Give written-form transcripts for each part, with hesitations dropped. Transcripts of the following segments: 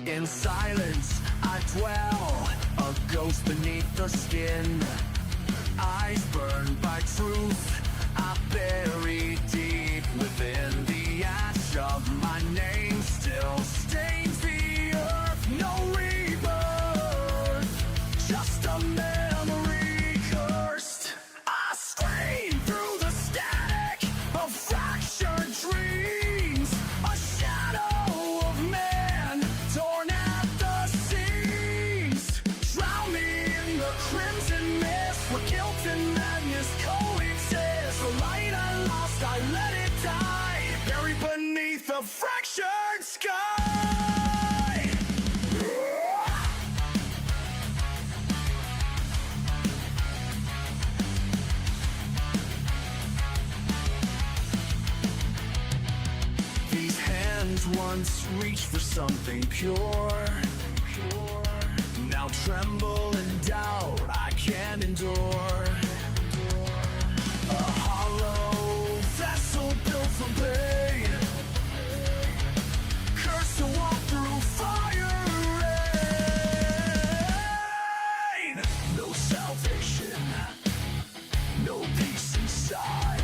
In silence I dwell, a ghost beneath the skin. Eyes burned by truth, I bury deep within. The ash of my name still stains the earth. No rebirth, just a memory cursed. I scream through the static of fractured dreams, a shadow of man torn at the seams. Drown me in the crimson mist where guilt and madness coexist. The light I lost, I let it die, buried beneath the fractured sky. These hands once reached for something pure, now tremble in doubt I can't endure. A hollow vessel built from pain, cursed to walk through fire and rain. No salvation, no peace inside,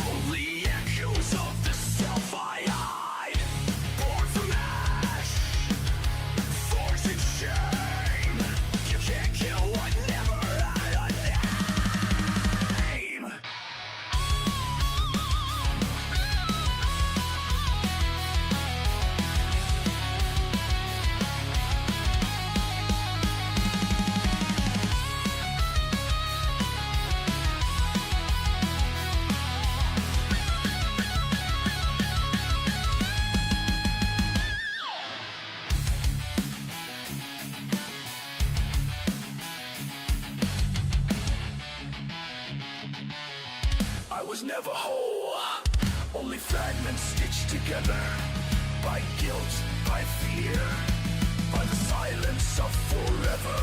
only echoes of the self I hide. Born from ash, forged in shame. You can't kill what never had a name. I was never whole, only fragments stitched together by guilt, by fear, by the silence of forever.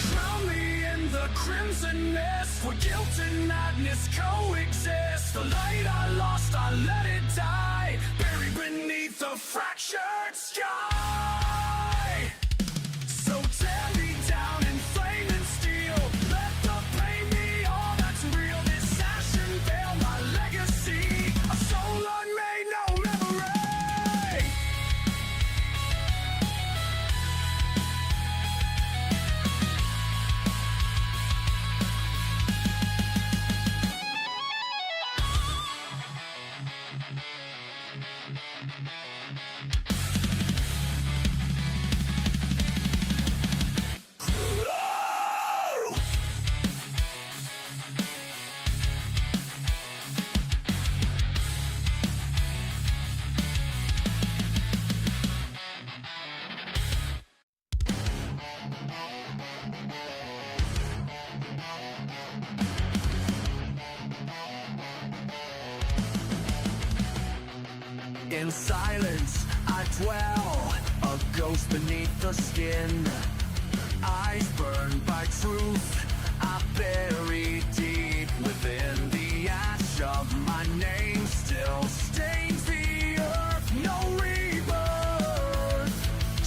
Drown me in the crimson mist where guilt and madness coexist. The light I lost, I let it die, buried beneath the fractured sky. So tear me down in flame and steel, let the pain be all that's real. This ashen veil, my legacy, a soul unmade, no memory. In silence I dwell, a ghost beneath the skin. Eyes burned by truth, I bury deep within. The ash of my name still stains the earth. No rebirth,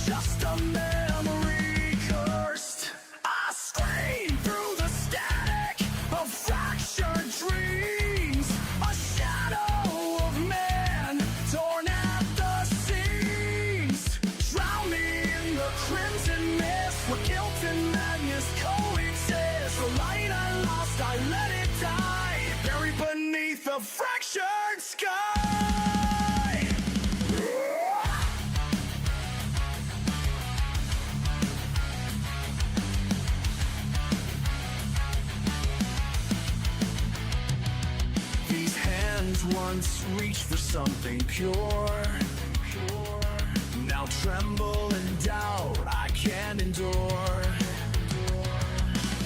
just a memory cursed. I scream through the static of fractured dreams, a shadow of man torn at the seams. Drown me in the crimson mist where guilt and madness coexist. The light I lost, I let it die, buried beneath the fractured sky. These hands once reached for something pure, now tremble in doubt I can't endure.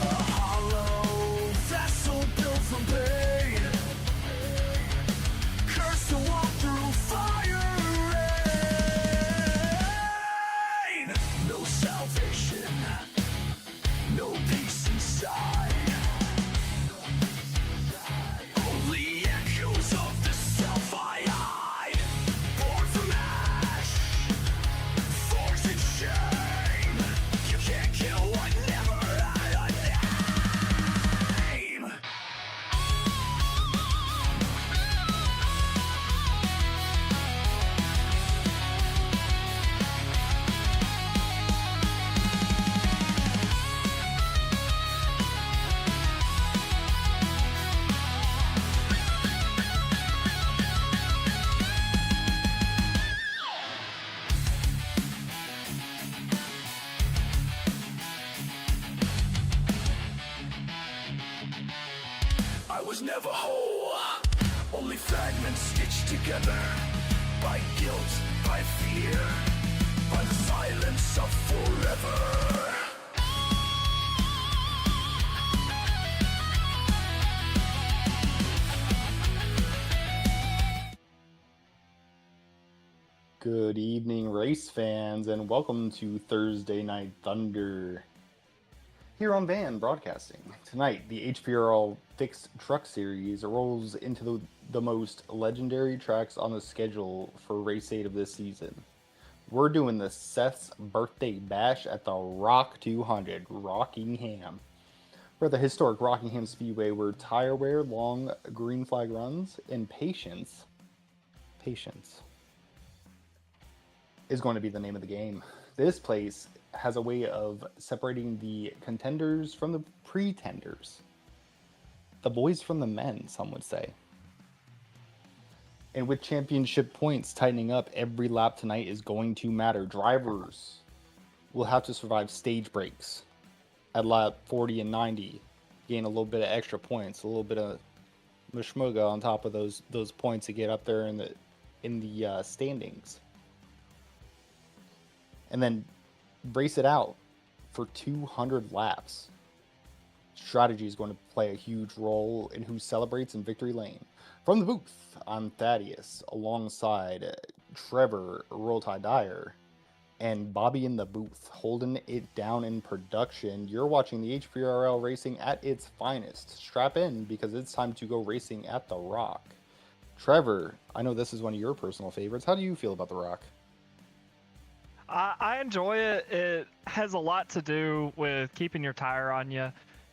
A hollow vessel built from pain, cursed to walk through fire and rain. No salvation, was never whole, only fragments stitched together by guilt, by fear, by the silence of forever. Good evening, race fans, and welcome to Thursday Night Thunder here on Van Broadcasting. Tonight, the HPRL Fixed Truck Series rolls into the most legendary tracks on the schedule for race 8 of this season. We're doing the Seth's Birthday Bash at the Rock 200, Rockingham. We're at the historic Rockingham Speedway where tire wear, long green flag runs, and patience is going to be the name of the game. This place has a way of separating the contenders from the pretenders. The boys from the men, some would say. And with championship points tightening up, every lap tonight is going to matter. Drivers will have to survive stage breaks at lap 40 and 90, gain a little bit of extra points, a little bit of mishmoga on top of those points to get up there in the standings. And then race it out for 200 laps. Strategy is going to play a huge role in who celebrates in victory lane. From the booth, I'm Thaddeus, alongside Trevor, Roll Tide Dyer, and Bobby in the booth, holding it down in production. You're watching the HPRL racing at its finest. Strap in, because it's time to go racing at the Rock. Trevor, I know this is one of your personal favorites. How do you feel about the Rock? I enjoy it. It has a lot to do with keeping your tire on you.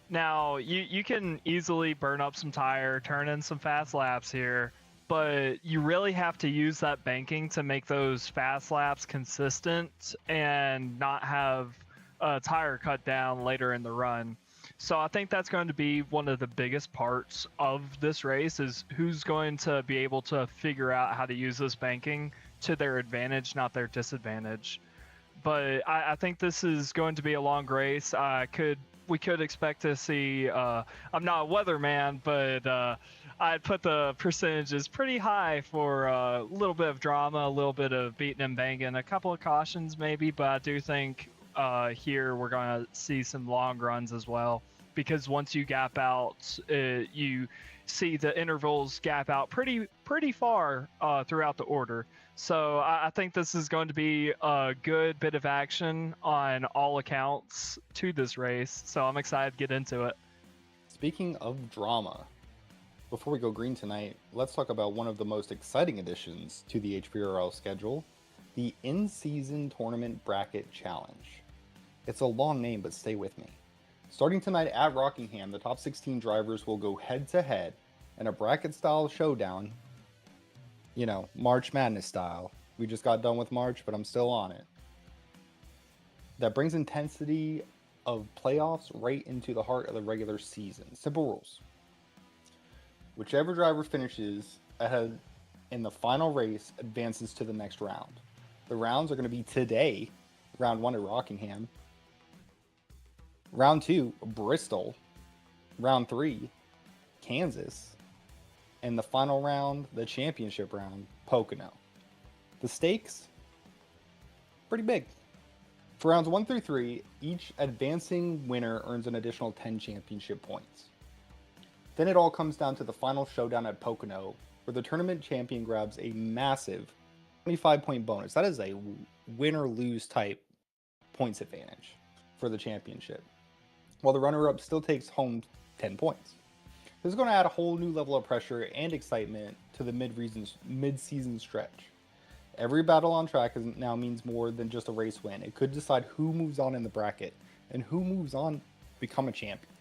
Now, you can easily burn up some tire, turn in some fast laps here, but you really have to use that banking to make those fast laps consistent and not have a tire cut down later in the run. So I think that's going to be one of the biggest parts of this race, is who's going to be able to figure out how to use this banking to their advantage, not their disadvantage. But I think this is going to be a long race. We could expect to see, I'm not a weatherman, but I'd put the percentages pretty high for a little bit of drama, a little bit of beating and banging, a couple of cautions maybe, but I do think here we're going to see some long runs as well, because once you gap out, you see the intervals gap out pretty far throughout the order. So I think this is going to be a good bit of action on all accounts to this race. So I'm excited to get into it. Speaking of drama, before we go green tonight, let's talk about one of the most exciting additions to the HPRL schedule, the In-Season Tournament Bracket Challenge. It's a long name, but stay with me. Starting tonight at Rockingham, the top 16 drivers will go head-to-head in a bracket-style showdown. You know, March Madness style. We just got done with March, but I'm still on it. That brings intensity of playoffs right into the heart of the regular season. Simple rules. Whichever driver finishes ahead in the final race advances to the next round. The rounds are going to be today, round 1 at Rockingham. Round 2, Bristol. Round 3, Kansas. And the final round, the championship round, Pocono. The stakes, pretty big. For rounds 1 through 3, each advancing winner earns an additional 10 championship points. Then it all comes down to the final showdown at Pocono, where the tournament champion grabs a massive 25-point bonus. That is a win or lose type points advantage for the championship, while the runner-up still takes home 10 points. This is going to add a whole new level of pressure and excitement to the mid-season stretch. Every battle on track now means more than just a race win. It could decide who moves on in the bracket and who moves on to become a champion.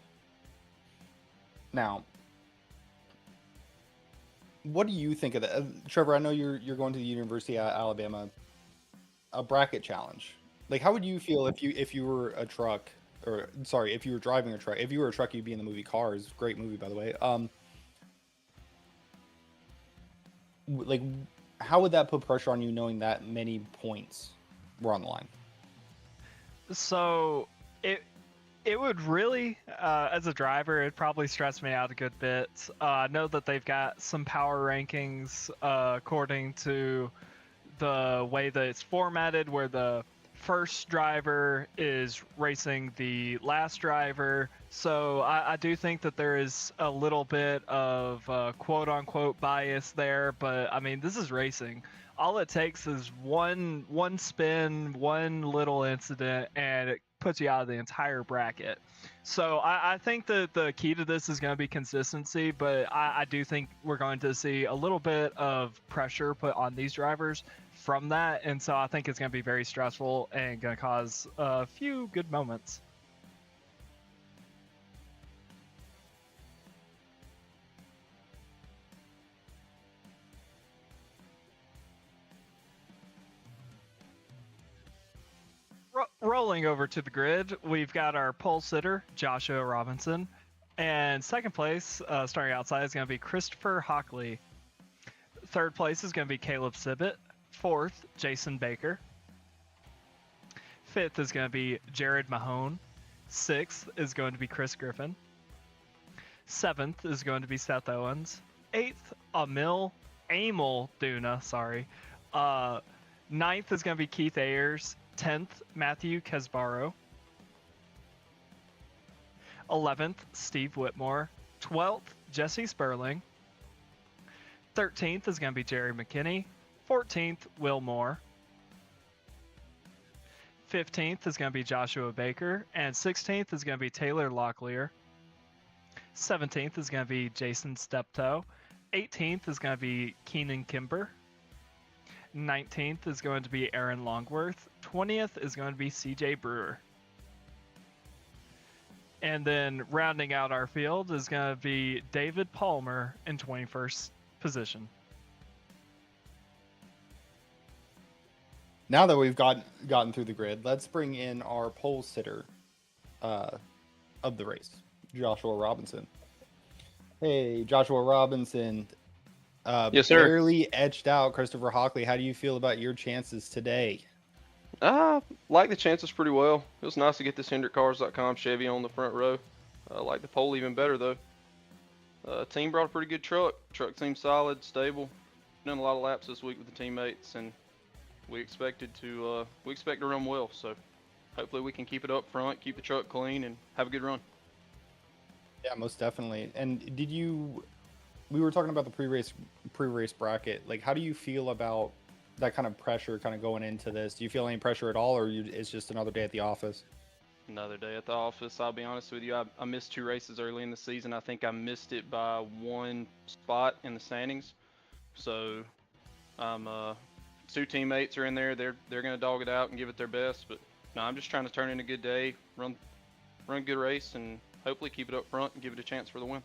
Now, what do you think of that? Trevor, I know you're going to the University of Alabama. A bracket challenge. Like, how would you feel if you were a truck? Or sorry, if you were driving a truck. If you were a truck, you'd be in the movie Cars. Great movie, by the way. Like, how would that put pressure on you, knowing that many points were on the line? So it It would really, as a driver, it'd probably stress me out a good bit. I know that they've got some power rankings according to the way that it's formatted, where the first driver is racing the last driver. So I do think that there is a little bit of quote unquote bias there, but I mean, this is racing. All it takes is one spin, one little incident, and it puts you out of the entire bracket. So I think that the key to this is going to be consistency, but I do think we're going to see a little bit of pressure put on these drivers from that, and so I think it's going to be very stressful and going to cause a few good moments. Rolling over to the grid, we've got our pole sitter, Joshua Robinson, and second place, starting outside, is going to be Christopher Hockley. Third place is going to be Caleb Sibbett. Fourth, Jason Baker. Fifth is going to be Jared Mahone. Sixth is going to be Chris Griffin. Seventh is going to be Seth Owens. Eighth, Emil Duna, sorry. Ninth is going to be Keith Ayers. 10th, Matthew Kesbaro. 11th, Steve Whitmore. 12th, Jesse Sperling. 13th is going to be Jerry McKinney. 14th, Will Moore. 15th is going to be Joshua Baker. And 16th is going to be Taylor Locklear. 17th is going to be Jason Steptoe. 18th is going to be Keenan Kimber. 19th is going to be Aaron Longworth. 20th is going to be CJ Brewer. And then rounding out our field is going to be David Palmer in 21st position. Now that we've gotten through the grid, let's bring in our pole sitter of the race, Joshua Robinson. Hey, Joshua Robinson. Yes, sir. Barely edged out Christopher Hockley. How do you feel about your chances today? Like the chances pretty well. It was nice to get this HendrickCars.com Chevy on the front row. I like the pole even better though. Team brought a pretty good truck. Truck seemed solid, stable. Done a lot of laps this week with the teammates, and we expect to run well. So hopefully we can keep it up front, keep the truck clean, and have a good run. Yeah, most definitely. And we were talking about the pre-race bracket. Like, how do you feel about that kind of pressure kind of going into this? Do you feel any pressure at all, or it's just another day at the office? Another day at the office. I'll be honest with you. I missed 2 races early in the season. I think I missed it by 1 spot in the standings. So, 2 teammates are in there. They're gonna dog it out and give it their best. But no, I'm just trying to turn in a good day, run a good race, and hopefully keep it up front and give it a chance for the win.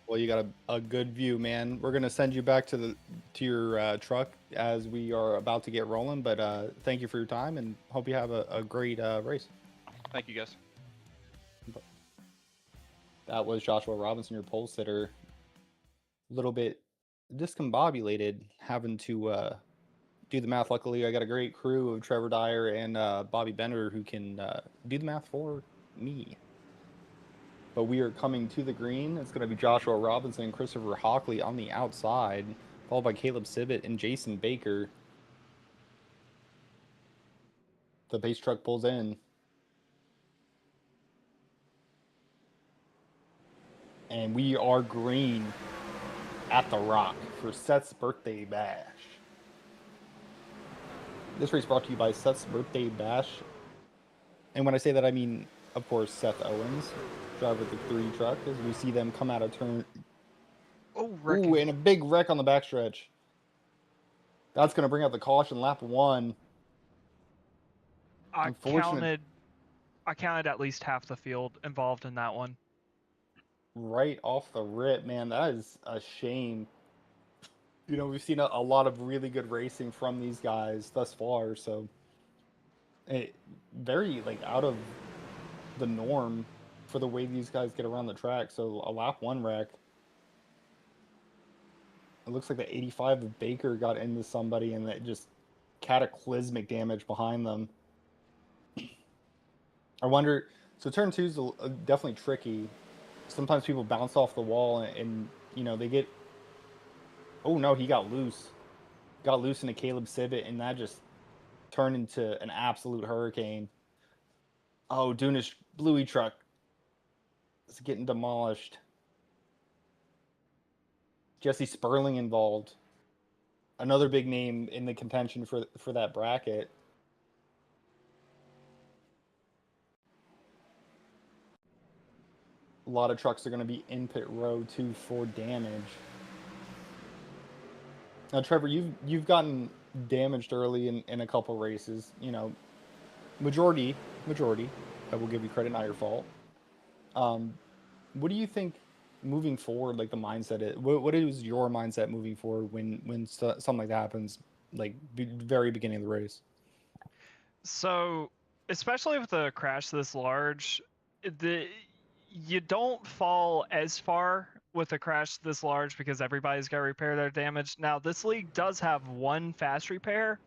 Well, you got a good view, man. We're gonna send you back to your truck as we are about to get rolling. But thank you for your time, and hope you have a great race. Thank you, guys. That was Joshua Robinson, your pole sitter. A little bit discombobulated having to do the math. Luckily, I got a great crew of Trevor Dyer and Bobby Bender who can do the math for me. But we are coming to the green. It's going to be Joshua Robinson and Christopher Hockley on the outside, followed by Caleb Sibbett and Jason Baker. The base truck pulls in. And we are green at the Rock for Seth's Birthday Bash. This race brought to you by Seth's Birthday Bash. And when I say that, I mean, of course, Seth Owens, driver of the 3 truck, as we see them come out of turn. Ooh, and a big wreck on the backstretch. That's going to bring out the caution, lap 1. I counted at least half the field involved in that one. Right off the rip, man. That is a shame. You know, we've seen a lot of really good racing from these guys thus far, so very out of the norm for the way these guys get around the track. So a lap 1 wreck. It looks like the 85 of Baker got into somebody, and that just cataclysmic damage behind them. I wonder, So turn two is definitely tricky. Sometimes people bounce off the wall and you know they get. Oh no, he got loose. Got loose in a Caleb Civet, and that just turned into an absolute hurricane. Oh, Dunish Bluey truck is getting demolished. Jesse Sperling involved. Another big name in the contention for that bracket. A lot of trucks are going to be in pit row 2 for damage. Now, Trevor, you've gotten damaged early in a couple races. You know, majority. I will give you credit, not your fault. Um, what do you think moving forward? Like the mindset. What is your mindset moving forward when something like that happens? Like very beginning of the race. So, especially with a crash this large, the you don't fall as far with a crash this large because everybody's got to repair their damage. Now, this league does have one fast repair,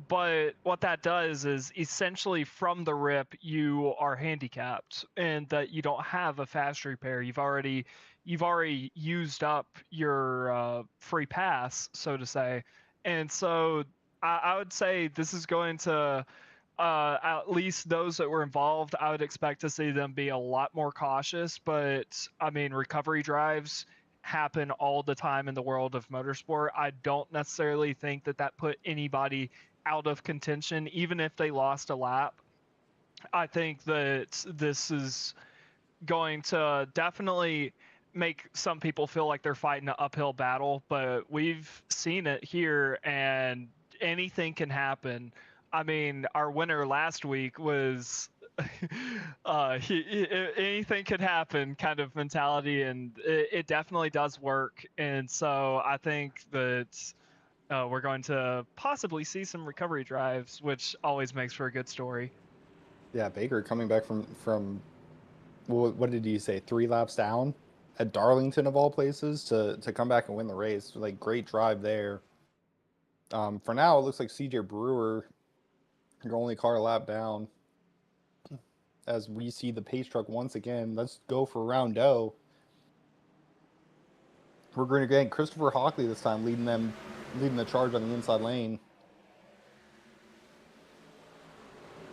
but what that does is essentially from the rip you are handicapped and that you don't have a fast repair. You've already used up your free pass, so to say, and so I would say this is going to at least those that were involved, I would expect to see them be a lot more cautious. But I mean, recovery drives happen all the time in the world of motorsport. I don't necessarily think that that put anybody out of contention, even if they lost a lap. I think that this is going to definitely make some people feel like they're fighting an uphill battle, but we've seen it here and anything can happen. I mean, our winner last week was anything could happen kind of mentality, and it definitely does work. And so I think that we're going to possibly see some recovery drives, which always makes for a good story. Yeah, Baker coming back from what did he say? 3 laps down at Darlington of all places to come back and win the race. Like great drive there. For now, it looks like CJ Brewer, your only car a lap down. As we see the pace truck once again. Let's go for round O. We're going to get Christopher Hockley this time leading the charge on the inside lane.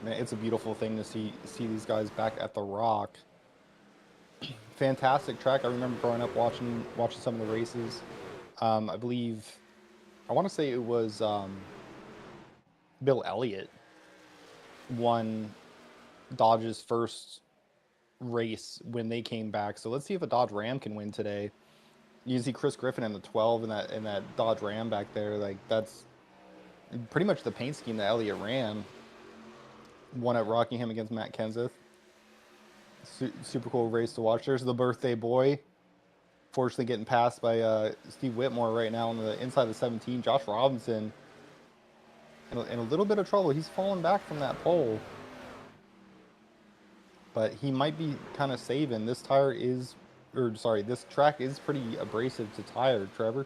Man, it's a beautiful thing to see these guys back at the Rock. Fantastic track. I remember growing up watching some of the races. I believe, I want to say it was Bill Elliott won Dodge's first race when they came back. So let's see if a Dodge Ram can win today. You see Chris Griffin in the 12 in that Dodge Ram back there. Like that's pretty much the paint scheme that Elliott ran. Won at Rockingham against Matt Kenseth. Super cool race to watch. There's the birthday boy. Fortunately getting passed by Steve Whitmore right now on the inside of the 17. Josh Robinson in a little bit of trouble. He's fallen back from that pole. But he might be kind of saving. This track is pretty abrasive to tire, Trevor.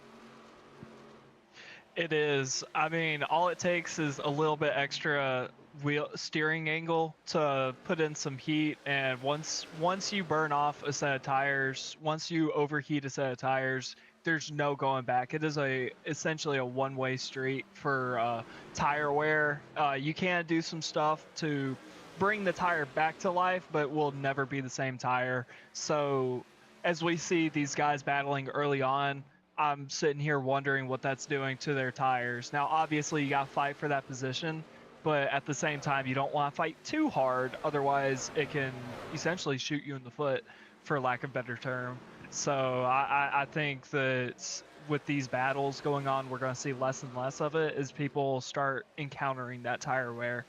It is. I mean, all it takes is a little bit extra wheel steering angle to put in some heat, and once you burn off a set of tires, once you overheat a set of tires, there's no going back. It is essentially a one-way street for tire wear. You can do some stuff to bring the tire back to life, but it will never be the same tire. So as we see these guys battling early on, I'm sitting here wondering what that's doing to their tires. Now, obviously, you got to fight for that position, but at the same time, you don't want to fight too hard. Otherwise, it can essentially shoot you in the foot, for lack of a better term. So I think that with these battles going on, we're going to see less and less of it as people start encountering that tire wear.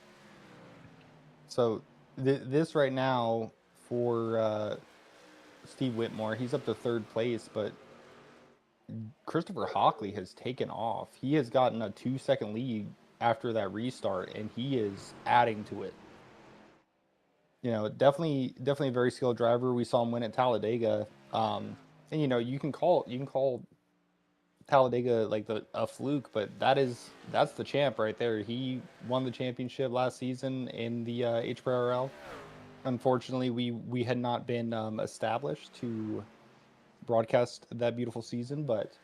So this right now for Steve Whitmore, he's up to third place, but Christopher Hockley has taken off. He has gotten a 2-second lead after that restart, and he is adding to it. You know, definitely a very skilled driver. We saw him win at Talladega, and you know you can call Talladega like a fluke, but that's the champ right there. He won the championship last season in the HPRL. Unfortunately, we had not been established to broadcast that beautiful season, but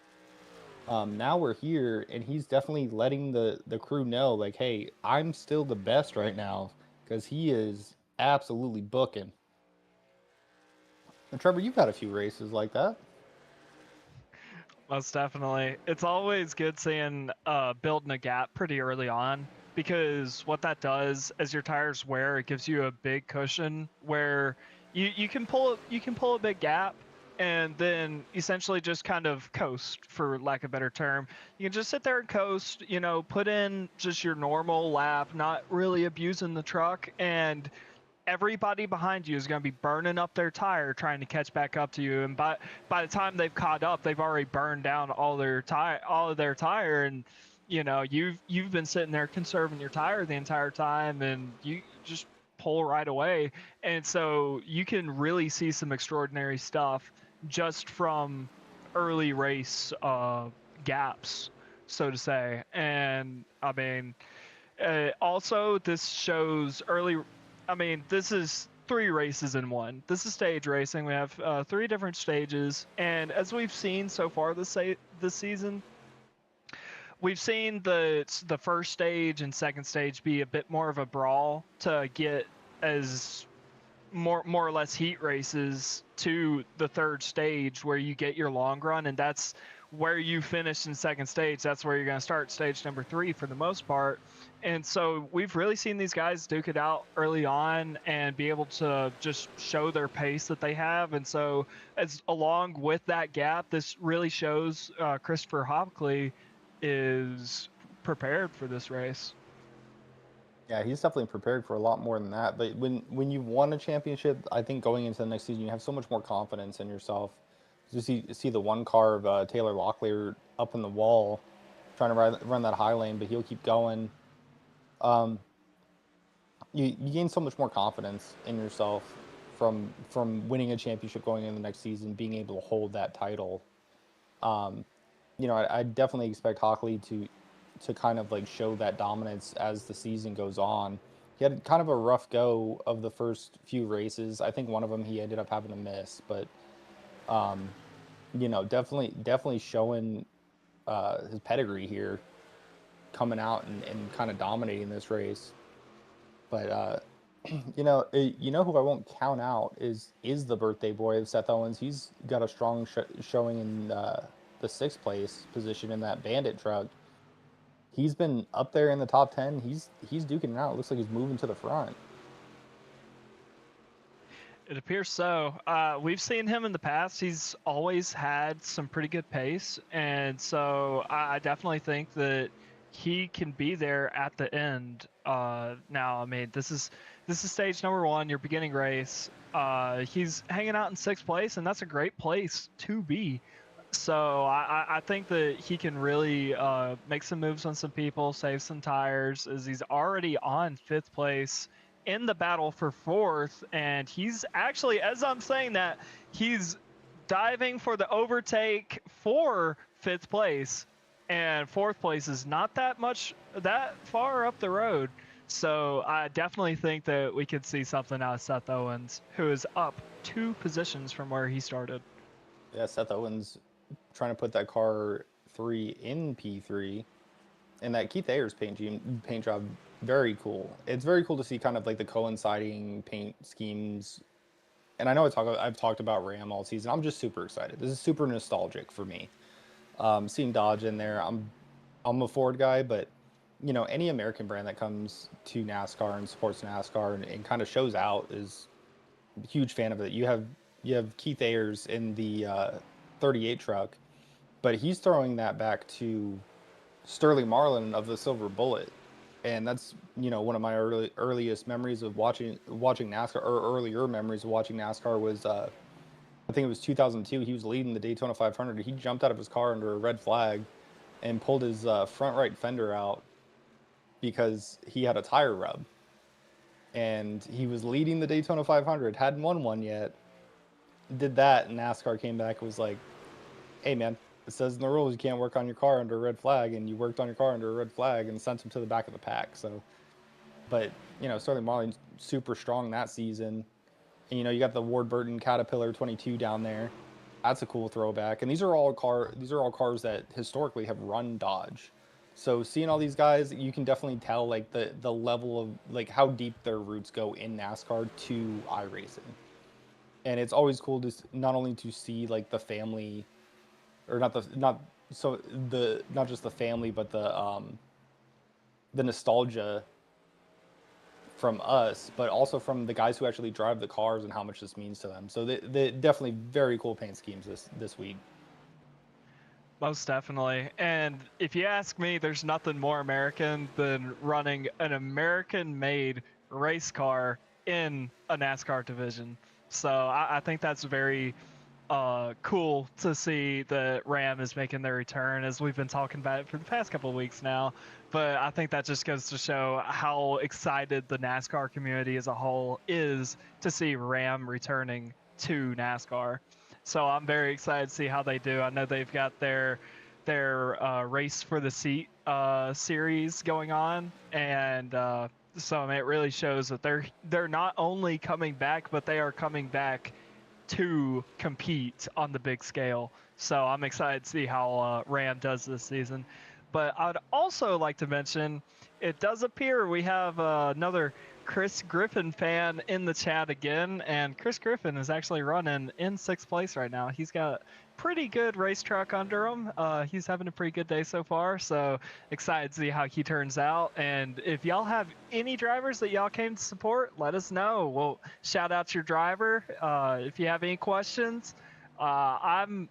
now we're here, and he's definitely letting the crew know, like, hey, I'm still the best right now, because he is absolutely booking. And Trevor, you've had a few races like that. Most definitely. It's always good seeing building a gap pretty early on, because what that does as your tires wear, it gives you a big cushion where you can pull a big gap and then essentially just kind of coast, for lack of a better term. You can just sit there and coast, put in just your normal lap, not really abusing the truck, and everybody behind you is going to be burning up their tire trying to catch back up to you, and by the time they've caught up, they've already burned down all of their tire, and you've been sitting there conserving your tire the entire time, and you just pull right away. And so you can really see some extraordinary stuff just from early race gaps, so to say. And I mean, also, this shows early. I mean, this is three races in one. This is stage racing. We have three different stages, and as we've seen so far this season, we've seen the first stage and second stage be a bit more of a brawl to get as more or less heat races to the third stage, where you get your long run, and that's where you finish in second stage. That's where you're going to start stage number 3 for the most part. And so we've really seen these guys duke it out early on and be able to just show their pace that they have. And so, as along with that gap, this really shows Christopher Hockley is prepared for this race. Yeah, he's definitely prepared for a lot more than that. But when you won a championship, I think going into the next season, you have so much more confidence in yourself. You see the one car of Taylor Locklear up in the wall, trying to run that high lane, but he'll keep going. Um, you gain so much more confidence in yourself from winning a championship going into the next season, being able to hold that title. Um, I definitely expect Hockley to kind of like show that dominance as the season goes on. He had kind of a rough go of the first few races. I think one of them he ended up having to miss, but um, definitely showing his pedigree here, coming out and kind of dominating this race. But who I won't count out is the birthday boy of Seth Owens. He's got a strong showing in the sixth place position in that Bandit truck. He's been up there in the top 10. He's duking it out. It looks like he's moving to the front. It appears so. We've seen him in the past. He's always had some pretty good pace, and so I definitely think that he can be there at the end. Now, I mean, this is stage number 1, your beginning race. He's hanging out in 6th place, and that's a great place to be. So I think that he can really make some moves on some people, save some tires, as he's already on 5th place in the battle for 4th, and he's actually, as I'm saying that, he's diving for the overtake for 5th place, and 4th place is not that far up the road. So I definitely think that we could see something out of Seth Owens, who is up 2 positions from where he started. Yeah, Seth Owens trying to put that car 3 in P3, and that Keith Ayers paint job, very cool. It's very cool to see kind of like the coinciding paint schemes. And I know I've talked about Ram all season. I'm just super excited. This is super nostalgic for me. Seeing Dodge in there, I'm a Ford guy, but any American brand that comes to NASCAR and supports NASCAR and kind of shows out is a huge fan of it. You have Keith Ayers in the 38 truck, but he's throwing that back to Sterling Marlin of the Silver Bullet, and that's one of my earliest memories of watching NASCAR, or earlier memories of watching NASCAR was I think it was 2002. He was leading the Daytona 500. He jumped out of his car under a red flag and pulled his front right fender out because he had a tire rub, and he was leading the Daytona 500, hadn't won one yet. Did that, and NASCAR came back and was like, "Hey man, it says in the rules you can't work on your car under a red flag, and you worked on your car under a red flag," and sent him to the back of the pack. So, but Sterling super strong that season. And, you got the Ward Burton Caterpillar 22 down there. That's a cool throwback. And these are all cars that historically have run Dodge. So seeing all these guys, you can definitely tell like the level of like how deep their roots go in NASCAR to iRacing. And it's always cool to not only to see like the family, or not just the family, but the nostalgia from us, but also from the guys who actually drive the cars and how much this means to them. So they definitely very cool paint schemes this week. Most definitely. And if you ask me, there's nothing more American than running an American-made race car in a NASCAR division. So I think that's very cool to see that Ram is making their return, as we've been talking about it for the past couple of weeks now. But I think that just goes to show how excited the NASCAR community as a whole is to see Ram returning to NASCAR. So I'm very excited to see how they do. I know they've got their race for the seat series going on, and so I mean, it really shows that they're not only coming back, but they are coming back to compete on the big scale. So I'm excited to see how Ram does this season. But I'd also like to mention, it does appear we have another Chris Griffin fan in the chat again, and Chris Griffin is actually running in 6th place right now. He's got pretty good racetrack under him. He's having a pretty good day so far, so excited to see how he turns out. And if y'all have any drivers that y'all came to support, let us know. We'll shout out your driver. If you have any questions, I'm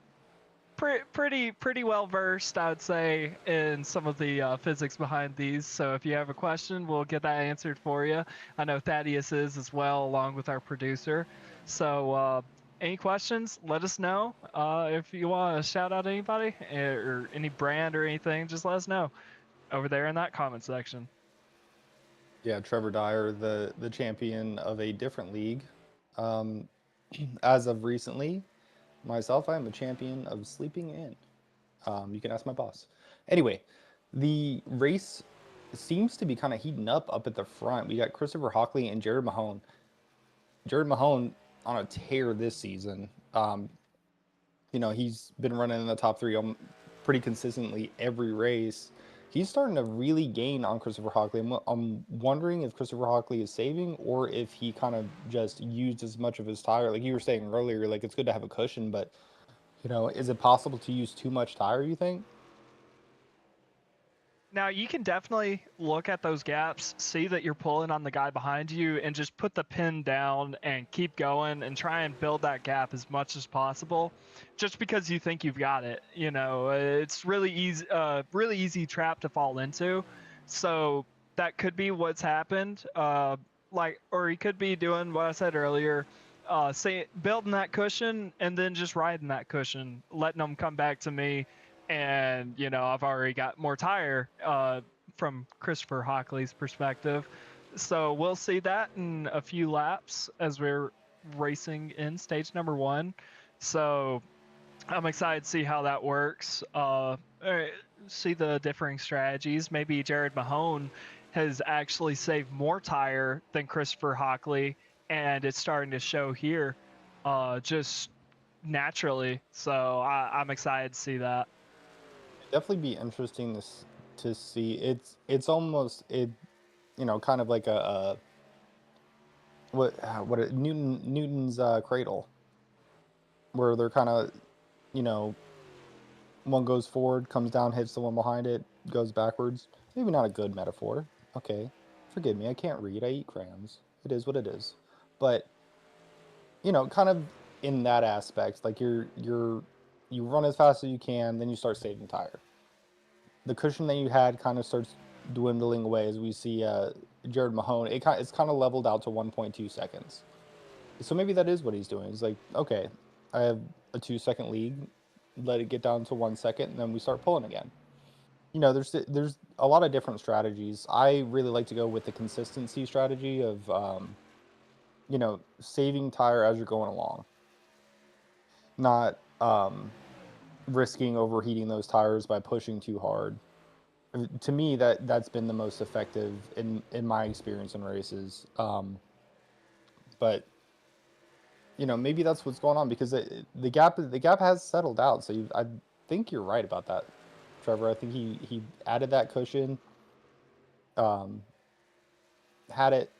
pretty well versed, I would say, in some of the physics behind these. So if you have a question, we'll get that answered for you. I know Thaddeus is as well, along with our producer. So any questions, let us know. If you want to shout out anybody or any brand or anything, just let us know over there in that comment section. Yeah, Trevor Dyer, the champion of a different league. As of recently, myself, I am a champion of sleeping in. You can ask my boss. Anyway, the race seems to be kind of heating up at the front. We got Christopher Hockley and Jared Mahone. Jared Mahone on a tear this season. He's been running in the top three pretty consistently every race. He's starting to really gain on Christopher Hockley. I'm wondering if Christopher Hockley is saving or if he kind of just used as much of his tire. Like you were saying earlier, like it's good to have a cushion, but is it possible to use too much tire, you think? Now, you can definitely look at those gaps, see that you're pulling on the guy behind you, and just put the pin down and keep going and try and build that gap as much as possible, just because you think you've got it. It's really easy trap to fall into. So that could be what's happened. Or he could be doing what I said earlier, building that cushion and then just riding that cushion, letting them come back to me. And I've already got more tire from Christopher Hockley's perspective, so we'll see that in a few laps as we're racing in stage number 1. So I'm excited to see how that works. See the differing strategies. Maybe Jared Mahone has actually saved more tire than Christopher Hockley, and it's starting to show here just naturally. So I'm excited to see that. Definitely be interesting to see. It's almost kind of like a Newton's cradle, where they're kind of one goes forward, comes down, hits the one behind it, goes backwards. Maybe not a good metaphor. Okay, forgive me. I can't read. I eat crayons. It is what it is. But kind of in that aspect, like you run as fast as you can, then you start saving tire. The cushion that you had kind of starts dwindling away as we see Jared Mahone. It's kind of leveled out to 1.2 seconds. So maybe that is what he's doing. He's like, okay, I have a 2-second lead, let it get down to 1 second, and then we start pulling again. There's a lot of different strategies. I really like to go with the consistency strategy of saving tire as you're going along, not risking overheating those tires by pushing too hard. To me, that's been the most effective in my experience in races. But maybe that's what's going on because the gap has settled out. So I think you're right about that, Trevor. I think he added that cushion, had it,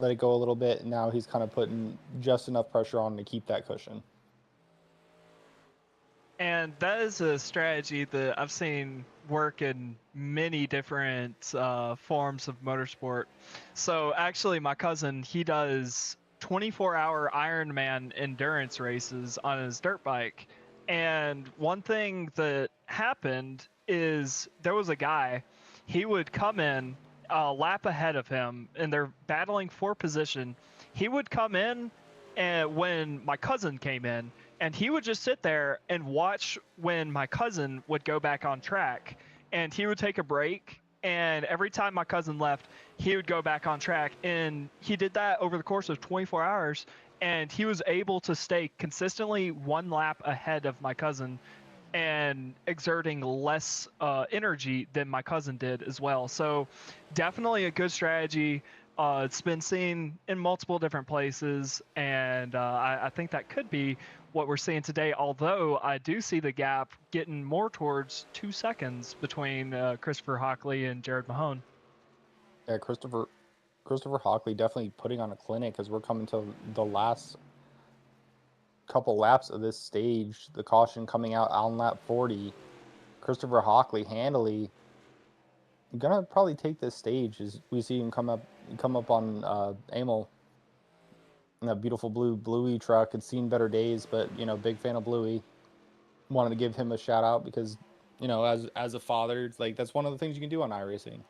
let it go a little bit, and now he's kind of putting just enough pressure on to keep that cushion. And that is a strategy that I've seen work in many different forms of motorsport. So actually, my cousin, he does 24-hour Ironman endurance races on his dirt bike. And one thing that happened is there was a guy, he would come in a lap ahead of him, and they're battling for position. He would come in, and when my cousin came in, and he would just sit there and watch when my cousin would go back on track, and he would take a break, and every time my cousin left, he would go back on track, and he did that over the course of 24 hours, and he was able to stay consistently one lap ahead of my cousin and exerting less energy than my cousin did as well. So definitely a good strategy. It's been seen in multiple different places, and I think that could be what we're seeing today, although I do see the gap getting more towards 2 seconds between Christopher Hockley and Jared Mahone. Yeah, Christopher Hockley definitely putting on a clinic as we're coming to the last couple laps of this stage. The caution coming out on lap 40. Christopher Hockley handily gonna probably take this stage as we see him come up on Amel in that beautiful Bluey truck. Had seen better days, but big fan of Bluey. Wanted to give him a shout out because as a father, it's like that's one of the things you can do on iRacing.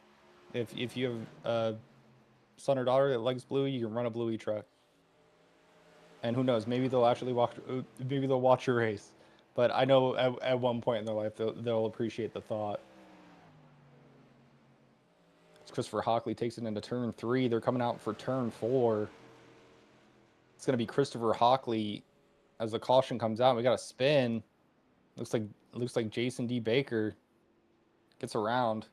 If you have a son or daughter that likes Bluey, you can run a Bluey truck. And who knows, maybe they'll watch your race. But I know at one point in their life they'll appreciate the thought. As Christopher Hockley takes it into turn 3, they're coming out for turn 4. It's gonna be Christopher Hockley as the caution comes out. We got a spin. Looks like Jason D. Baker gets around.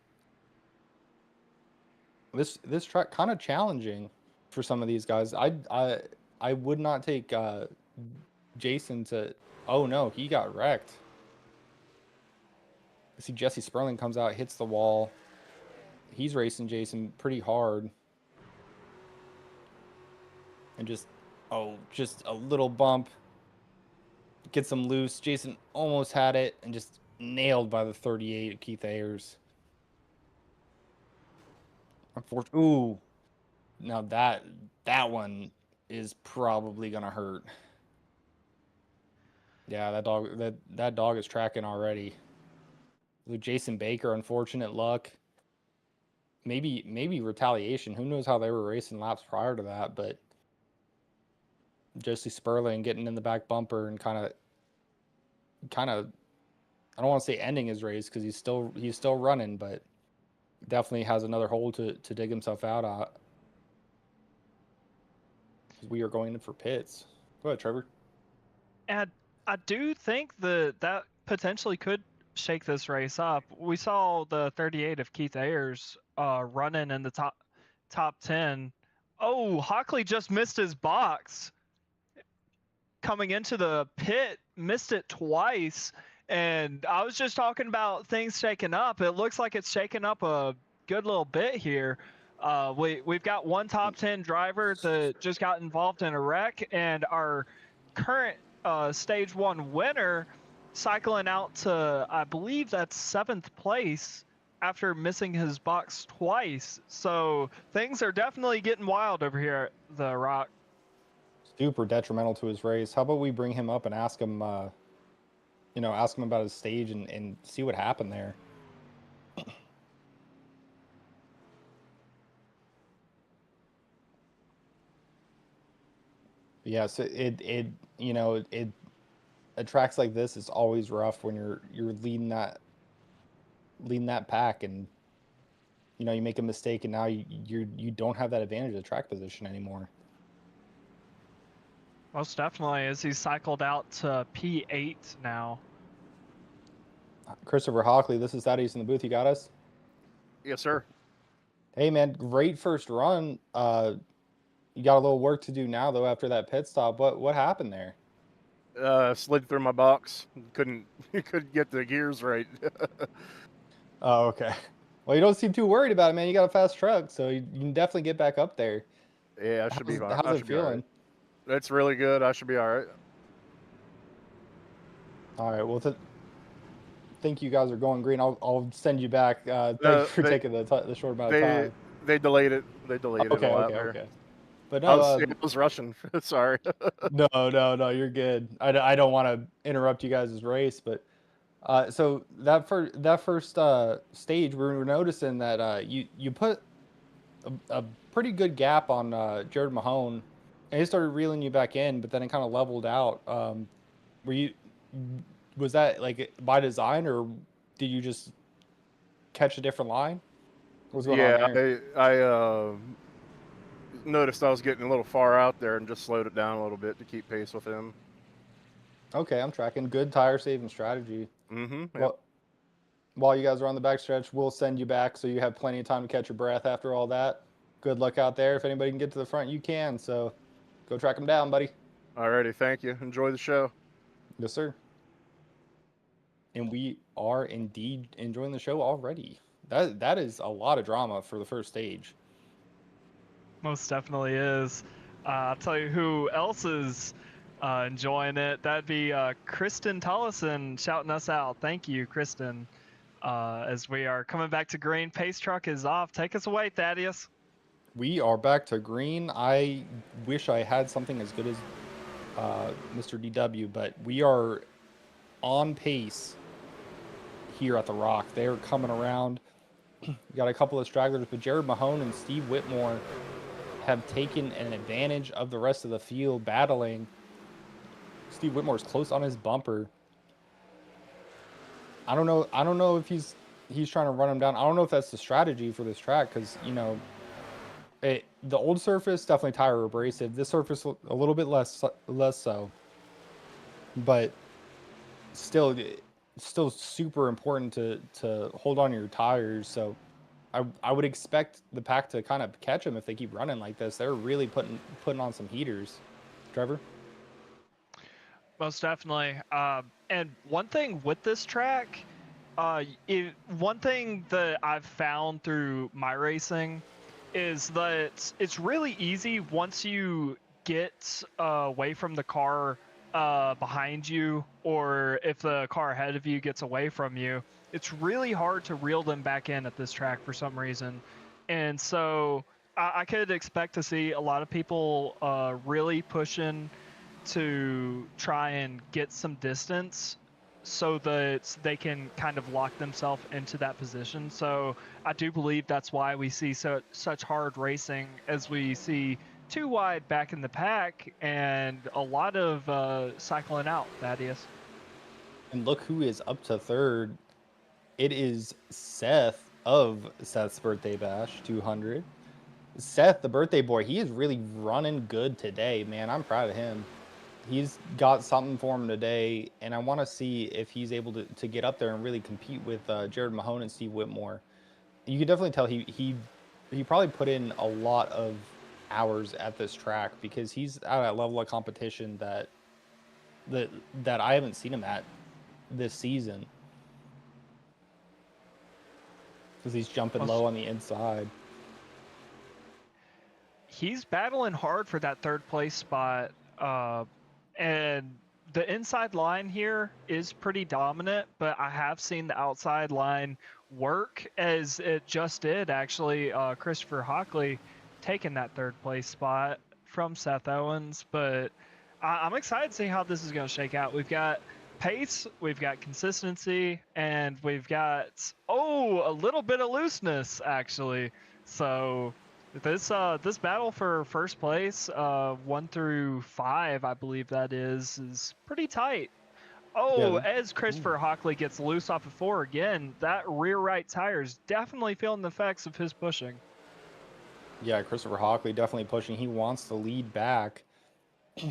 This track kind of challenging for some of these guys. I would not take Jason to. Oh no, he got wrecked. I see Jesse Sperling comes out, hits the wall. He's racing Jason pretty hard. And just a little bump. Gets him loose. Jason almost had it and just nailed by the 38 of Keith Ayers. Unfortunately, ooh. Now that one is probably gonna hurt. Yeah, that dog is tracking already. So Jason Baker, unfortunate luck. Maybe retaliation. Who knows how they were racing laps prior to that, but Jesse Sperling getting in the back bumper and kind of I don't want to say ending his race because he's still running, but definitely has another hole to dig himself out at. We are going in for pits. Go ahead, Trevor. And I do think that potentially could shake this race up. We saw the 38 of Keith Ayers running in the top 10. Oh, Hockley just missed his box. Coming into the pit, missed it twice. And I was just talking about things shaking up. It looks like it's shaking up a good little bit here. We've got one top 10 driver that just got involved in a wreck, and our current stage 1 winner cycling out to, I believe that's 7th place after missing his box twice. So things are definitely getting wild over here at the Rock. Super detrimental to his race. How about we bring him up and ask him about his stage and see what happened there. Yeah, so tracks like this is always rough when you're leading that pack, and you make a mistake and now you don't have that advantage of track position anymore. Most definitely, as he's cycled out to P8 now. Christopher Hockley, this is Thaddeus in the booth. You got us? Yes, sir. Hey, man, great first run. You got a little work to do now though after that pit stop. What happened there? Slid through my box. Couldn't get the gears right. Oh, okay. Well, you don't seem too worried about it, man. You got a fast truck, so you can definitely get back up there. Yeah, I should be fine. How's I it should be all right. feeling? That's really good. I should be all right. All right. Well, think you guys are going green. I'll send you back. Thank you for They taking the short amount of they time. they delayed it. They delayed it a Okay, lot okay, there. okay. But I no, was it was rushing. Sorry. no, you're good. I don't want to interrupt you guys' race, but so that first stage, we were noticing that you put a pretty good gap on Jared Mahone, and he started reeling you back in, but then it kind of leveled out. Were you was that like by design, or did you just catch a different line? What's going on Yeah, there? I noticed I was getting a little far out there and just slowed it down a little bit to keep pace with him. Okay, I'm tracking. Good tire saving strategy. Yep. Well, while you guys are on the backstretch, we'll send you back so you have plenty of time to catch your breath after all that. Good luck out there. If anybody can get to the front, you can. So go track them down, buddy. Alrighty, thank you. Enjoy the show. Yes, sir. And we are indeed enjoying the show already. That is a lot of drama for the first stage. Most definitely is. I'll tell you who else is enjoying it. That'd be Kristen Tollison shouting us out. Thank you, Kristen. As we are coming back to green, pace truck is off. Take us away, Thaddeus. We are back to green. I wish I had something as good as Mr. DW, but we are on pace here at the Rock. They're coming around. We got a couple of stragglers, but Jared Mahone and Steve Whitmore have taken an advantage of the rest of the field battling. Steve Whitmore's close on his bumper. I don't know if he's trying to run him down. I don't know if that's the strategy for this track because the old surface definitely tire abrasive. This surface a little bit less so, but still super important to hold on to your tires. So I would expect the pack to kind of catch them if they keep running like this. They're really putting on some heaters. Trevor? Most definitely. And one thing with this track, one thing that I've found through my racing is that it's really easy once you get away from the car behind you, or if the car ahead of you gets away from you, it's really hard to reel them back in at this track for some reason. And so I could expect to see a lot of people really pushing to try and get some distance so that they can kind of lock themselves into that position. So I do believe that's why we see such hard racing, as we see too wide back in the pack and a lot of cycling out, Thaddeus. And look who is up to third. It is Seth of Seth's Birthday Bash 200. Seth, the birthday boy, he is really running good today, man. I'm proud of him. He's got something for him today, and I want to see if he's able to get up there and really compete with Jared Mahone and Steve Whitmore. You can definitely tell he probably put in a lot of hours at this track because he's at a level of competition that I haven't seen him at this season. Because he's jumping low on the inside. He's battling hard for that third place spot, and the inside line here is pretty dominant, but I have seen the outside line work, as it just did actually. Christopher Hockley taking that third place spot from Seth Owens, but I'm excited to see how this is going to shake out. We've got pace, we've got consistency, and we've got a little bit of looseness actually. So this battle for first place, 1 through 5, I believe that is pretty tight. Yeah. As Christopher Hockley gets loose off of 4 again, that rear right tire is definitely feeling the effects of his pushing. Yeah, Christopher Hockley definitely pushing. He wants to lead back,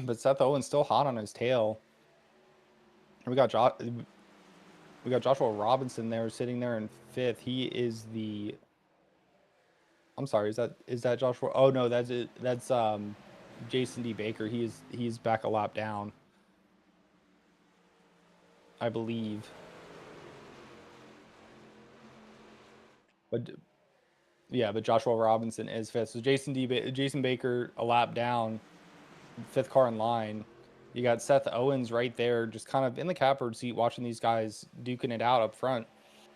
but Seth Owens still hot on his tail. We got Joshua Robinson there sitting there in 5th. He is the I'm sorry, is that Joshua? Oh no, that's it. That's Jason D. Baker. He's back a lap down, I believe. But yeah, but Joshua Robinson is fifth. So Jason Baker a lap down, fifth car in line. You got Seth Owens right there, just kind of in the catbird seat, watching these guys duking it out up front.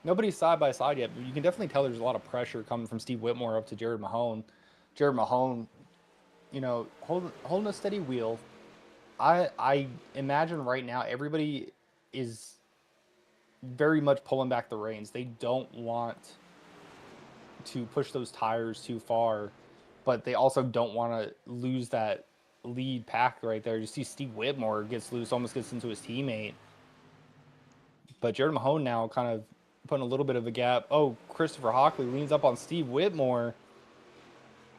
Nobody's side by side yet, but you can definitely tell there's a lot of pressure coming from Steve Whitmore up to Jared Mahone. Jared Mahone, holding a steady wheel. I imagine right now everybody is very much pulling back the reins. They don't want to push those tires too far, but they also don't want to lose that lead pack right there. You see Steve Whitmore gets loose, almost gets into his teammate. But Jared Mahone now kind of putting a little bit of a gap. Oh, Christopher Hockley leans up on Steve Whitmore.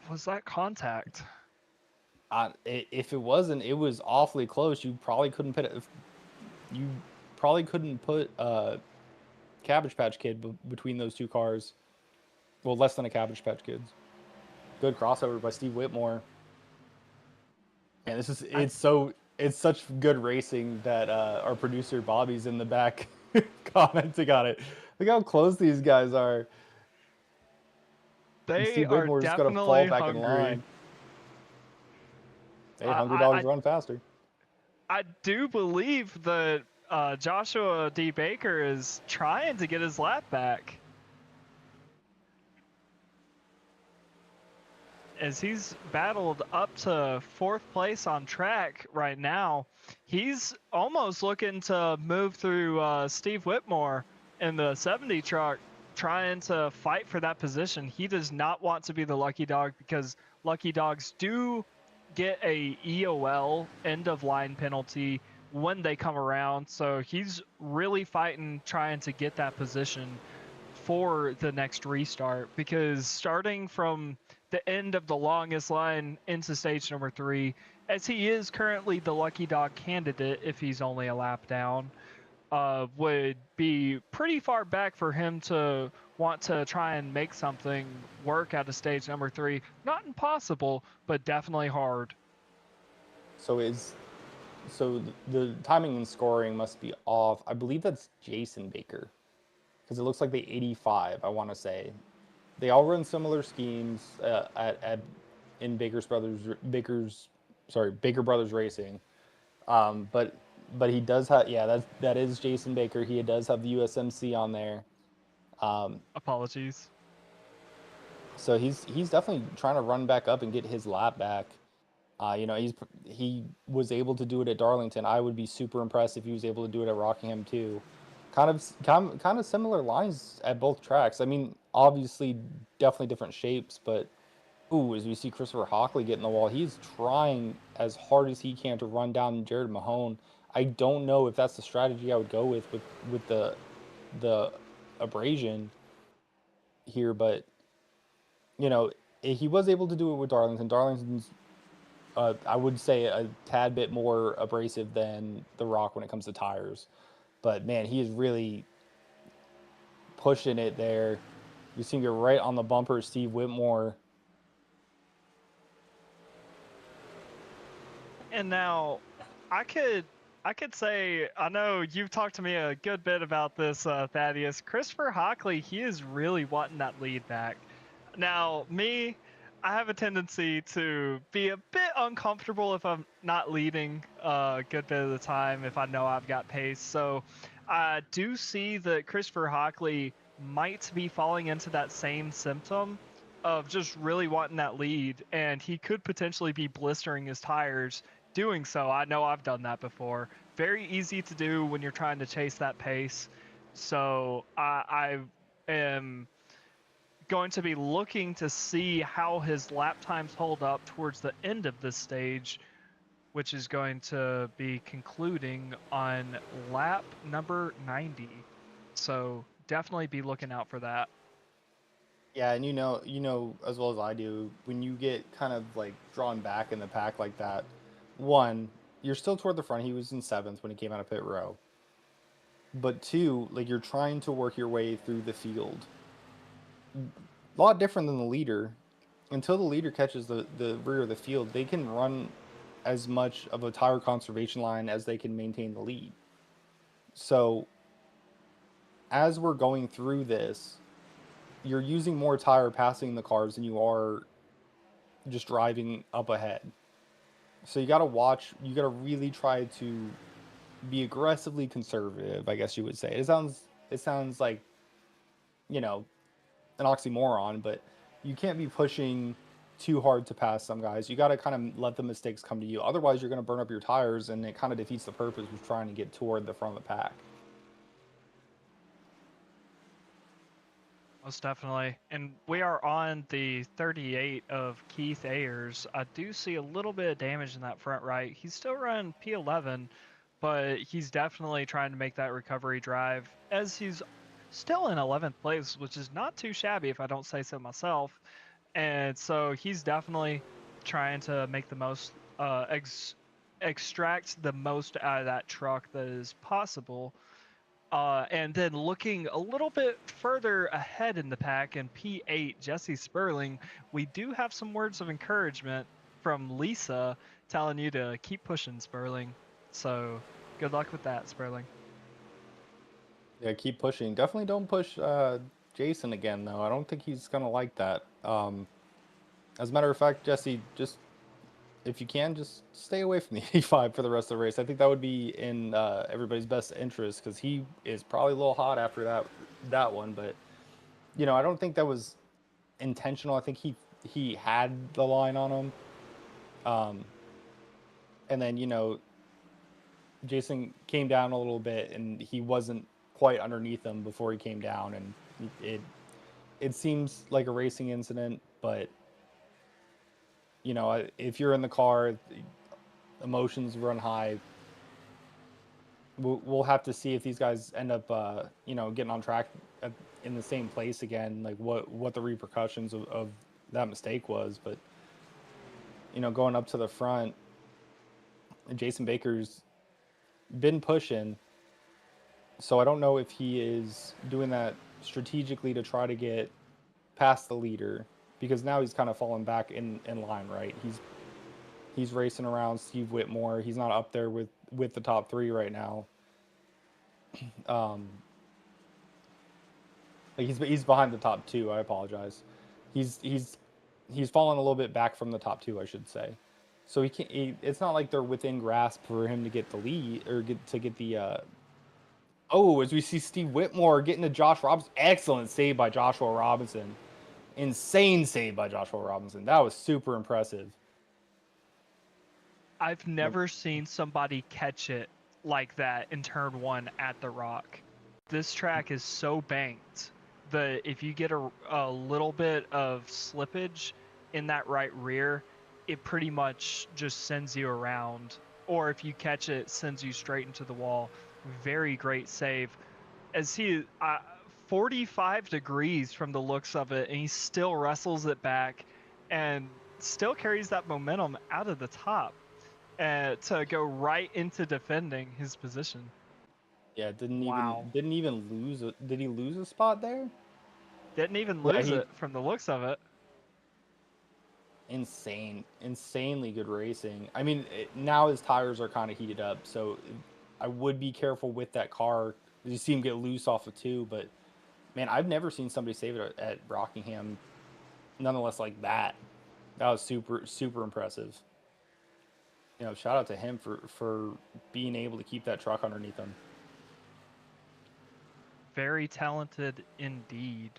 Was that contact? If it wasn't, it was awfully close. You probably couldn't put Cabbage Patch Kid between those two cars. Well, less than a Cabbage Patch Kids. Good crossover by Steve Whitmore. And it's such good racing that our producer Bobby's in the back commenting on it. Look how close these guys are. And They Steve are Whitmore just got to fall definitely back in hungry. line. Hey, hungry I, dogs I run faster. I do believe that Joshua D. Baker is trying to get his lap back. As he's battled up to fourth place on track right now, he's almost looking to move through Steve Whitmore in the 70 truck, trying to fight for that position. He does not want to be the lucky dog because lucky dogs do get a EOL end of line penalty when they come around. So he's really fighting, trying to get that position for the next restart, because starting from the end of the longest line into stage number 3, as he is currently the lucky dog candidate if he's only a lap down, would be pretty far back for him to want to try and make something work out of stage number 3. Not impossible, but definitely hard. So the timing and scoring must be off. I believe that's Jason Baker, because it looks like the 85. I want to say they all run similar schemes in Baker Brothers Racing. But he does have, yeah, that is Jason Baker. He does have the USMC on there. Apologies. So he's definitely trying to run back up and get his lap back. He was able to do it at Darlington. I would be super impressed if he was able to do it at Rockingham too. Kind of similar lines at both tracks. I mean, obviously, definitely different shapes, but as we see Christopher Hockley get in the wall, he's trying as hard as he can to run down Jared Mahone. I don't know if that's the strategy I would go with the abrasion here, but he was able to do it with Darlington. Darlington's I would say a tad bit more abrasive than the Rock when it comes to tires. But man, he is really pushing it there. You see him right on the bumper, Steve Whitmore. And now, I could say, I know you've talked to me a good bit about this, Thaddeus. Christopher Hockley, he is really wanting that lead back. Now, me, I have a tendency to be a bit uncomfortable if I'm not leading a good bit of the time, if I know I've got pace. So I do see that Christopher Hockley might be falling into that same symptom of just really wanting that lead, and he could potentially be blistering his tires doing so. I know I've done that before. Very easy to do when you're trying to chase that pace. So I am going to be looking to see how his lap times hold up towards the end of this stage, which is going to be concluding on lap number 90. So definitely be looking out for that. Yeah, and you know as well as I do, when you get kind of like drawn back in the pack like that, one, you're still toward the front. He was in 7th when he came out of pit row. But 2, like you're trying to work your way through the field. A lot different than the leader. until the leader catches the rear of the field, they can run as much of a tire conservation line as they can maintain the lead. So as we're going through this, you're using more tire passing the cars than you are just driving up ahead. So you got to watch, you got to really try to be aggressively conservative, I guess you would say. It sounds like, you know, an oxymoron, but you can't be pushing too hard to pass some guys. You got to kind of let the mistakes come to you. Otherwise, you're going to burn up your tires, and it kind of defeats the purpose of trying to get toward the front of the pack. Most definitely. And we are on the 38 of Keith Ayers. I do see a little bit of damage in that front right. He's still running P11, but he's definitely trying to make that recovery drive as he's still in 11th place, which is not too shabby if I don't say so myself. And so he's definitely trying to make the most, extract the most out of that truck that is possible. And then looking a little bit further ahead in the pack in P8, Jesse Sperling, we do have some words of encouragement from Lisa telling you to keep pushing, Sperling. So good luck with that, Sperling. Yeah, keep pushing. Definitely don't push Jason again, though. I don't think he's going to like that. As a matter of fact, Jesse, just if you can, just stay away from the 85 for the rest of the race. I think that would be in everybody's best interest because he is probably a little hot after that one. But I don't think that was intentional. I think he had the line on him, and then Jason came down a little bit and he wasn't quite underneath him before he came down, and it seems like a racing incident, but if you're in the car, emotions run high. We'll have to see if these guys end up, getting on track in the same place again, like what the repercussions of that mistake was. But, going up to the front, Jason Baker's been pushing, so I don't know if he is doing that strategically to try to get past the leader, because now he's kind of fallen back in line, right? He's racing around Steve Whitmore. He's not up there with the top three right now. Like he's behind the top two. I apologize. He's fallen a little bit back from the top two, I should say. So he can't. It's not like they're within grasp for him to get the lead or get the. Oh, as we see Steve Whitmore getting to Josh Robinson. Excellent save by Joshua Robinson. Insane save by Joshua Robinson. That was super impressive. I've never seen somebody catch it like that in turn one at the Rock. This track is so banked that if you get a little bit of slippage in that right rear, it pretty much just sends you around. Or if you catch it, sends you straight into the wall. Very great save. As he 45 degrees from the looks of it, and he still wrestles it back and still carries that momentum out of the top to go right into defending his position. Yeah, Wow. didn't even lose. Did he lose a spot there? Didn't even Yeah, lose it from the looks of it. Insanely good racing. I mean, now his tires are kind of heated up, so I would be careful with that car. You see him get loose off of two, but man, I've never seen somebody save it at Rockingham, nonetheless like that. That was super impressive. Shout out to him for being able to keep that truck underneath him. Very talented indeed.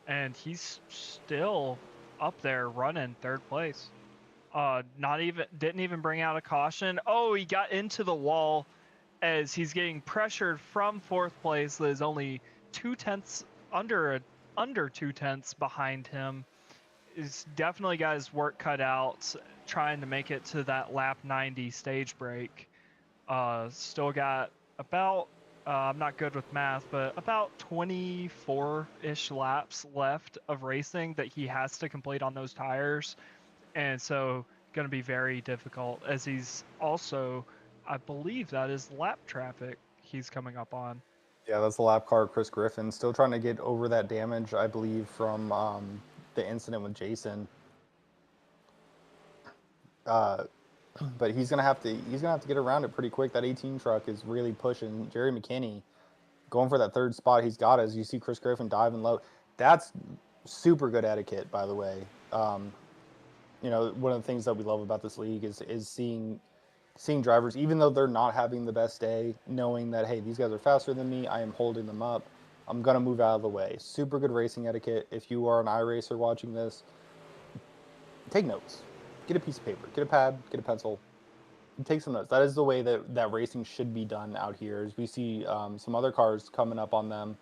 And he's still up there running third place. Didn't even bring out a caution. Oh, he got into the wall as he's getting pressured from fourth place. There's only 2/10 under 2/10 behind him. He's definitely got his work cut out trying to make it to that lap 90 stage break. Still got about I'm not good with math, but about 24-ish laps left of racing that he has to complete on those tires. And so going to be very difficult as he's also, I believe that is lap traffic he's coming up on. Yeah, that's the lap car, Chris Griffin, still trying to get over that damage, I believe, from the incident with Jason. But he's gonna have to get around it pretty quick. That 18 truck is really pushing Jerry McKinney, going for that third spot. He's got it. As you see Chris Griffin diving low. That's super good etiquette, by the way. One of the things that we love about this league is seeing drivers, even though they're not having the best day, knowing that, hey, these guys are faster than me. I am holding them up. I'm gonna move out of the way. Super good racing etiquette. If you are an iRacer watching this, take notes. Get a piece of paper, get a pad, get a pencil, take some notes. That is the way that racing should be done out here. As we see some other cars coming up on them.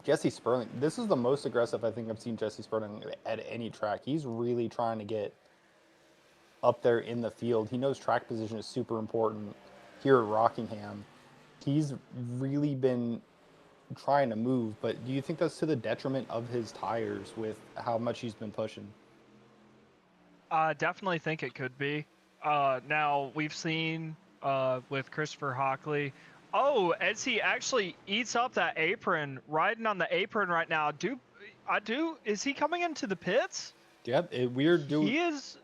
Jesse Sperling, this is the most aggressive I think I've seen Jesse Sperling at any track. He's really trying to get up there in the field. He knows track position is super important here at Rockingham. He's really been trying to move, but do you think that's to the detriment of his tires with how much he's been pushing? I definitely think it could be. Now we've seen with Christopher Hockley. Oh, as he actually eats up that apron, riding on the apron right now. Is he coming into the pits? Yep, weird. He is.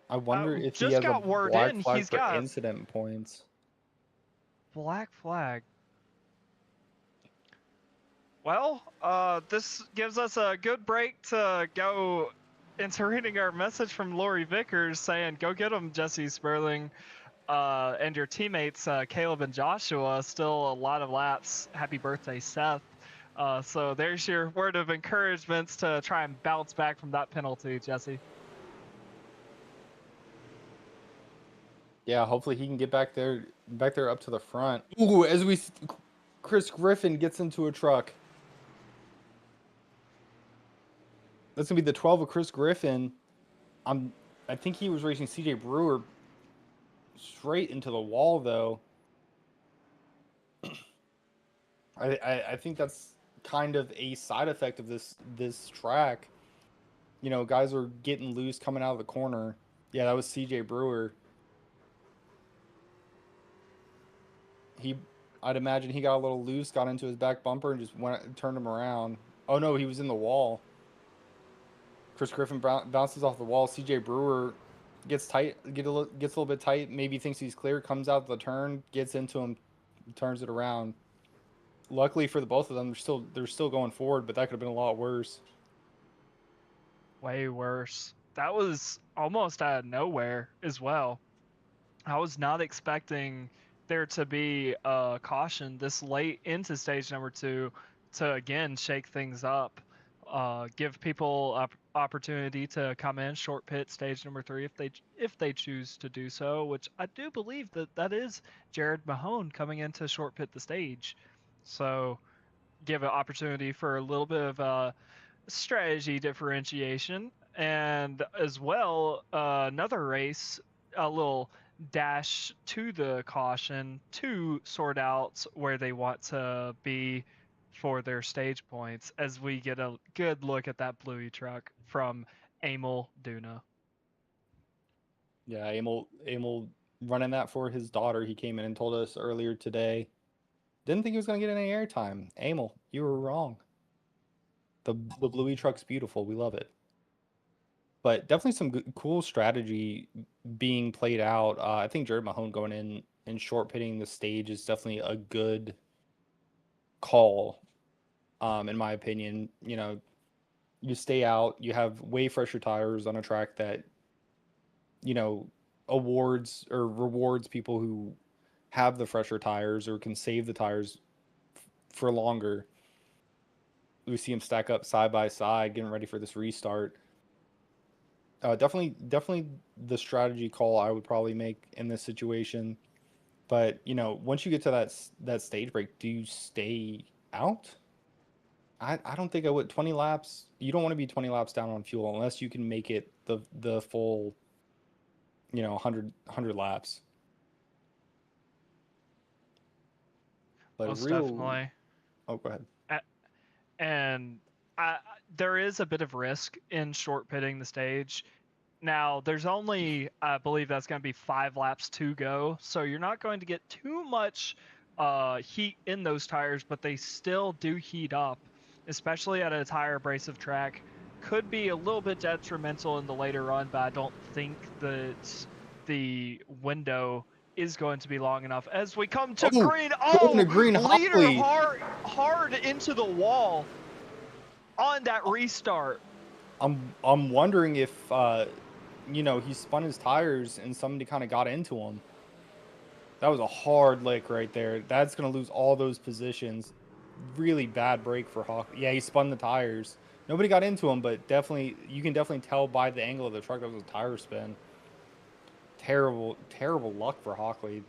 I wonder if he Just has a got word black in. flag He's for got incident points. black flag. Well, this gives us a good break to go into reading our message from Lori Vickers saying, "Go get him, Jesse Sperling, and your teammates Caleb and Joshua. Still a lot of laps. Happy birthday, Seth." So there's your word of encouragement to try and bounce back from that penalty, Jesse. Yeah, hopefully he can get back there up to the front. Ooh, Chris Griffin gets into a truck. That's gonna be the 12 of Chris Griffin. I think he was racing CJ Brewer straight into the wall though. I think that's kind of a side effect of this track. Guys are getting loose coming out of the corner. Yeah, that was CJ Brewer. I'd imagine he got a little loose, got into his back bumper, and just turned him around. Oh no, he was in the wall. Chris Griffin bounces off the wall. CJ Brewer gets a little bit tight. Maybe thinks he's clear. Comes out the turn, gets into him, turns it around. Luckily for the both of them, they're still going forward, but that could have been a lot worse. Way worse. That was almost out of nowhere as well. I was not expecting there to be a caution this late into stage number 2 to again shake things up, give people opportunity to come in short pit stage number 3 if they choose to do so, which I do believe that is Jared Mahone coming into short pit the stage. So give an opportunity for a little bit of strategy differentiation, and as well another race, a little dash to the caution to sort out where they want to be for their stage points, as we get a good look at that bluey truck from Emil Duna. Yeah, Emil running that for his daughter. He came in and told us earlier today. Didn't think he was going to get any airtime. Emil, you were wrong. The Bluey truck's beautiful. We love it. But definitely some cool strategy being played out. I think Jared Mahone going in and short pitting the stage is definitely a good call, in my opinion. You stay out. You have way fresher tires on a track that, awards or rewards people who have the fresher tires or can save the tires for longer. We see them stack up side by side, getting ready for this restart. Definitely the strategy call I would probably make in this situation. But once you get to that stage break, do you stay out? I don't think I would. 20 laps. You don't want to be 20 laps down on fuel unless you can make it the full 100 laps. But Most definitely. Oh, go ahead. And there is a bit of risk in short pitting the stage. Now, there's only, I believe that's going to be 5 laps to go, so you're not going to get too much heat in those tires, but they still do heat up, especially at a tire abrasive track. could be a little bit detrimental in the later run, but I don't think that the window is going to be long enough. As we come to Oh, green, going to green, leader Hockley. hard into the wall on that restart. I'm wondering if he spun his tires and somebody kind of got into him. That was a hard lick right there. That's gonna lose all those positions. Really bad break for Hawk. Yeah, he spun the tires. Nobody got into him, but definitely you can definitely tell by the angle of the truck that was a tire spin. Terrible, terrible luck for Hockley,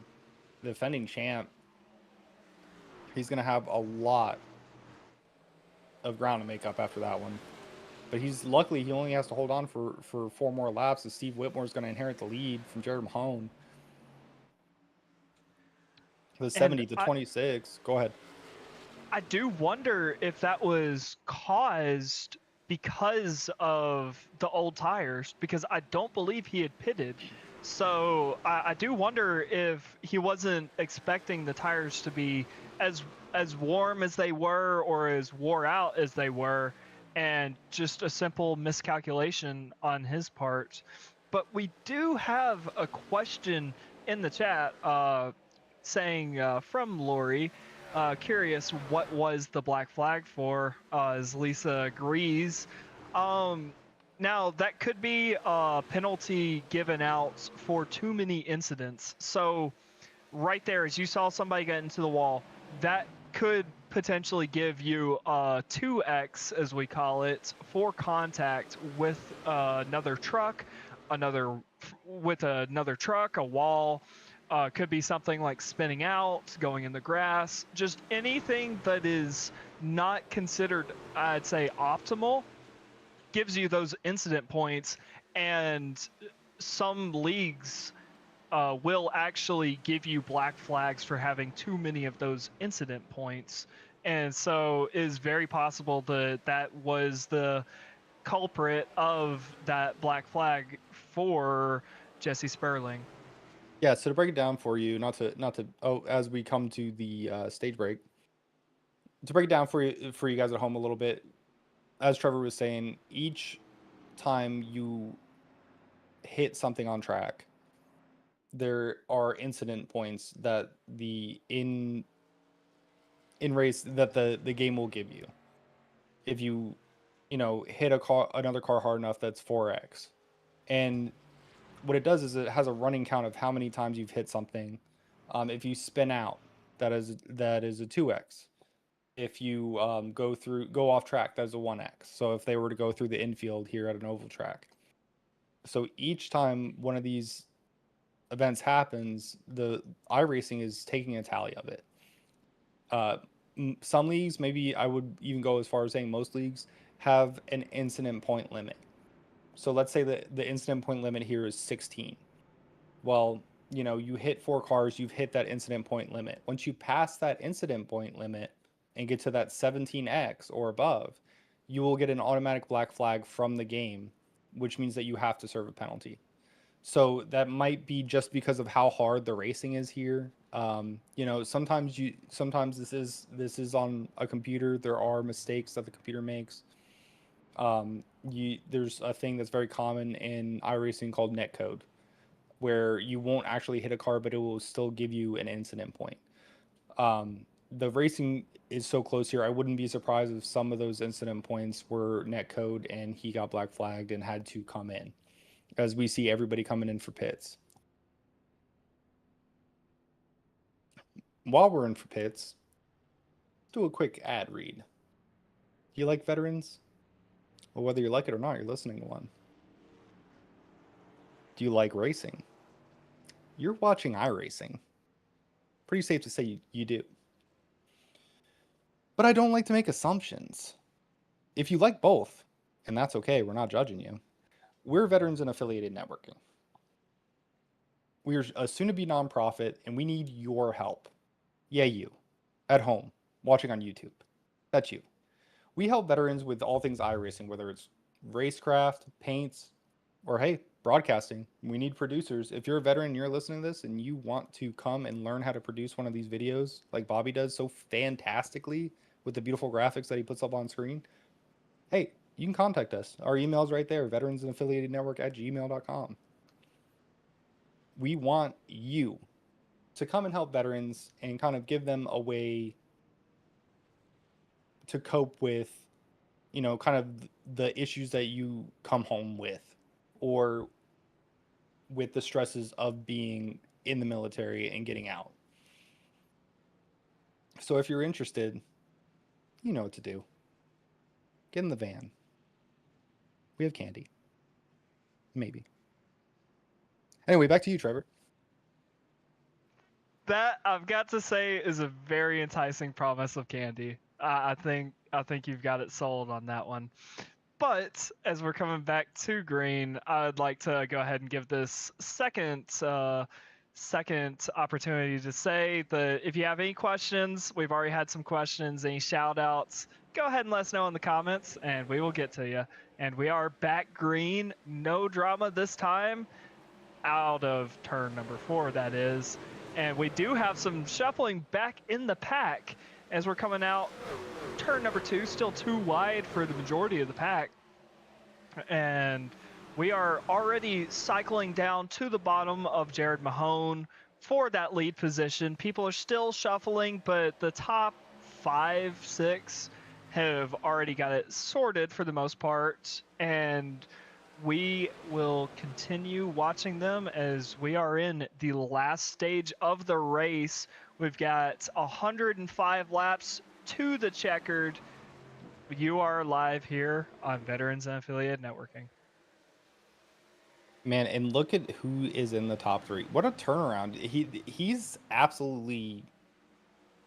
the defending champ. He's gonna have a lot of ground to make up after that one. But luckily he only has to hold on for 4 more laps, as Steve Whitmore's going to inherit the lead from Jared Mahone. The 70 to 26. Go ahead. I do wonder if that was caused because of the old tires, because I don't believe he had pitted. So I do wonder if he wasn't expecting the tires to be as warm as they were or as wore out as they were, and just a simple miscalculation on his part. But we do have a question in the chat saying from Lori, curious what was the black flag for, as Lisa agrees. Now, that could be a penalty given out for too many incidents. So right there, as you saw somebody get into the wall, that could potentially give you a 2x, as we call it, for contact with another truck, a wall. Could be something like spinning out, going in the grass, just anything that is not considered, I'd say, optimal, gives you those incident points. And some leagues will actually give you black flags for having too many of those incident points. And so it is very possible that was the culprit of that black flag for Jesse Sperling. Yeah, so to break it down for you, as we come to the stage break, to break it down for you guys at home a little bit, as Trevor was saying, each time you hit something on track, there are incident points that the in race that the game will give you. If you hit another car hard enough, that's 4x. And what it does is it has a running count of how many times you've hit something. If you spin out, that is a 2x. If you go off track, that's a 1x. So if they were to go through the infield here at an oval track, so each time one of these events happens, the iRacing is taking a tally of it. Some leagues, maybe I would even go as far as saying most leagues, have an incident point limit. So let's say that the incident point limit here is 16. Well, you hit 4 cars, you've hit that incident point limit. Once you pass that incident point limit and get to that 17x or above, you will get an automatic black flag from the game, which means that you have to serve a penalty. So that might be just because of how hard the racing is here. Sometimes this is on a computer. There are mistakes that the computer makes. There's a thing that's very common in iRacing called netcode, where you won't actually hit a car, but it will still give you an incident point. The racing is so close here. I wouldn't be surprised if some of those incident points were netcode and he got black flagged and had to come in, as we see everybody coming in for pits. While we're in for pits, let's do a quick ad read. Do you like veterans? Well, whether you like it or not, you're listening to one. Do you like racing? You're watching iRacing. Pretty safe to say you do. But I don't like to make assumptions. If you like both, and that's okay, we're not judging you, we're Veterans and Affiliated Networking. We're a soon-to-be nonprofit, and we need your help. Yeah, you. At home, watching on YouTube. That's you. We help veterans with all things iRacing, whether it's racecraft, paints, or hey, broadcasting. We need producers. If you're a veteran and you're listening to this and you want to come and learn how to produce one of these videos like Bobby does so fantastically with the beautiful graphics that he puts up on screen, hey, you can contact us. Our email's right there, veteransandaffiliatednetwork@gmail.com. We want you to come and help veterans and kind of give them a way to cope with, kind of the issues that you come home with, or with the stresses of being in the military and getting out. So if you're interested, you know what to do. Get in the van. We have candy. Maybe. Anyway, back to you, Trevor. That, I've got to say, is a very enticing promise of candy. I think you've got it sold on that one. But as we're coming back to green, I'd like to go ahead and give this second opportunity to say that if you have any questions, we've already had some questions, any shout outs, go ahead and let us know in the comments and we will get to you. And we are back green, no drama this time, out of turn number 4, that is. And we do have some shuffling back in the pack as we're coming out turn number 2, still too wide for the majority of the pack. And we are already cycling down to the bottom of Jared Mahone for that lead position. People are still shuffling, but the top 5, 6 have already got it sorted for the most part. And we will continue watching them as we are in the last stage of the race. We've got 105 laps to the checkered. You are live here on Veterans and Affiliated Networking. Man, and look at who is in the top 3. What a turnaround. He's absolutely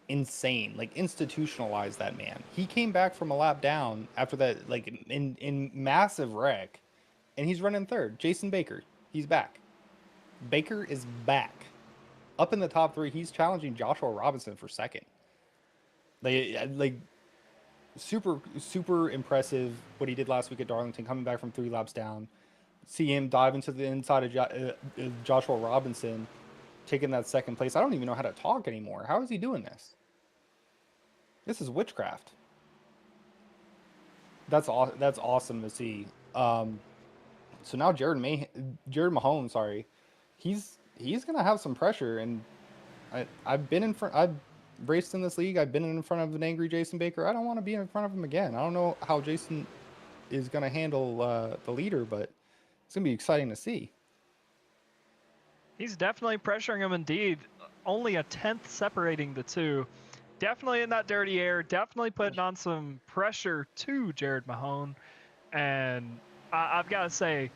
insane. Like, institutionalized that man. He came back from a lap down after that, like, in massive wreck, and he's running third. Jason Baker, he's back. Baker is back. Up in the top 3, he's challenging Joshua Robinson for second. Like super impressive what he did last week at Darlington, coming back from 3 laps down. See him dive into the inside of Joshua Robinson, taking that second place. I don't even know how to talk anymore. How is he doing this? This is witchcraft. That's awesome to see. So now Jared Mahone, sorry, he's gonna have some pressure, and I've been in front. I've raced in this league. I've been in front of an angry Jason Baker. I don't want to be in front of him again. I don't know how Jason is gonna handle the leader, but it's gonna be exciting to see. He's definitely pressuring him indeed. Only a 10th separating the two. Definitely in that dirty air. Definitely putting on some pressure to Jared Mahone. And I've got to say,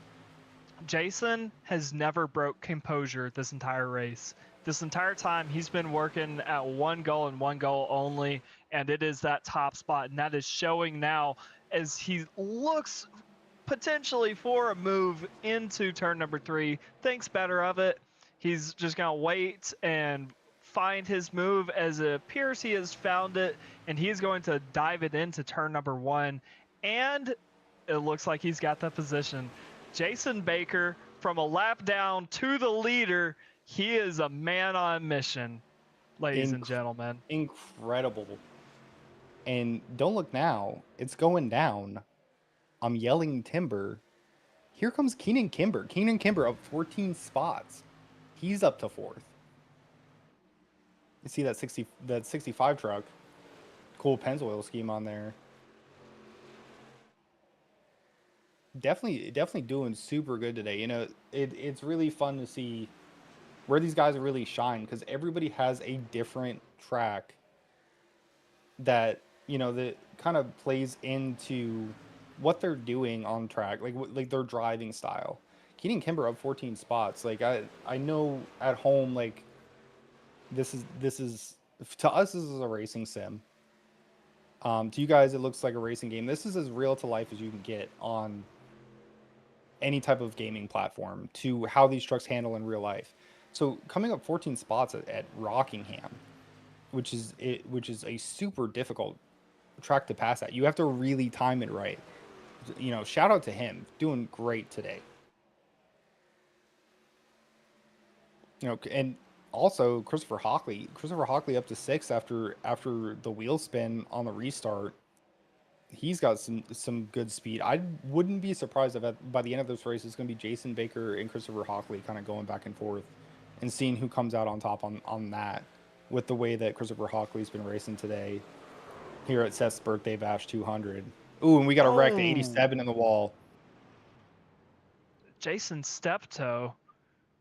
Jason has never broke composure this entire race. This entire time, he's been working at one goal and one goal only, and it is that top spot. And that is showing now as he looks potentially for a move into turn number 3. Thinks better of it. He's just going to wait and find his move as it appears he has found it, and he's going to dive it into turn number 1. And it looks like he's got the position. Jason Baker, from a lap down to the leader, he is a man on a mission, ladies and gentlemen. Incredible. And don't look now. It's going down. I'm yelling timber. Here comes Keenan Kimber. Keenan Kimber up 14 spots. He's up to 4th. You see that 65 truck. Cool Pennzoil scheme on there. Definitely doing super good today. You know, it's really fun to see where these guys really shine, because everybody has a different track that, that kind of plays into what they're doing on track, like their driving style. Keenan Kimber up 14 spots. Like, I know at home, like, this is to us, this is a racing sim. To you guys, it looks like a racing game. This is as real to life as you can get on any type of gaming platform, to how these trucks handle in real life. So coming up 14 spots at Rockingham, which is a super difficult track to pass at. You have to really time it right. Shout out to him, doing great today. And also Christopher Hockley up to 6th after the wheel spin on the restart. he's got some good speed. I wouldn't be surprised if by the end of this race it's going to be Jason Baker and Christopher Hockley kind of going back and forth and seeing who comes out on top on that with the way that Christopher Hockley's been racing today here at Seth's Birthday Bash 200. Ooh, and we got a wreck to 87 in the wall. Jason Steptoe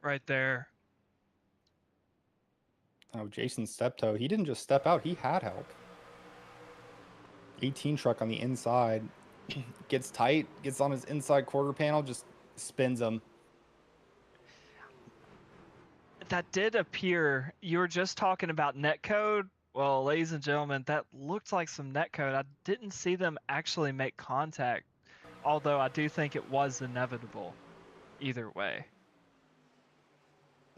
right there. Oh, Jason Steptoe. He didn't just step out, he had help. 18 truck on the inside. Gets tight, gets on his inside quarter panel, just spins him. That did appear. You were just talking about netcode. Well, ladies and gentlemen, that looked like some netcode. I didn't see them actually make contact, although I do think it was inevitable either way.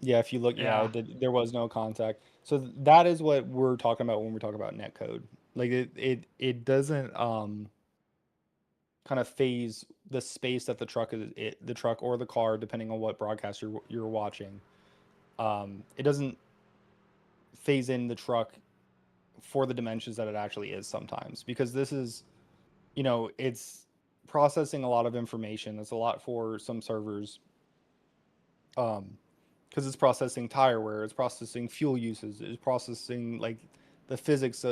Yeah, if you look, yeah, there was no contact. So that is what we're talking about when we talk about netcode. Like it doesn't kind of phase the space that the truck the truck or the car, depending on what broadcast you're watching. It doesn't phase in the truck for the dimensions that it actually is sometimes, because this is, it's processing a lot of information. It's a lot for some servers. Because it's processing tire wear, it's processing fuel uses, it's processing like the physics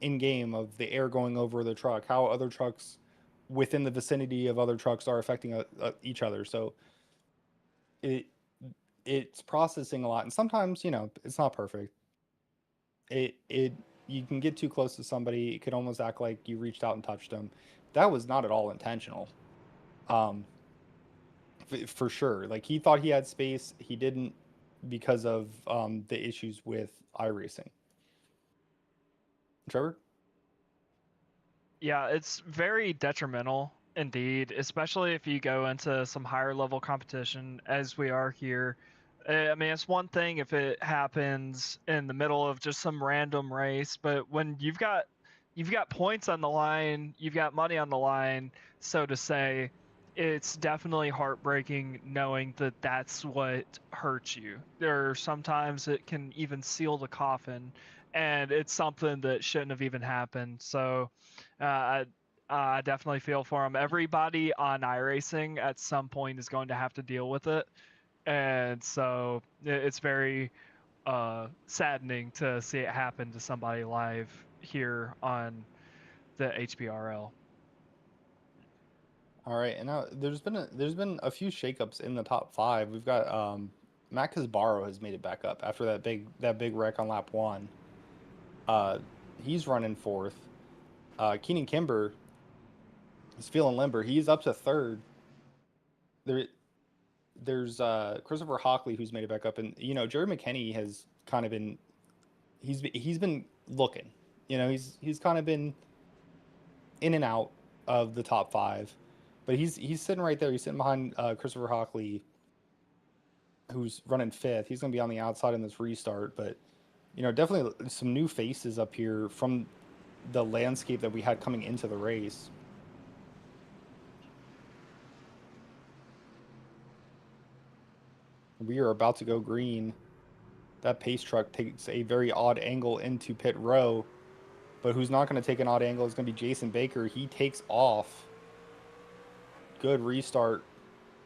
in game of the air going over the truck, how other trucks within the vicinity of other trucks are affecting each other. So it's processing a lot, and sometimes it's not perfect. It you can get too close to somebody, it could almost act like you reached out and touched them. That was not at all intentional. For sure. Like, he thought he had space, he didn't, because of the issues with iRacing. Trevor? Yeah, it's very detrimental indeed, especially if you go into some higher level competition as we are here. I mean, it's one thing if it happens in the middle of just some random race, but when you've got points on the line, you've got money on the line, so to say, it's definitely heartbreaking knowing that that's what hurts you. There are sometimes it can even seal the coffin, and it's something that shouldn't have even happened. So I definitely feel for him. Everybody on iRacing at some point is going to have to deal with it, and so it's very saddening to see it happen to somebody live here on the HBRL. All right, and now there's been a few shakeups in the top 5. We've got Matt Casbaro has made it back up after that big wreck on lap 1. He's running 4th. Keenan Kimber is feeling limber. He's up to 3rd. There's Christopher Hockley who's made it back up, and Jerry McKinney has kind of been he's been looking. He's kind of been in and out of the top 5. But he's sitting right there. He's sitting behind Christopher Hockley, who's running 5th. He's going to be on the outside in this restart. But, definitely some new faces up here from the landscape that we had coming into the race. We are about to go green. That pace truck takes a very odd angle into pit row. But who's not going to take an odd angle is going to be Jason Baker. He takes off. Good restart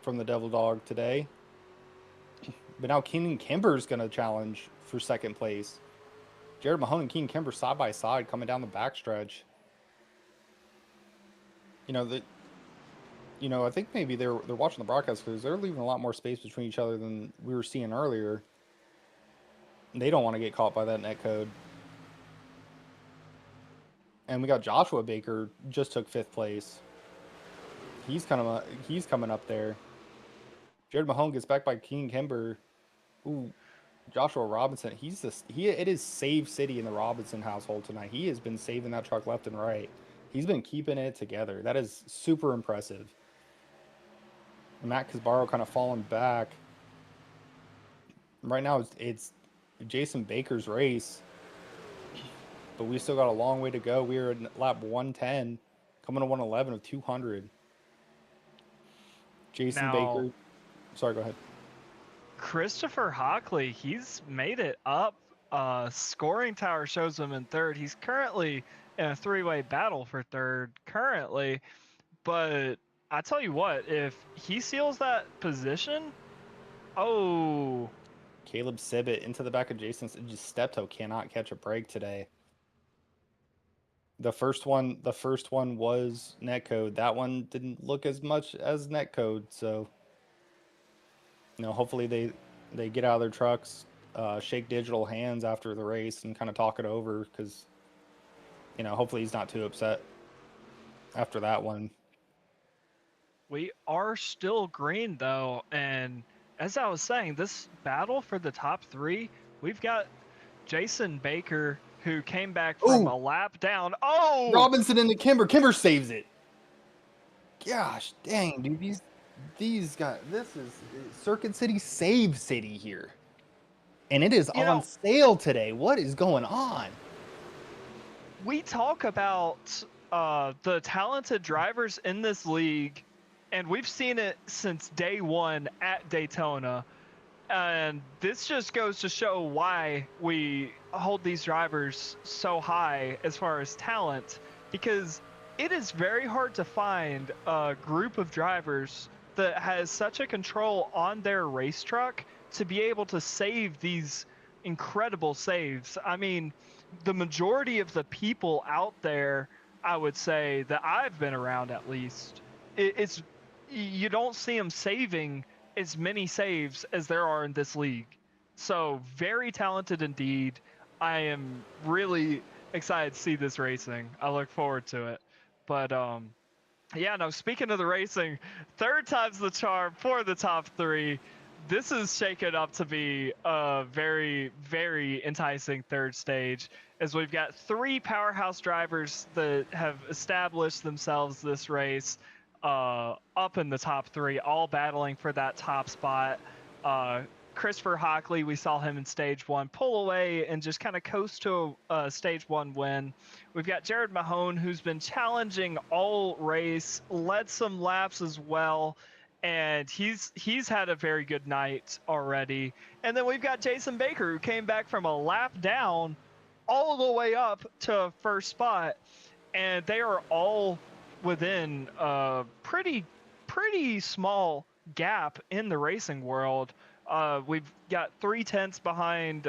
from the Devil Dog today. But now Keenan Kimber is going to challenge for 2nd place. Jared Mahone and Keenan Kimber side by side coming down the backstretch. I think maybe they're watching the broadcast because they're leaving a lot more space between each other than we were seeing earlier. They don't want to get caught by that netcode. And we got Joshua Baker just took 5th place. He's coming up there. Jared Mahone gets back by Keenan Kimber. Ooh, Joshua Robinson. It is save city in the Robinson household tonight. He has been saving that truck left and right. He's been keeping it together. That is super impressive. Matt Casbaro kind of falling back. Right now it's Jason Baker's race, but we still got a long way to go. We are at lap 110, coming to 111 of 200. Jason Baker. Sorry, go ahead. Christopher Hockley, he's made it up Scoring tower shows him in third. He's currently in a three-way battle for third currently, but I tell you what, if he seals that position, oh, Caleb Sibbett into the back of Jason. Just Steptoe cannot catch a break today. The first one was netcode. That one didn't look as much as netcode. So, hopefully they get out of their trucks, shake digital hands after the race, and kind of talk it over because, hopefully he's not too upset after that one. we are still green though, and as I was saying, this battle for the top three, we've got Jason Baker who came back from a lap down. Oh, Robinson into Kimber. Kimber saves it. Gosh, dang, dude, these guys. This is Circuit City Save City here, and it is on sale today. What is going on? We talk about the talented drivers in this league, and we've seen it since day one at Daytona. And this just goes to show why we hold these drivers so high as far as talent, because it is very hard to find a group of drivers that has such a control on their race truck to be able to save these incredible saves. I mean, the majority of the people out there, I would say, that I've been around at least, it's you don't see them saving as many saves as there are in this league. So very talented indeed. I am really excited to see this racing. I look forward to it. But yeah, no, speaking of the racing, third time's the charm for the top three. This is shaken up to be a very, very enticing third stage, as we've got three powerhouse drivers that have established themselves this race up in the top three, all battling for that top spot. Christopher Hockley, we saw him in stage one pull away and just kind of coast to a stage one win. We've got Jared Mahone, who's been challenging all race, led some laps as well, and he's had a very good night already. And then we've got Jason Baker, who came back from a lap down all the way up to first spot, and they are all within a pretty small gap in the racing world. We've got 3/10 behind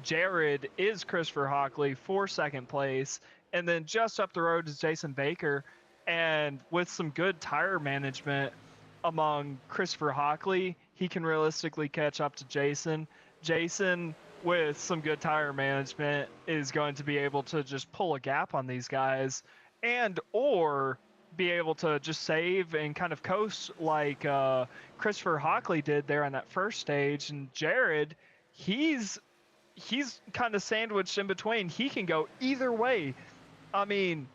Jared is Christopher Hockley for second place, and then just up the road is Jason Baker. And with some good tire management among Christopher Hockley, he can realistically catch up to Jason. Jason, with some good tire management, is going to be able to just pull a gap on these guys, and or be able to just save and kind of coast like Christopher Hockley did there on that first stage. And Jared, he's kind of sandwiched in between. He can go either way. I mean,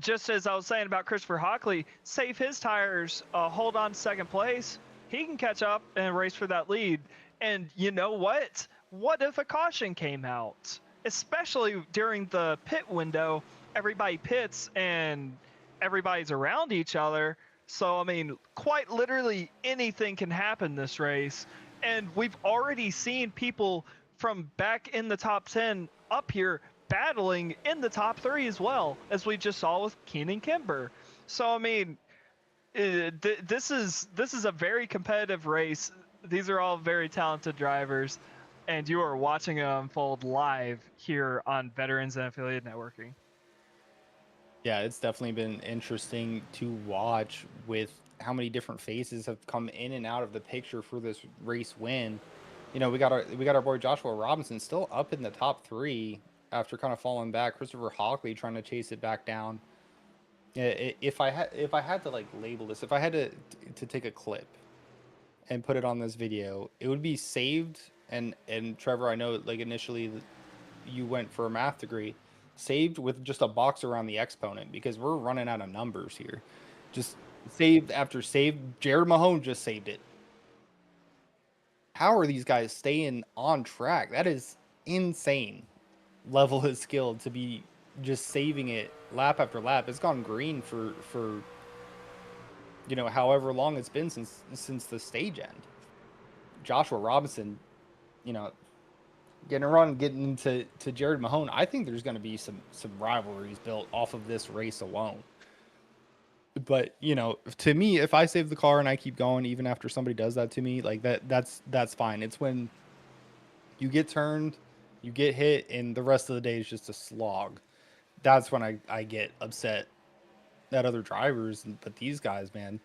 just as I was saying about Christopher Hockley, save his tires, hold on to second place, he can catch up and race for that lead. And you know what? What if a caution came out? Especially during the pit window, everybody pits and everybody's around each other. So, I mean, quite literally anything can happen this race. And we've already seen people from back in the top 10 up here battling in the top 3 as well, as we just saw with Keenan Kimber. So, I mean, this is a very competitive race. These are all very talented drivers, and you are watching it unfold live here on Veterans and Affiliate Networking. Yeah, it's definitely been interesting to watch with how many different faces have come in and out of the picture for this race win. We got our boy Joshua Robinson still up in the top 3 after kind of falling back. Christopher Hockley trying to chase it back down. If I had to like label this, if I had to take a clip and put it on this video, it would be saved. And Trevor, I know like initially you went for a math degree. Saved with just a box around the exponent, because we're running out of numbers here. Just saved after saved. Jared Mahone just saved it. How are these guys staying on track? That is insane level of skill to be just saving it lap after lap. It's gone green for however long it's been since the stage end. Joshua Robinson, getting into Jared Mahone, I think there's going to be some rivalries built off of this race alone. But to me, if I save the car and I keep going, even after somebody does that to me, like that's fine. It's when you get turned, you get hit, and the rest of the day is just a slog. That's when I get upset at other drivers. But these guys, man,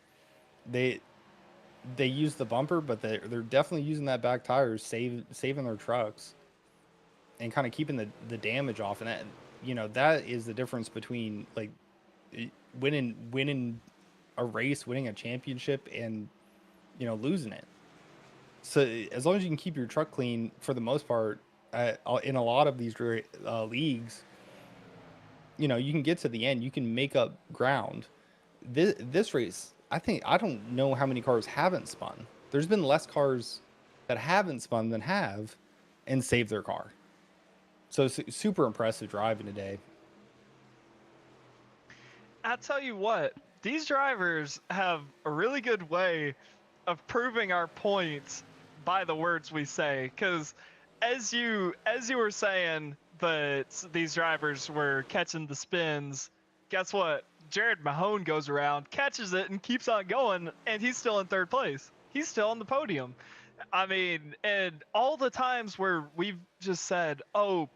they they use the bumper, but they're definitely using that back tire, saving their trucks and kind of keeping the damage off. And that is the difference between like winning a race, winning a championship, and losing it. So as long as you can keep your truck clean for the most part, in a lot of these leagues, you can get to the end, you can make up ground. This race, I don't know how many cars haven't spun. There's been less cars that haven't spun than have and saved their car. So super impressive driving today. I tell you what, these drivers have a really good way of proving our points by the words we say. Because as you were saying that these drivers were catching the spins, guess what? Jared Mahone goes around, catches it, and keeps on going, and he's still in third place. He's still on the podium. I mean, and all the times where we've just said, oh,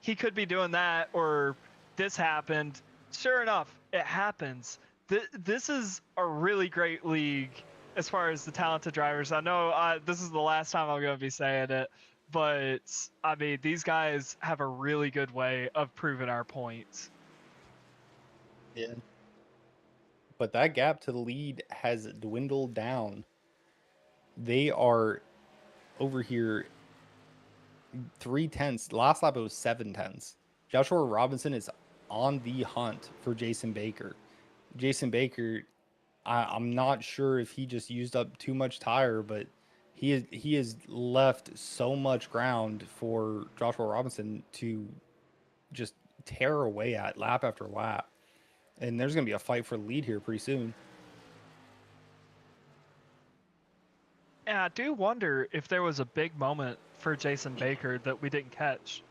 he could be doing that or this happened, sure enough, it happens. This is a really great league as far as the talented drivers. I know this is the last time I'm going to be saying it, but I mean, these guys have a really good way of proving our points. Yeah. But that gap to the lead has dwindled down. They are over here 3/10. Last lap it was 7/10. Joshua Robinson is on the hunt for Jason Baker. Jason Baker, I'm not sure if he just used up too much tire, but he has left so much ground for Joshua Robinson to just tear away at lap after lap. And there's going to be a fight for the lead here pretty soon. And I do wonder if there was a big moment for Jason Baker that we didn't catch.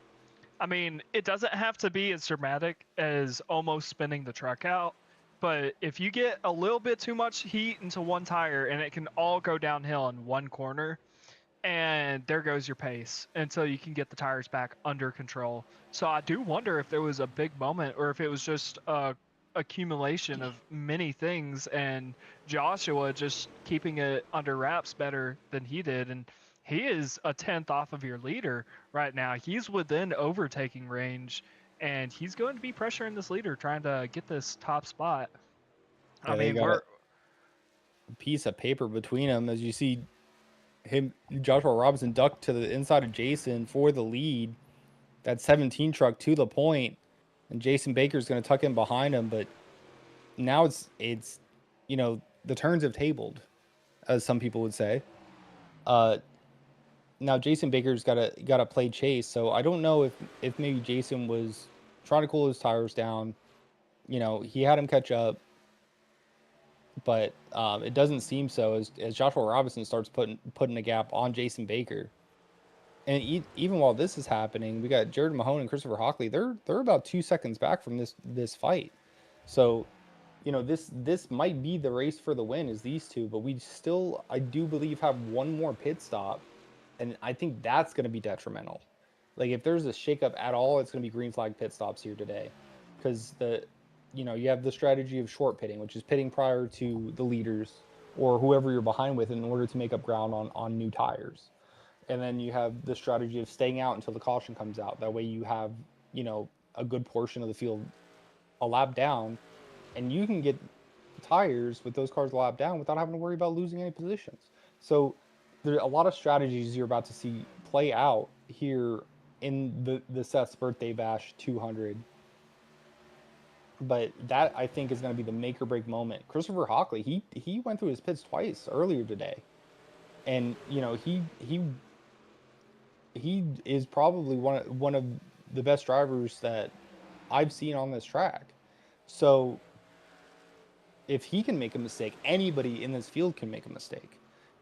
I mean, it doesn't have to be as dramatic as almost spinning the truck out, but if you get a little bit too much heat into one tire and it can all go downhill in one corner, and there goes your pace until you can get the tires back under control. So I do wonder if there was a big moment or if it was just a accumulation of many things and Joshua just keeping it under wraps better than he did. And he is a 10th off of your leader right now. He's within overtaking range and he's going to be pressuring this leader trying to get this top spot. Yeah, I they mean, got we're a piece of paper between them as you see him. Joshua Robinson ducked to the inside of Jason for the lead. That 17 truck to the point, and Jason Baker's going to tuck in behind him. But now it's the turns have tabled, as some people would say. Now Jason Baker's got to play chase. So I don't know if maybe Jason was trying to cool his tires down. He had him catch up, but it doesn't seem so as Joshua Robinson starts putting a gap on Jason Baker. And even while this is happening, we got Jared Mahone and Christopher Hockley. They're about 2 seconds back from this fight. So, this might be the race for the win is these two, but we still, I do believe, have one more pit stop, and I think that's going to be detrimental. Like if there's a shakeup at all, it's going to be green flag pit stops here today, because you have the strategy of short pitting, which is pitting prior to the leaders or whoever you're behind with in order to make up ground on new tires. And then you have the strategy of staying out until the caution comes out. That way you have, a good portion of the field a lap down, and you can get tires with those cars a lap down without having to worry about losing any positions. So there's a lot of strategies you're about to see play out here in the Seth's Birthday Bash 200. But that, I think, is going to be the make or break moment. Christopher Hockley, he went through his pits twice earlier today, and he is probably one of the best drivers that I've seen on this track. So if he can make a mistake, anybody in this field can make a mistake.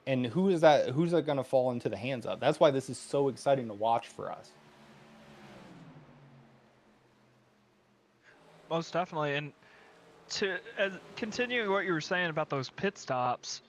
And who's that going to fall into the hands of? That's why this is so exciting to watch for us. Most definitely. And continuing what you were saying about those pit stops,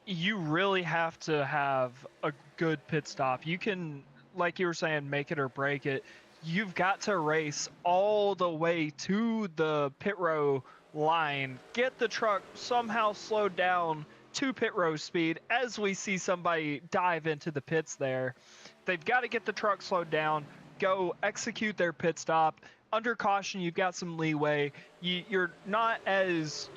you really have to have a good pit stop. You can, like you were saying, make it or break it. You've got to race all the way to the pit row line, get the truck somehow slowed down to pit row speed as we see somebody dive into the pits there. They've got to get the truck slowed down, go execute their pit stop. Under caution, you've got some leeway. You're not as,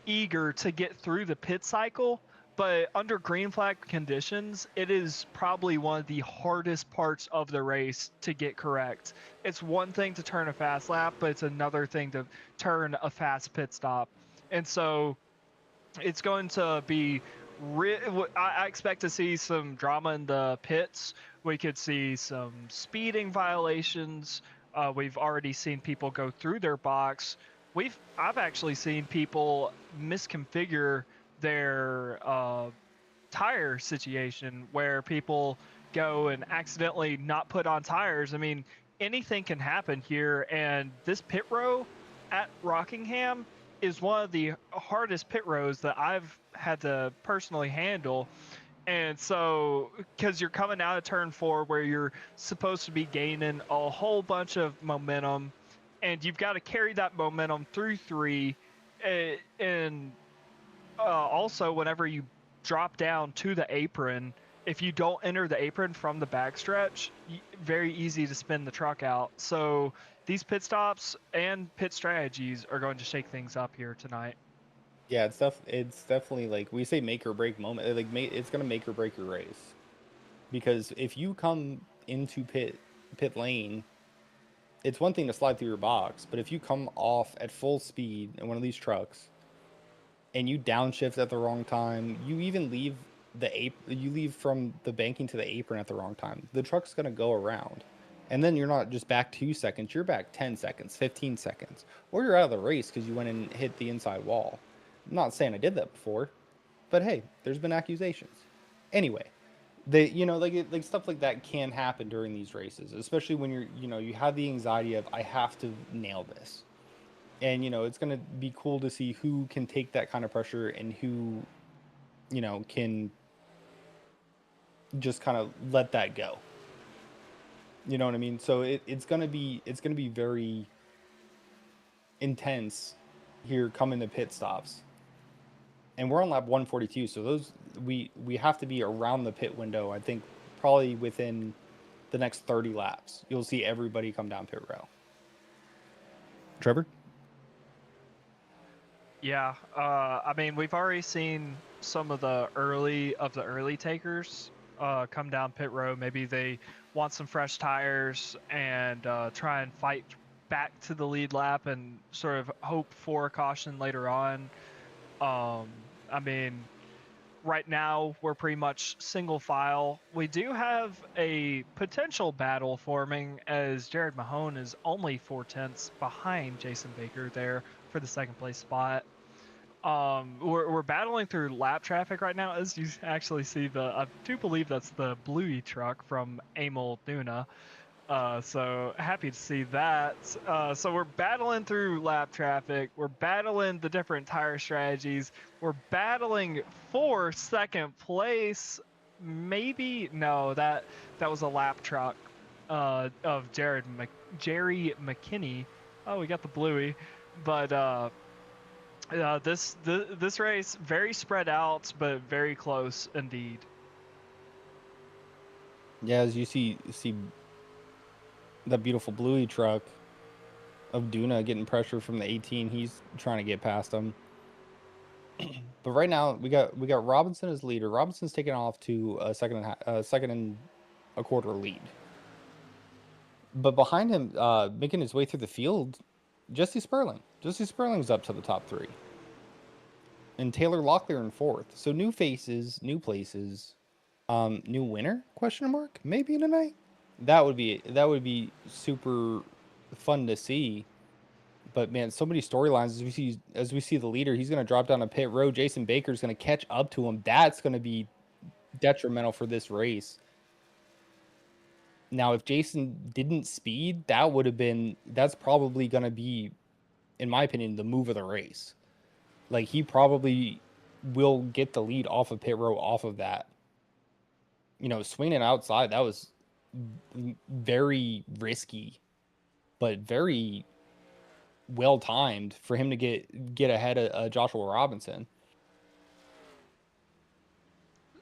eager to get through the pit cycle, but under green flag conditions, it is probably one of the hardest parts of the race to get correct. It's one thing to turn a fast lap, but it's another thing to turn a fast pit stop. And so it's going to be I expect to see some drama in the pits. We could see some speeding violations. We've already seen people go through their box. I've actually seen people misconfigure their tire situation where people go and accidentally not put on tires. I mean, anything can happen here, and this pit row at Rockingham is one of the hardest pit rows that I've had to personally handle. And so, because you're coming out of turn 4 where you're supposed to be gaining a whole bunch of momentum, and you've got to carry that momentum through 3. And also, whenever you drop down to the apron, if you don't enter the apron from the backstretch, very easy to spin the truck out. So these pit stops and pit strategies are going to shake things up here tonight. Yeah, it's definitely like we say make or break moment. Like it's gonna make or break your race, because if you come into pit lane, it's one thing to slide through your box, but if you come off at full speed in one of these trucks and you downshift at the wrong time, you even leave you leave from the banking to the apron at the wrong time, the truck's gonna go around. And then you're not just back 2 seconds, you're back 10 seconds, 15 seconds, or you're out of the race because you went and hit the inside wall. I'm not saying I did that before, but hey, there's been accusations. Anyway, like stuff like that can happen during these races, especially when you have the anxiety of I have to nail this. And it's going to be cool to see who can take that kind of pressure and who can just kind of let that go. You know what I mean? So it's going to be very intense here coming to pit stops. And we're on lap 142, so those we have to be around the pit window. I think probably within the next 30 laps, you'll see everybody come down pit row. Trevor? Yeah, I mean, we've already seen some of the early takers come down pit row. Maybe they want some fresh tires and try and fight back to the lead lap and sort of hope for a caution later on. I mean, right now we're pretty much single file. We do have a potential battle forming as Jared Mahone is only 4/10 behind Jason Baker there for the second place spot. We're battling through lap traffic right now, as you actually see I do believe that's the Bluey truck from Emil Duna. So happy to see that. So we're battling through lap traffic. We're battling the different tire strategies. We're battling for second place. Maybe no, that was a lap truck of Jerry McKinney. Oh, we got the Bluey, but this race very spread out, but very close indeed. Yeah, as you see that beautiful Bluey truck of Duna getting pressure from the 18. He's trying to get past him. But right now we got Robinson as leader. Robinson's taking off to a second and a quarter lead. But behind him, making his way through the field, Jesse Sperling. Jesse Sperling's up to the top 3. And Taylor Locklear in 4th. So new faces, new places, new winner? Question mark? Maybe tonight. That would be super fun to see. But man, so many storylines as we see the leader. He's going to drop down a pit road. Jason Baker's going to catch up to him. That's going to be detrimental for this race. Now, if Jason didn't speed, that's probably going to be, in my opinion, the move of the race. Like, he probably will get the lead off of pit row off of that. Swinging outside, that was very risky, but very well timed for him to get ahead of Joshua Robinson.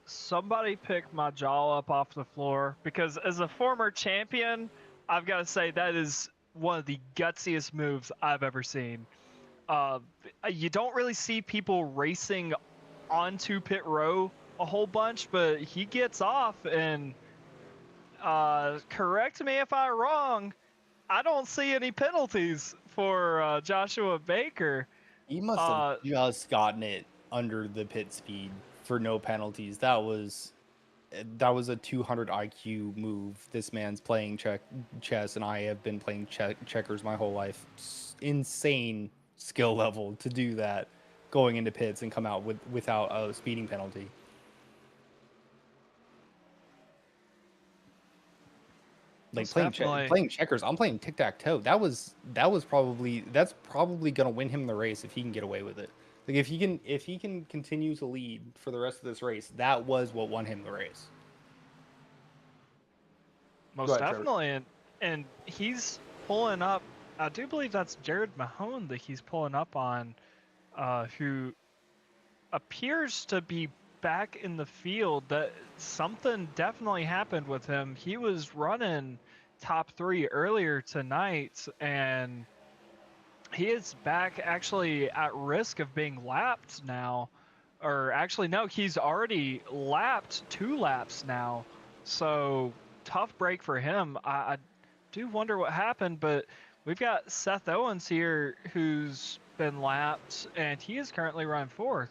Somebody pick my jaw up off the floor, because as a former champion, I've got to say that is one of the gutsiest moves I've ever seen. You don't really see people racing onto pit row a whole bunch, but he gets off, and correct me if I'm wrong, I don't see any penalties for Joshua Baker. He must have just gotten it under the pit speed for no penalties. That was a 200 IQ move. This man's playing chess, and I have been playing checkers my whole life. Insane skill level to do that, going into pits and come out without a speeding penalty. Like playing checkers, I'm playing tic-tac-toe. That's probably gonna win him the race if he can get away with it. Like if he can continue to lead for the rest of this race, that was what won him the race. Most definitely, and he's pulling up. I do believe that's Jared Mahone that he's pulling up on, who appears to be back in the field. That something definitely happened with him. He was running top 3 earlier tonight, and he is back actually at risk of being lapped now. Or actually, no, he's already lapped 2 laps now. So tough break for him. I do wonder what happened, but we've got Seth Owens here who's been lapped, and he is currently running 4th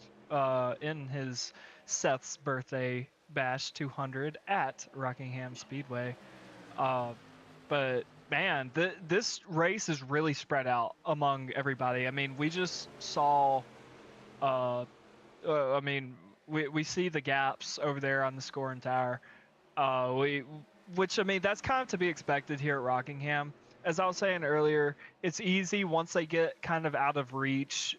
in his Seth's birthday bash 200 at Rockingham Speedway. But man, this race is really spread out among everybody. I mean, we just saw, we see the gaps over there on the scoring tower. Which, I mean, that's kind of to be expected here at Rockingham. As I was saying earlier, it's easy once they get kind of out of reach.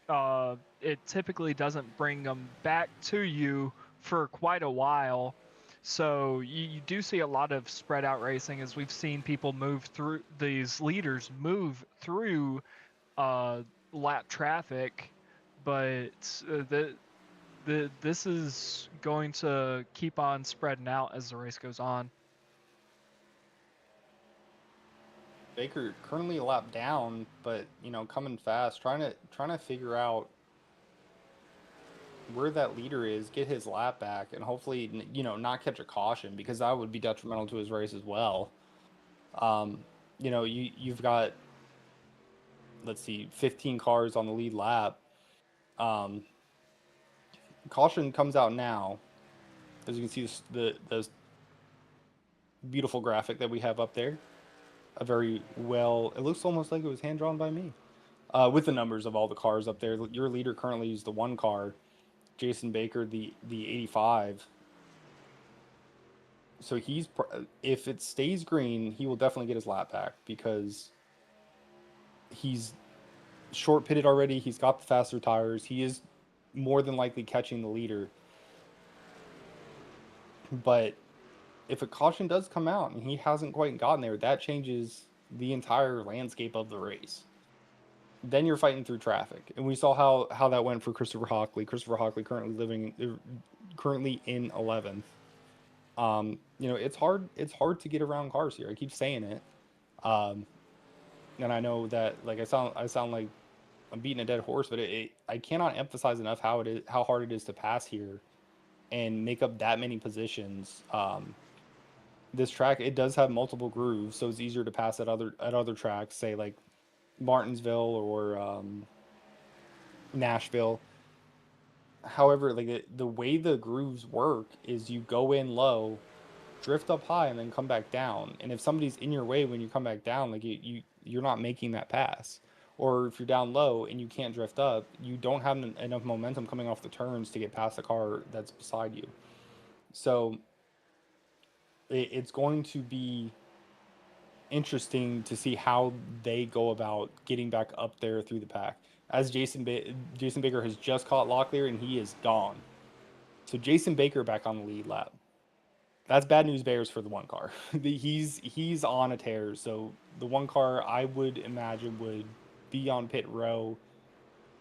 It typically doesn't bring them back to you for quite a while. So you do see a lot of spread out racing, as we've seen people move through, these leaders move through lap traffic. But this is going to keep on spreading out as the race goes on. Baker currently a lap down, but coming fast, trying to figure out where that leader is, get his lap back, and hopefully not catch a caution, because that would be detrimental to his race as well. You've got, let's see, 15 cars on the lead lap. Caution comes out now, as you can see the beautiful graphic that we have up there. It looks almost like it was hand drawn by me, with the numbers of all the cars up there. Your leader currently is the 1 car, Jason Baker, the 85. So if it stays green, he will definitely get his lap back, because he's short pitted already. He's got the faster tires. He is more than likely catching the leader. But if a caution does come out and he hasn't quite gotten there, that changes the entire landscape of the race. Then you're fighting through traffic, and we saw how that went for Christopher Hockley. Christopher Hockley currently in 11th. It's hard to get around cars here. I keep saying it, and I know that I sound like I'm beating a dead horse, but I cannot emphasize enough how hard it is to pass here and make up that many positions. This track, it does have multiple grooves, so it's easier to pass at other tracks, say like Martinsville or Nashville. However, the way the grooves work is you go in low, drift up high, and then come back down. And if somebody's in your way when you come back down, you're not making that pass. Or if you're down low and you can't drift up, you don't have enough momentum coming off the turns to get past the car that's beside you. So it's going to be interesting to see how they go about getting back up there through the pack. As Jason Baker has just caught Locklear and he is gone. So Jason Baker back on the lead lap. That's bad news bears for the one car. He's on a tear. So the one car I would imagine would be on pit row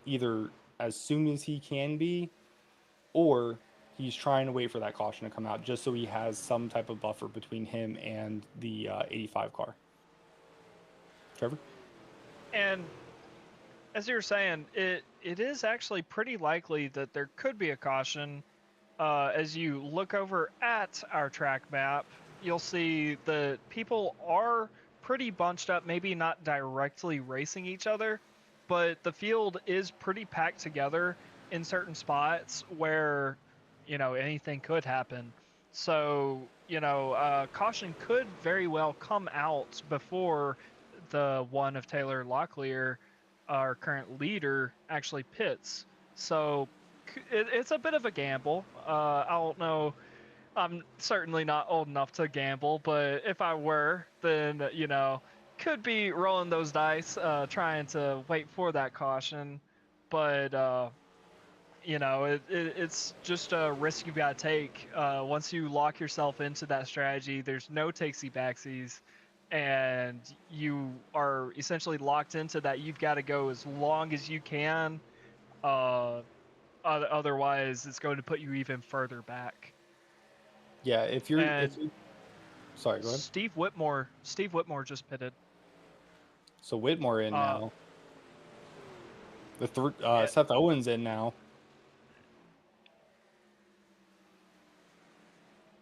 either as soon as he can be, or he's trying to wait for that caution to come out just so he has some type of buffer between him and the 85 car. Trevor? And as you were saying, it is actually pretty likely that there could be a caution. As you look over at our track map, you'll see that people are pretty bunched up, maybe not directly racing each other, but the field is pretty packed together in certain spots where, anything could happen. So, caution could very well come out before the one of Taylor Locklear, our current leader, actually pits. So it's a bit of a gamble. I don't know. I'm certainly not old enough to gamble, but if I were, then could be rolling those dice, trying to wait for that caution. But it's just a risk you've got to take. Once you lock yourself into that strategy, there's no takesy backsies, and you are essentially locked into that. You've got to go as long as you can. Otherwise, it's going to put you even further back. Yeah, if you're sorry, go ahead. Steve Whitmore just pitted. So Whitmore in now. Yeah. Seth Owens in now.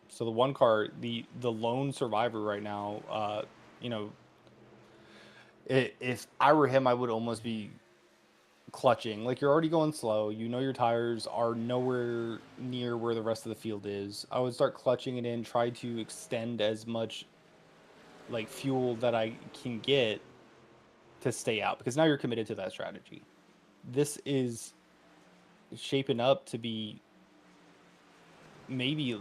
So the one car, the lone survivor right now. If I were him, I would almost be clutching. Like, you're already going slow. Your tires are nowhere near where the rest of the field is. I would start clutching it in, try to extend as much like fuel that I can get to stay out, because now you're committed to that strategy. This is shaping up to be maybe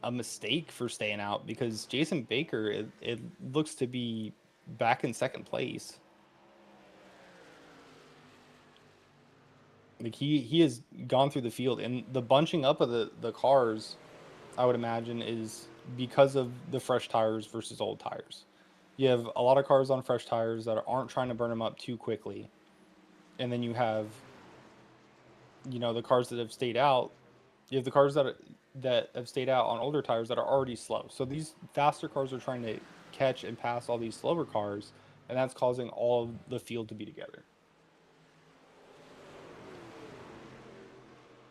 a mistake for staying out, because Jason Baker, it looks to be back in second place. Like, he has gone through the field, and the bunching up of the cars, I would imagine, is because of the fresh tires versus old tires. You have a lot of cars on fresh tires that aren't trying to burn them up too quickly, and then you have the cars that have stayed out. You have the cars that have stayed out on older tires that are already slow. So these faster cars are trying to catch and pass all these slower cars, and that's causing all of the field to be together.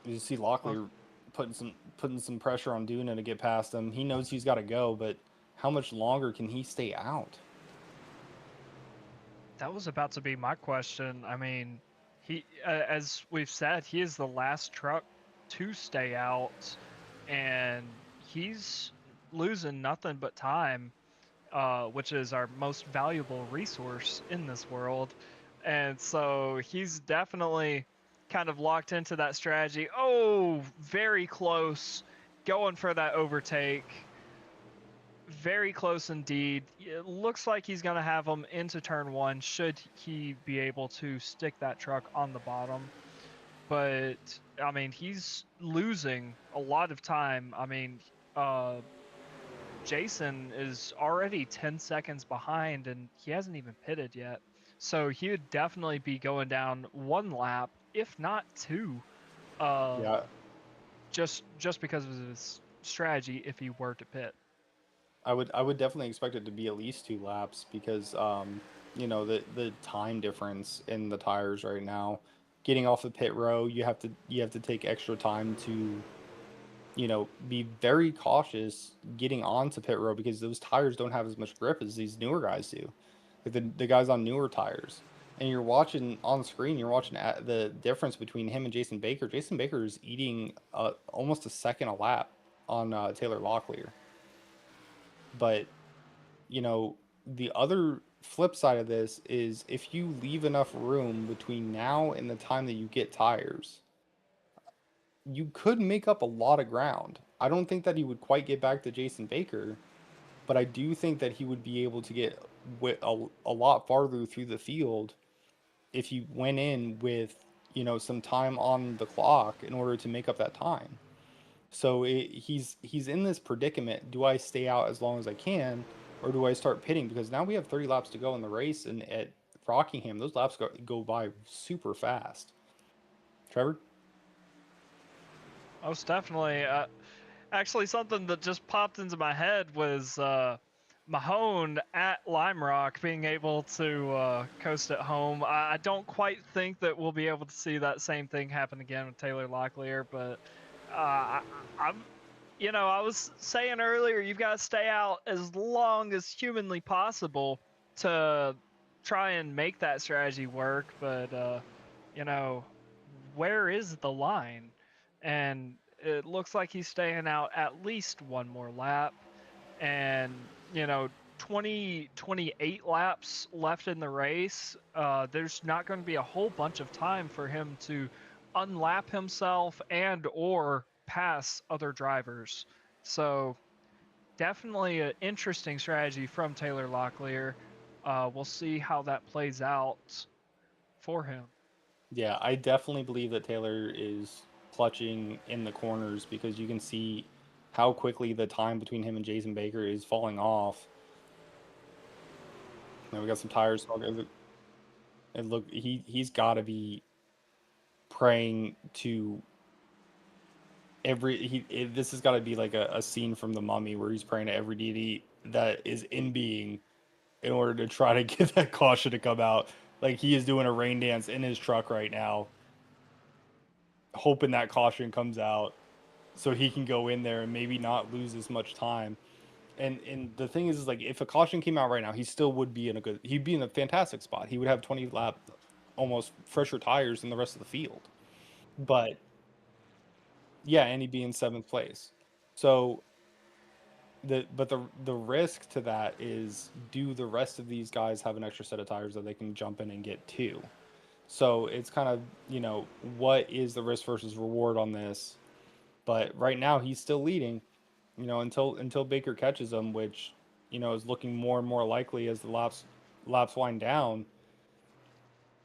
You see Locklear putting some pressure on Duna to get past him. He knows he's got to go, but how much longer can he stay out? That was about to be my question. I mean, he, as we've said, he is the last truck to stay out, and he's losing nothing but time, which is our most valuable resource in this world. And so he's definitely kind of locked into that strategy. Oh, very close, going for that overtake. Very close indeed. It looks like he's going to have him into turn one, should he be able to stick that truck on the bottom. But, I mean, he's losing a lot of time. I mean, Jason is already 10 seconds behind, and he hasn't even pitted yet. So he would definitely be going down one lap, if not two. Yeah, Just because of his strategy if he were to pit. I would definitely expect it to be at least 2 laps, because the time difference in the tires right now. Getting off the pit row, you have to take extra time to be very cautious getting onto pit row, because those tires don't have as much grip as these newer guys do. Like the guys on newer tires. And you're watching on screen, you're watching the difference between him and Jason Baker. Jason Baker is eating almost a second a lap on Taylor Locklear. But, the other flip side of this is, if you leave enough room between now and the time that you get tires, you could make up a lot of ground. I don't think that he would quite get back to Jason Baker, but I do think that he would be able to get a lot farther through the field if he went in with, some time on the clock in order to make up that time. So he's in this predicament. Do I stay out as long as I can, or do I start pitting? Because now we have 30 laps to go in the race, and at Rockingham, those laps go by super fast. Trevor? Most definitely. Actually, something that just popped into my head was Mahone at Lime Rock being able to coast at home. I don't quite think that we'll be able to see that same thing happen again with Taylor Locklear, but I'm, I was saying earlier, you've got to stay out as long as humanly possible to try and make that strategy work. But you know, where is the line? And it looks like he's staying out at least one more lap. And, 28 laps left in the race. There's not going to be a whole bunch of time for him to unlap himself and or pass other drivers. So definitely an interesting strategy from Taylor Locklear. We'll see how that plays out for him. Yeah, I definitely believe that Taylor is clutching in the corners because you can see how quickly the time between him and Jason Baker is falling off. Now we got some tires. And look, he's got to be praying to this has got to be like a scene from The Mummy where he's praying to every deity that is in being in order to try to get that caution to come out. Like he is doing a rain dance in his truck right now, hoping that caution comes out so he can go in there and maybe not lose as much time. And the thing is like if a caution came out right now, he still would be he'd be in a fantastic spot. He would have 20 lap almost fresher tires than the rest of the field. But yeah, and he'd be in 7th place. So the risk to that is, do the rest of these guys have an extra set of tires that they can jump in and get to? So it's kind of, what is the risk versus reward on this? But right now he's still leading, until Baker catches him, which, is looking more and more likely as the laps wind down.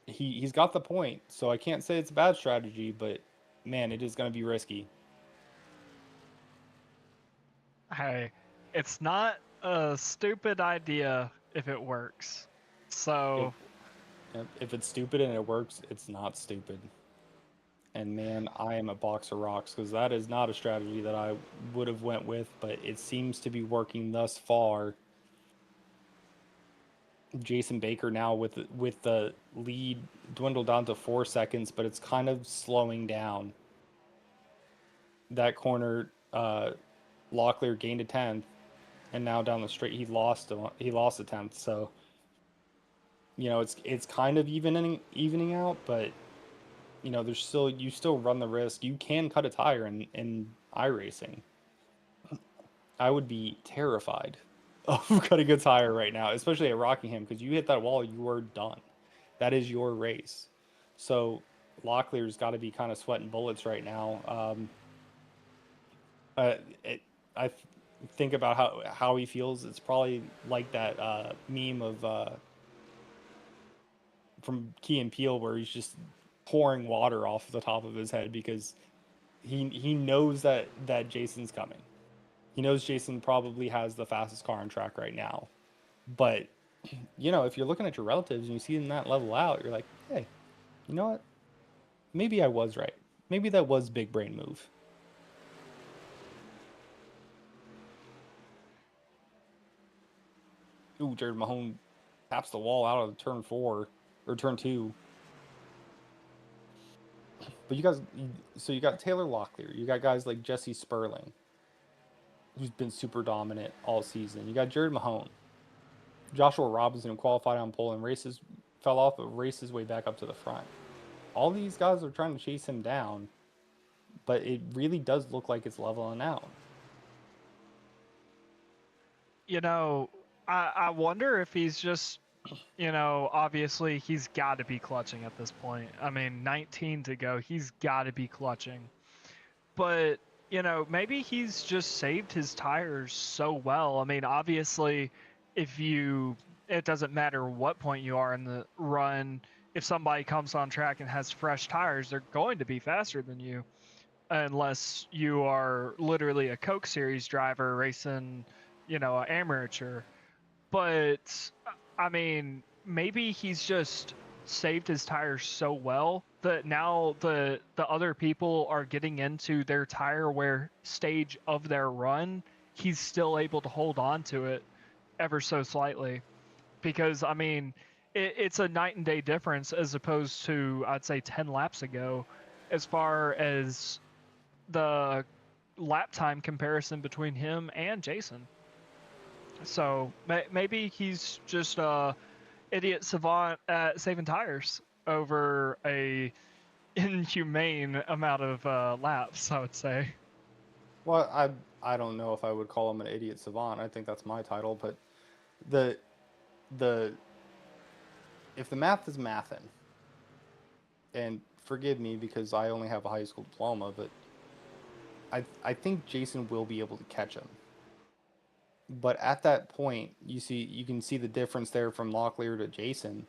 He's got the point, so I can't say it's a bad strategy, but man, it is going to be risky. Hey, it's not a stupid idea if it works. So, If it's stupid and it works, it's not stupid. And man, I am a box of rocks because that is not a strategy that I would have went with, but it seems to be working thus far. Jason Baker now with the lead dwindled down to 4 seconds, but it's kind of slowing down. That corner, Locklear gained a 10th, and now down the straight he lost a 10th. So it's kind of evening out, but you still run the risk. You can cut a tire in iRacing. I would be terrified of cutting a tire right now, especially at Rockingham, because you hit that wall, you are done. That is your race. So Locklear's got to be kind of sweating bullets right now. I think about how he feels. It's probably like that meme of from Key and Peele where he's just pouring water off the top of his head because he knows that Jason's coming. He knows Jason probably has the fastest car on track right now. But if you're looking at your relatives and you see them that level out, you're like, hey, you know what? Maybe I was right. Maybe that was big brain move. Ooh, Jared Mahone taps the wall out of turn 4 or turn 2. But you guys, so you got Taylor Locklear, you got guys like Jesse Sperling, who's been super dominant all season. You got Jared Mahone, Joshua Robinson, who qualified on pole and fell off, but raced his way back up to the front. All these guys are trying to chase him down, but it really does look like it's leveling out. I wonder if he's just, obviously he's got to be clutching at this point. I mean, 19 to go, he's got to be clutching. But, maybe he's just saved his tires so well. I mean, obviously, it doesn't matter what point you are in the run. If somebody comes on track and has fresh tires, they're going to be faster than you, unless you are literally a Coke Series driver racing, an amateur. But I mean, maybe he's just saved his tires so well that now the other people are getting into their tire wear stage of their run. He's still able to hold on to it ever so slightly, because I mean, it's a night and day difference as opposed to, I'd say, 10 laps ago, as far as the lap time comparison between him and Jason. So maybe he's just idiot savant at saving tires over a inhumane amount of laps, I would say. Well, I don't know if I would call him an idiot savant. I think that's my title, but the the if the math is mathin', and forgive me because I only have a high school diploma, but I think Jason will be able to catch him. But at that point, you can see the difference there from Locklear to Jason.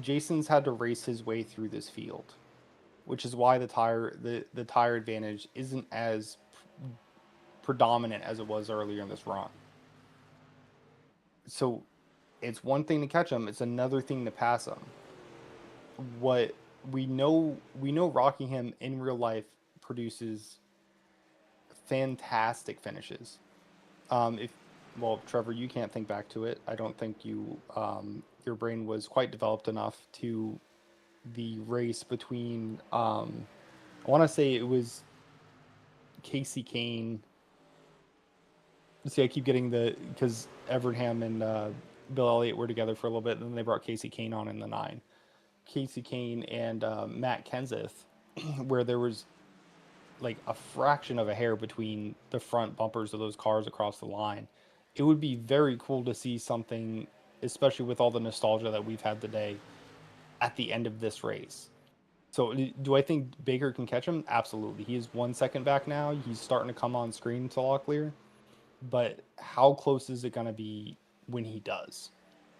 Jason's had to race his way through this field, which is why the tire advantage isn't as predominant as it was earlier in this run. So it's one thing to catch him, it's another thing to pass him. What we know Rockingham in real life produces fantastic finishes. If well, Trevor, you can't think back to it. I don't think your brain was quite developed enough to the race between I want to say it was Casey Kane. See, I keep getting because Evernham and Bill Elliott were together for a little bit, and then they brought Casey Kane on in the 9. Casey Kane and Matt Kenseth, where there was like a fraction of a hair between the front bumpers of those cars across the line. It would be very cool to see something, especially with all the nostalgia that we've had today, at the end of this race. So, do I think Baker can catch him? Absolutely. He is 1 second back now. He's starting to come on screen to Locklear. But how close is it going to be when he does?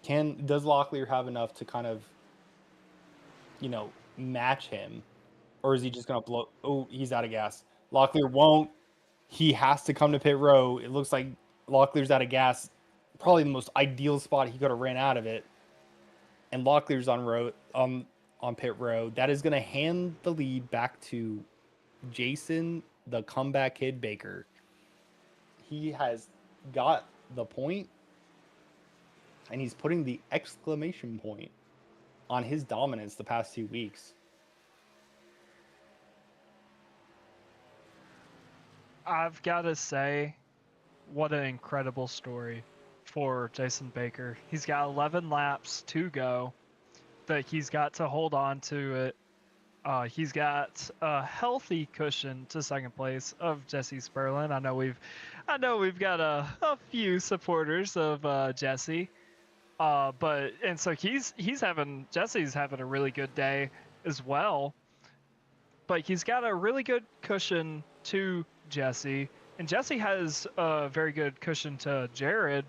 Does Locklear have enough to kind of, match him, or is he just going to blow? Oh, he's out of gas. Locklear won't. He has to come to pit row. It looks like Locklear's out of gas. Probably the most ideal spot he could have ran out of it. And Locklear's on pit road. That is going to hand the lead back to Jason, the comeback kid Baker. He has got the point, and he's putting the exclamation point on his dominance the past 2 weeks. I've got to say, what an incredible story for Jason Baker. He's got 11 laps to go, that he's got to hold on to it. He's got a healthy cushion to second place of Jesse Sperlin. I know we've got a few supporters of Jesse, so Jesse's having a really good day as well. But he's got a really good cushion to Jesse, and Jesse has a very good cushion to Jared.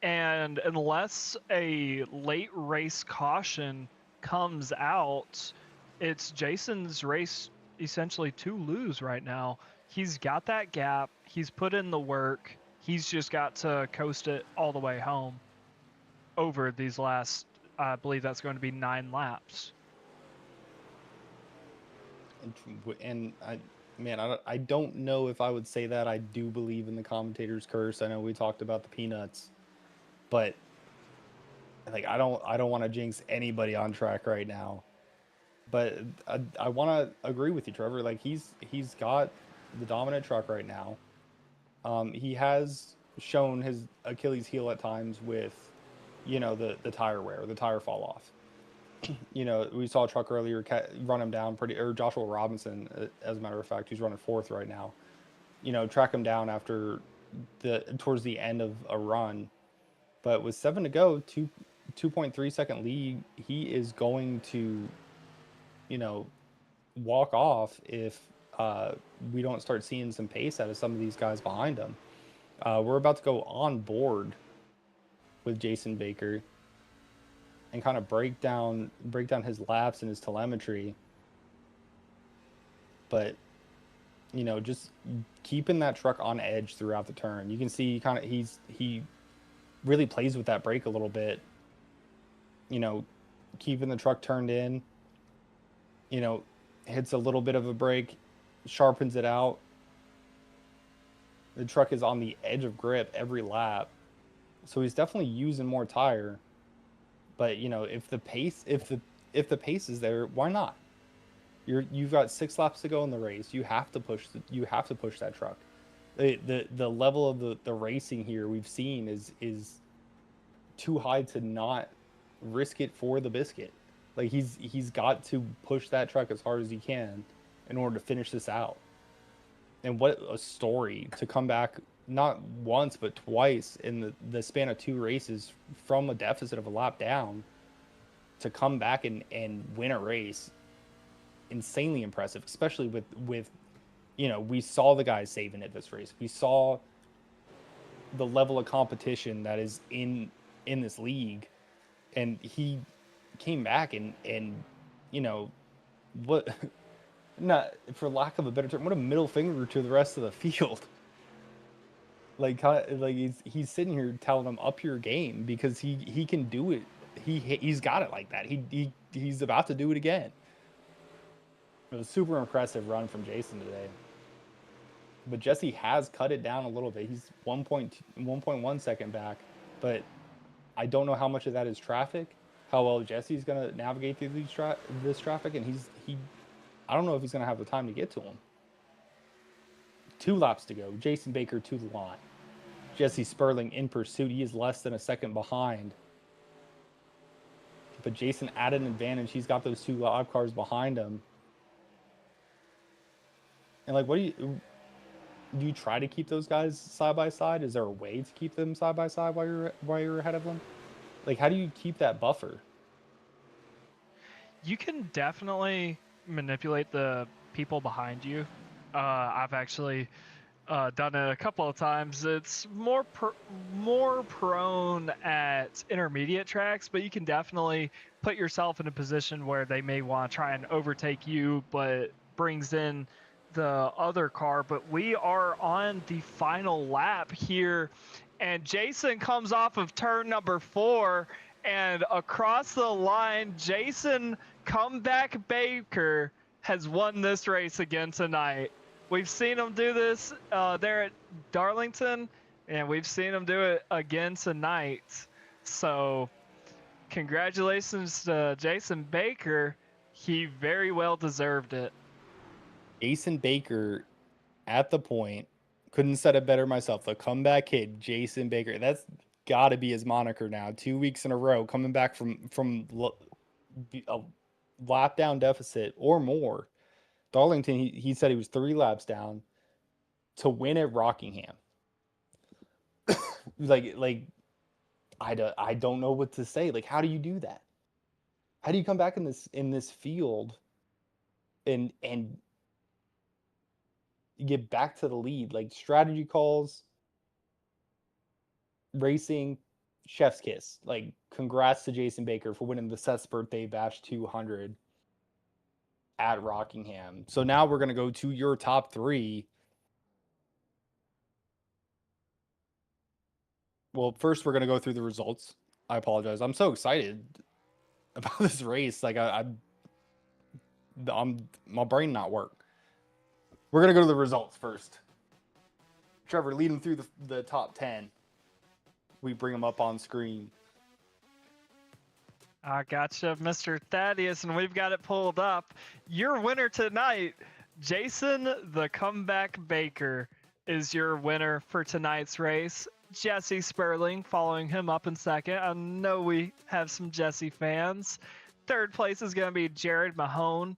And unless a late race caution comes out, it's Jason's race essentially to lose right now. He's got that gap. He's put in the work. He's just got to coast it all the way home over these last, I believe that's going to be 9 laps. And I don't know if I would say that. I do believe in the commentator's curse. I know we talked about the peanuts, but like I don't want to jinx anybody on track right now. But I want to agree with you, Trevor. Like he's got the dominant truck right now. He has shown his Achilles heel at times with, the tire wear, the tire fall off. We saw a truck earlier run him down or Joshua Robinson, as a matter of fact, who's running 4th right now. Track him down after towards the end of a run. But with 7 to go, 2.3 second lead, he is going to, walk off if we don't start seeing some pace out of some of these guys behind him. We're about to go on board with Jason Baker and kind of break down his laps and his telemetry. But just keeping that truck on edge throughout the turn. You can see he really plays with that brake a little bit. Keeping the truck turned in. Hits a little bit of a brake, sharpens it out. The truck is on the edge of grip every lap. So he's definitely using more tire. But if the pace is there, why not? You've got 6 laps to go in the race. You have to push that truck. The level of the racing here we've seen is too high to not risk it for the biscuit. Like he's got to push that truck as hard as he can in order to finish this out. And what a story to come back not once but twice in the span of 2 races from a deficit of a lap down to come back and win a race. Insanely impressive, especially with we saw the guys saving it this race. We saw the level of competition that is in this league, and he came back and what not for lack of a better term, what a middle finger to the rest of the field. Like he's sitting here telling them up your game because he can do it. He's got it like that. He's about to do it again. It was a super impressive run from Jason today. But Jesse has cut it down a little bit. He's 1.1 second back, but I don't know how much of that is traffic, how well Jesse's going to navigate through this traffic, and I don't know if he's going to have the time to get to him. 2 laps to go. Jason Baker to the line. Jesse Sperling in pursuit. He is less than a second behind. But Jason at an advantage. He's got those 2 lap cars behind him. And what do you try to keep those guys side by side? Is there a way to keep them side by side while you're ahead of them? How do you keep that buffer? You can definitely manipulate the people behind you. I've actually done it a couple of times. It's more prone at intermediate tracks, but you can definitely put yourself in a position where they may want to try and overtake you, but brings in the other car. But we are on the final lap here, and Jason comes off of turn number 4, and across the line, Jason Comeback Baker has won this race again tonight. We've seen him do this there at Darlington, and we've seen him do it again tonight. So congratulations to Jason Baker. He very well deserved it. Jason Baker at the point, couldn't said it better myself. The comeback kid, Jason Baker. That's got to be his moniker now. 2 weeks in a row, coming back from a lap down deficit or more. Darlington, he said he was 3 laps down to win at Rockingham. I don't know what to say. How do you do that? How do you come back in this field and get back to the lead? Strategy calls, racing, chef's kiss. Congrats to Jason Baker for winning the Seth's Birthday Bash 200 at Rockingham. So now we're going to go to your top 3. Well, first we're going to go through the results. I apologize. I'm so excited about this race. I'm my brain not work. We're going to go to the results first. Trevor, lead them through the top 10. We bring them up on screen. I gotcha, Mr. Thaddeus, and we've got it pulled up. Your winner tonight, Jason the Comeback Baker, is your winner for tonight's race. Jesse Sperling following him up in second. I know we have some Jesse fans. Third place is going to be Jared Mahone.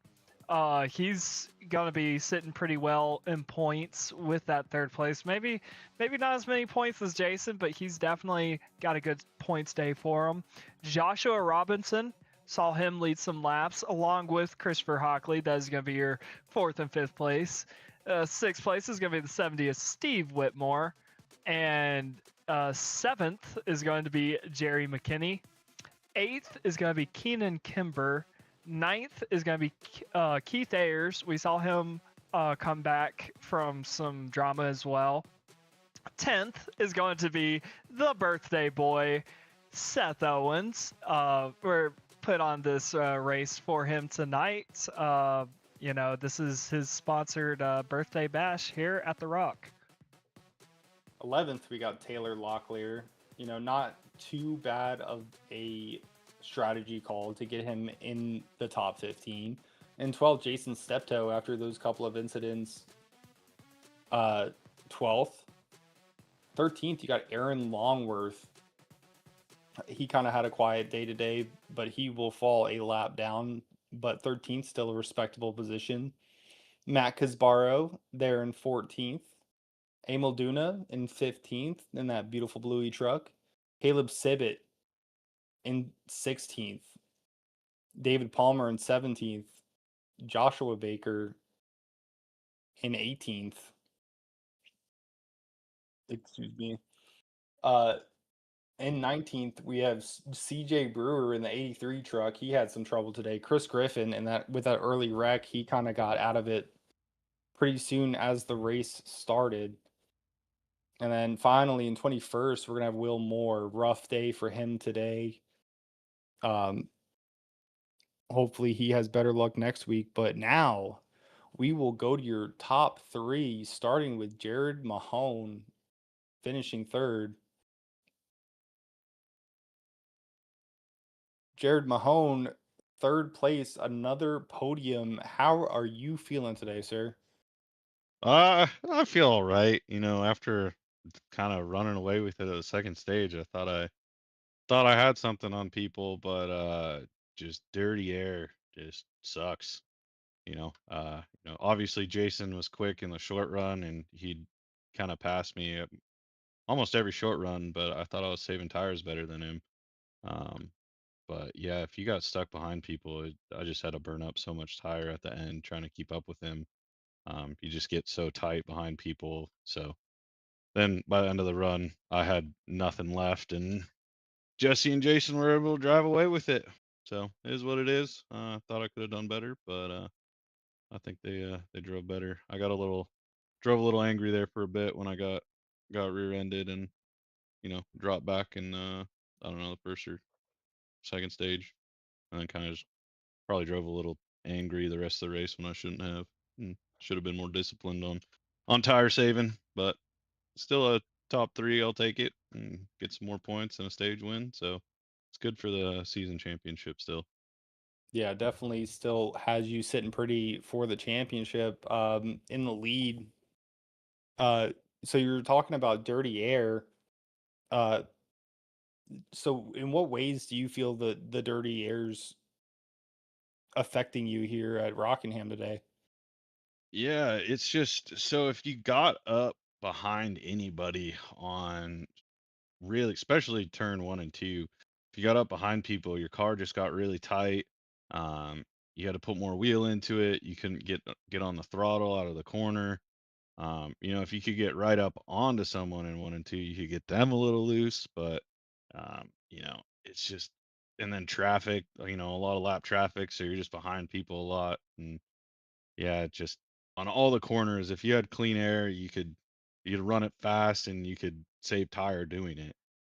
He's going to be sitting pretty well in points with that third place. Maybe not as many points as Jason, but he's definitely got a good points day for him. Joshua Robinson Saw him lead some laps along with Christopher Hockley. That is going to be your 4th and 5th place. 6th place is going to be the 70th Steve Whitmore. And 7th is going to be Jerry McKinney. 8th is going to be Keenan Kimber. 9th is going to be Keith Ayers. We saw him come back from some drama as well. 10th is going to be the birthday boy, Seth Owens. We're put on this race for him tonight. This is his sponsored birthday bash here at the Rock. 11th, we got Taylor Locklear. Not too bad of a strategy call to get him in the top 15. And 12th, Jason Steptoe after those couple of incidents. 12th. 13th, you got Aaron Longworth. He kind of had a quiet day today, but he will fall a lap down. But 13th, still a respectable position. Matt Casbaro there in 14th. Emil Duna in 15th in that beautiful bluey truck. Caleb Sibbett in 16th. David Palmer in 17th. Joshua Baker in 18th. Excuse me. In 19th, we have CJ Brewer in the 83 truck. He had some trouble today. Chris Griffin, and with that early wreck, he kind of got out of it pretty soon as the race started. And then finally in 21st, we're going to have Will Moore. Rough day for him today. Hopefully he has better luck next week. But now we will go to your top 3, starting with Jared Mahone finishing 3rd. Jared Mahone, 3rd place, another podium. How are you feeling today, sir? I feel all right. After kind of running away with it at the second stage, I thought I had something on people, but just dirty air just sucks. Obviously Jason was quick in the short run, and he'd kind of passed me at almost every short run, but I thought I was saving tires better than him. But yeah, if you got stuck behind people, I just had to burn up so much tire at the end trying to keep up with him. You just get so tight behind people. So then by the end of the run, I had nothing left, and Jesse and Jason were able to drive away with it. So it is what it is. Thought I could have done better, but I think they drove better. I drove a little angry there for a bit when I got rear-ended and dropped back in I don't know, the first or second stage, and then kind of just probably drove a little angry the rest of the race when I shouldn't have. Should have been more disciplined on tire saving, but still a top 3. I'll take it and get some more points and a stage win. So it's good for the season championship still. Yeah, definitely still has you sitting pretty for the championship in the lead. So you're talking about dirty air. Uh, so in what ways do you feel the dirty air's affecting you here at Rockingham today? Yeah, it's just so if you got up behind anybody on really, especially turn 1 and 2, if you got up behind people, your car just got really tight. You had to put more wheel into it. You couldn't get on the throttle out of the corner. If you could get right up onto someone in 1 and 2, you could get them a little loose, but it's just, and then traffic, a lot of lap traffic, so you're just behind people a lot. And yeah, it just on all the corners, if you had clean air, you could run it fast and you could save tire doing it.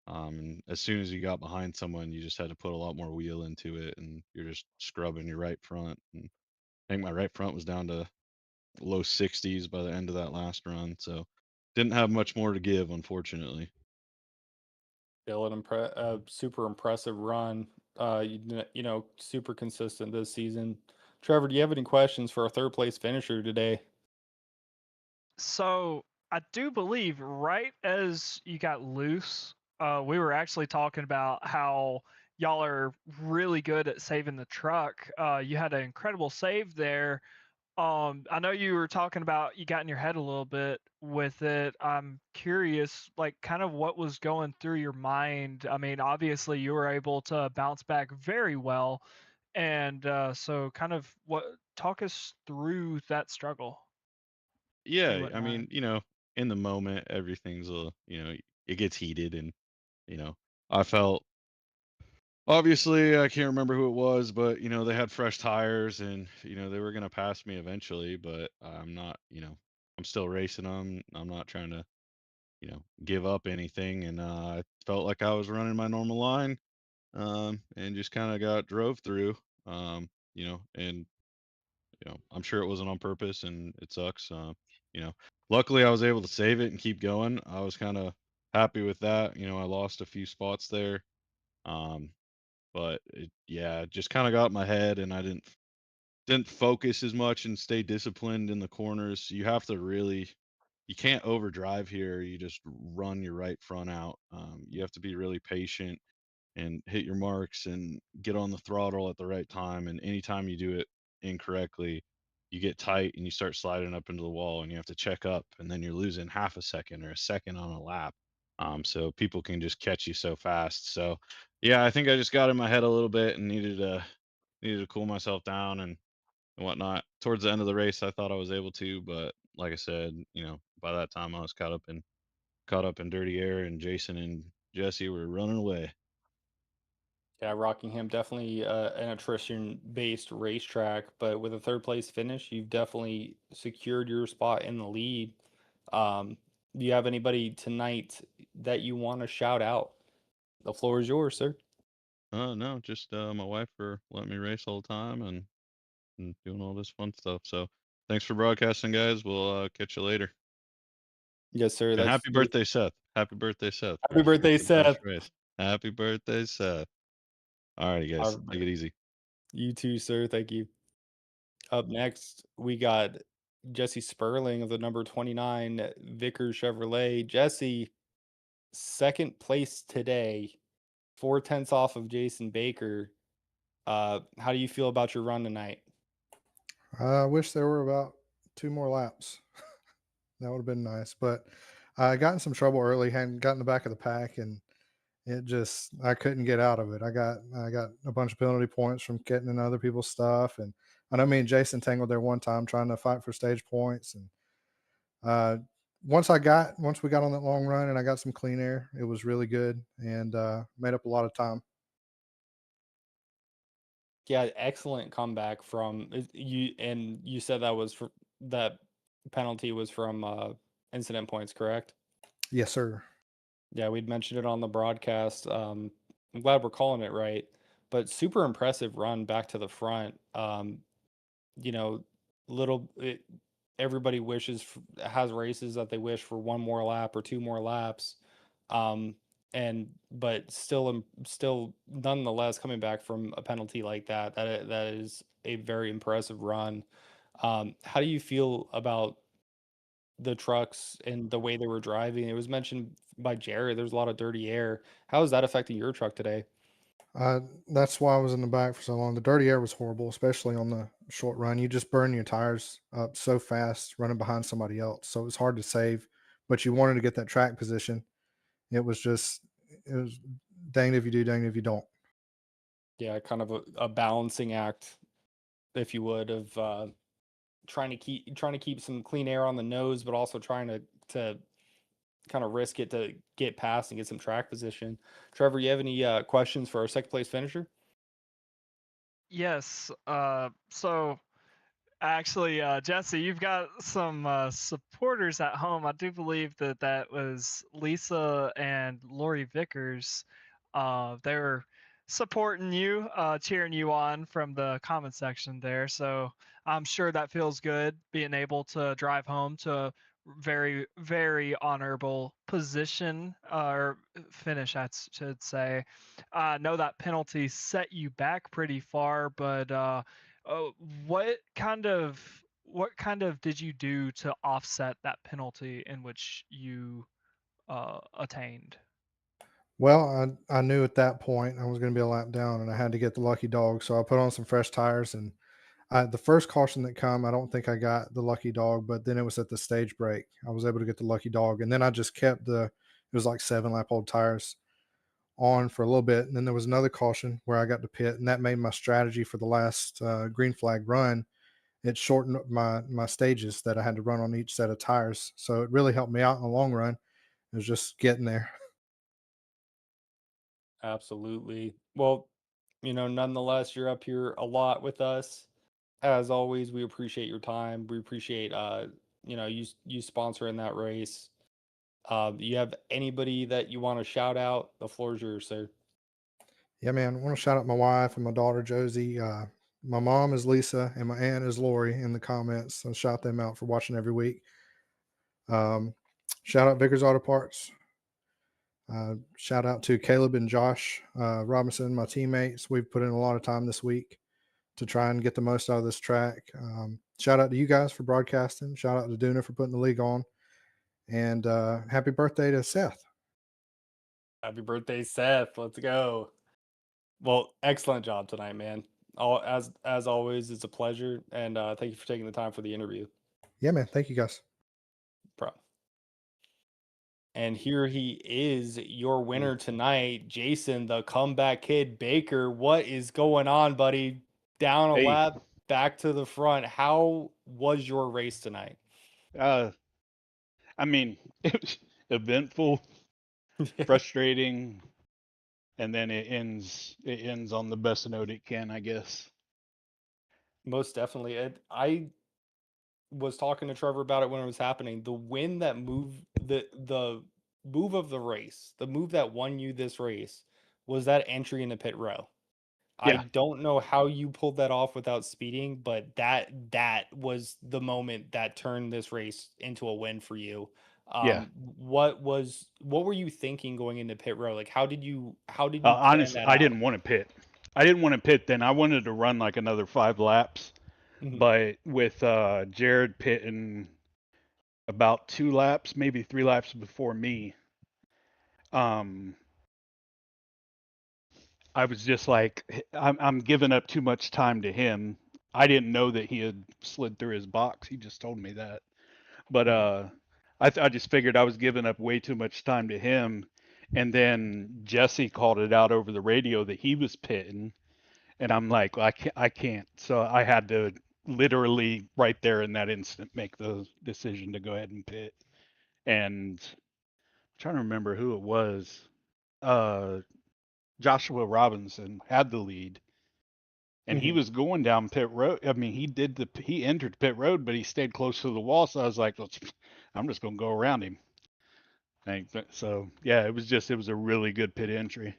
And as soon as you got behind someone, you just had to put a lot more wheel into it, and you're just scrubbing your right front. And I think my right front was down to low 60s by the end of that last run, so didn't have much more to give, unfortunately. Still a super impressive run. Super consistent this season. Trevor, do you have any questions for our 3rd place finisher today? So I do believe right as you got loose, we were actually talking about how y'all are really good at saving the truck. You had an incredible save there, I know you were talking about you got in your head a little bit with it. I'm curious, like, kind of what was going through your mind. I mean, obviously, you were able to bounce back very well, and so kind of what talk us through that struggle, if you Yeah, wouldn't I mind. mean, in the moment, everything's it gets heated, and you know, I felt obviously I can't remember who it was, but they had fresh tires, and they were gonna pass me eventually, but I'm not, I'm still racing them. I'm not trying to, give up anything, and I felt like I was running my normal line, and just kind of got drove through, and I'm sure it wasn't on purpose, and it sucks. You know, luckily I was able to save it and keep going. I was kind of happy with that. I lost a few spots there, um, but yeah, it just kind of got in my head, and I didn't focus as much and stay disciplined in the corners. You can't overdrive here. You just run your right front out. You have to be really patient and hit your marks and get on the throttle at the right time. And anytime you do it incorrectly, you get tight and you start sliding up into the wall, and you have to check up, and then you're losing half a second or a second on a lap. So people can just catch you so fast. So yeah, I think I just got in my head a little bit and needed to cool myself down and whatnot. Towards the end of the race, I thought I was able to, but like I said, by that time I was caught up in dirty air, and Jason and Jesse were running away. Yeah, Rockingham definitely an attrition-based racetrack, but with a third place finish, you've definitely secured your spot in the lead. Do you have anybody tonight that you want to shout out? The floor is yours, sir. No, just my wife for letting me race all the time, and doing all this fun stuff. So thanks for broadcasting, guys. We'll catch you later. Yes, sir. And That's happy birthday, Seth. Happy birthday, Seth, happy birthday, for the best Seth. race. Happy birthday, Seth. All righty, All guys. Take right. it easy. You too, sir. Thank you. Up next, we got Jesse Sperling of the number 29 Vickers Chevrolet. Jesse, second place today, 4 tenths off of Jason Baker. How do you feel about your run tonight? I wish there were about 2 more laps. That would have been nice, but I got in some trouble early, hadn't got in the back of the pack, and it just I couldn't get out of it. I got a bunch of penalty points from getting in other people's stuff, and I know me and Jason tangled there one time trying to fight for stage points, and uh, once we got on that long run and I got some clean air, it was really good and made up a lot of time. Yeah, excellent comeback from you, and you said that was for that penalty was from incident points, correct? Yes, sir. Yeah, we'd mentioned it on the broadcast. I'm glad we're calling it right, but super impressive run back to the front. You know, little it, everybody has races that they wish for one more lap or two more laps, um, and but still nonetheless coming back from a penalty like that is a very impressive run. How do you feel about the trucks and the way they were driving? It was mentioned by Jared. There's a lot of dirty air. How is that affecting your truck today? That's why I was in the back for so long. The dirty air was horrible, especially on the short run. You just burn your tires up so fast running behind somebody else. So it was hard to save, but you wanted to get that track position. It was danged if you do, danged if you don't. Yeah, kind of a balancing act, if you would, of trying to keep some clean air on the nose, but also trying to kind of risk it to get past and get some track position. Trevor, you have any questions for our second place finisher? Yes. So actually, Jesse, you've got some supporters at home. I do believe that was Lisa and Lori Vickers. They were supporting you, cheering you on from the comment section there. So I'm sure that feels good being able to drive home to a very, very honorable position or finish, I should say. I know that penalty set you back pretty far, but uh, what kind of did you do to offset that penalty in which you attained? Well, I knew at that point I was going to be a lap down and I had to get the lucky dog. So I put on some fresh tires and The first caution that come, I don't think I got the lucky dog, but then it was at the stage break. I was able to get the lucky dog, and then I just kept it was like 7 lap old tires on for a little bit, and then there was another caution where I got to pit, and that made my strategy for the last green flag run. It shortened my stages that I had to run on each set of tires, so it really helped me out in the long run. It was just getting there. Absolutely. Well, nonetheless, you're up here a lot with us. As always, we appreciate your time. We appreciate you sponsoring that race. You have anybody that you want to shout out? The floor is yours, sir. Yeah, man. I want to shout out my wife and my daughter Josie. My mom is Lisa, and my aunt is Lori in the comments. So shout them out for watching every week. Um, Shout out Vickers Auto Parts. Shout out to Caleb and Josh Robinson, my teammates. We've put in a lot of time this week to try and get the most out of this track. Shout out to you guys for broadcasting. Shout out to Duna for putting the league on. And happy birthday to Seth. Happy birthday, Seth. Let's go. Well, excellent job tonight, man. All as always, it's a pleasure, and thank you for taking the time for the interview, Yeah, man. Thank you guys. bro. And here he is, your winner tonight, Jason, the comeback kid Baker. What is going on, buddy? Down a Hey, lap, back to the front. How was your race tonight? uh, I mean, it was eventful, frustrating, and then It ends on the best note it can, I guess. Most definitely. I was talking to Trevor about it when it was happening. The win that moved the move of the race, the move that won you this race was that entry in the pit row. I Yeah, don't know how you pulled that off without speeding, but that was the moment that turned this race into a win for you. yeah. What were you thinking going into pit row? Like how did you plan Honestly, that I out? didn't want to pit. I didn't want to pit then. I wanted to run like another 5 laps, Mhm. but with Jared pitting about 2 laps, maybe 3 laps before me, um, I was just like, I'm giving up too much time to him. I didn't know that he had slid through his box. He just told me that. But Mhm. I just figured I was giving up way too much time to him. And then Jesse called it out over the radio that he was pitting, and I'm like, well, I can't. So I had to literally right there in that instant make the decision to go ahead and pit. And I'm trying to remember who it was. Uh, Joshua Robinson had the lead, and he Mhm. was going down pit road. I mean, he entered pit road, but he stayed close to the wall. So I was like, I'm just gonna go around him. So yeah, it was a really good pit entry.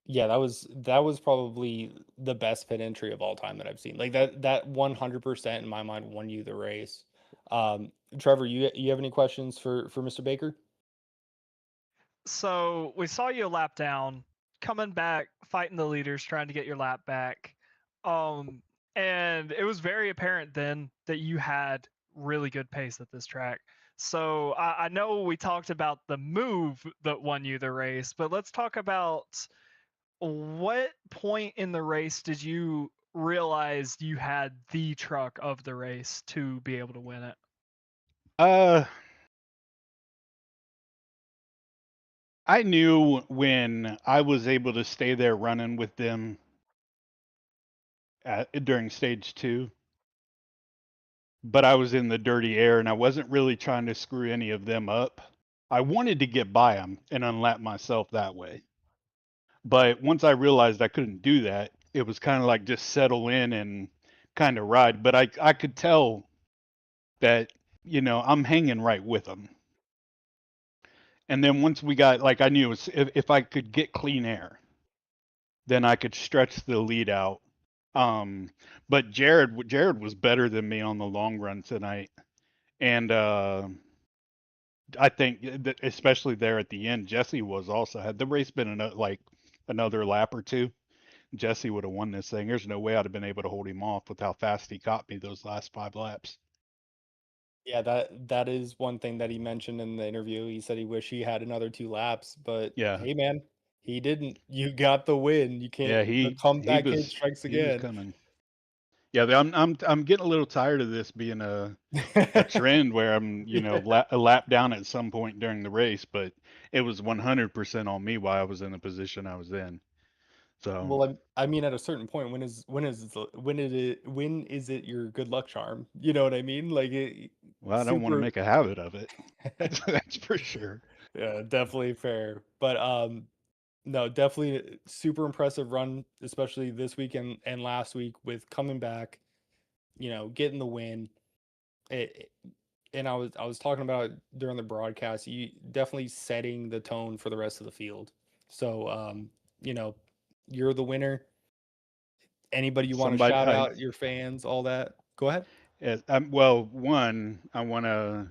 Yeah, that was probably the best pit entry of all time that I've seen. Like that 100% in my mind won you the race. Trevor, you have any questions for Mr. Baker? So we saw you a lap down, coming back, fighting the leaders, trying to get your lap back. Um, and it was very apparent then that you had really good pace at this track. So I know we talked about the move that won you the race, but let's talk about what point in the race did you realize you had the truck of the race to be able to win it? Uh, I knew when I was able to stay there running with them during stage 2, but I was in the dirty air and I wasn't really trying to screw any of them up. I wanted to get by them and unlap myself that way. But once I realized I couldn't do that, it was kind of like just settle in and kind of ride. But I could tell that, I'm hanging right with them. And then once we got, like, I knew if I could get clean air, then I could stretch the lead out. Um, but Jared was better than me on the long run tonight. And I think that especially there at the end, Jesse was also. Had the race been like another lap or two, Jesse would have won this thing. There's no way I'd have been able to hold him off with how fast he caught me those last 5 laps. Yeah, that is one thing that he mentioned in the interview. He said he wished he had another 2 laps, but Yeah, hey man, he didn't. You got the win. You yeah, can't the comeback kid strikes he was again. coming. Yeah, I'm getting a little tired of this being a trend where I'm, a lap down at some point during the race, but it was 100% on me while I was in the position I was in. So, Well, I mean, at a certain point, when is it your good luck charm? You know what I mean? Like well, I don't want to super. make a habit of it. That's for sure. Yeah, definitely fair. But no, definitely super impressive run, especially this weekend and last week with coming back, getting the win. It, and I was talking about it during the broadcast. You definitely setting the tone for the rest of the field. So you know, you're the winner. Anybody you want to Somebody, shout out, your fans, all that? Go ahead. well, one, I want to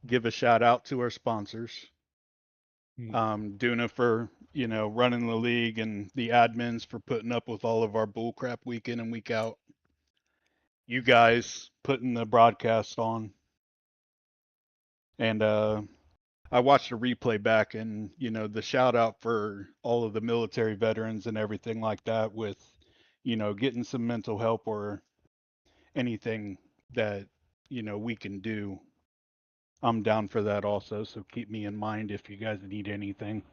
give a shout out to our sponsors, Mm. Duna for running the league and the admins for putting up with all of our bullcrap week in and week out. You guys putting the broadcast on, and I watched the replay back, and the shout out for all of the military veterans and everything like that with getting some mental help or anything that we can do. I'm down for that also, so keep me in mind if you guys need anything.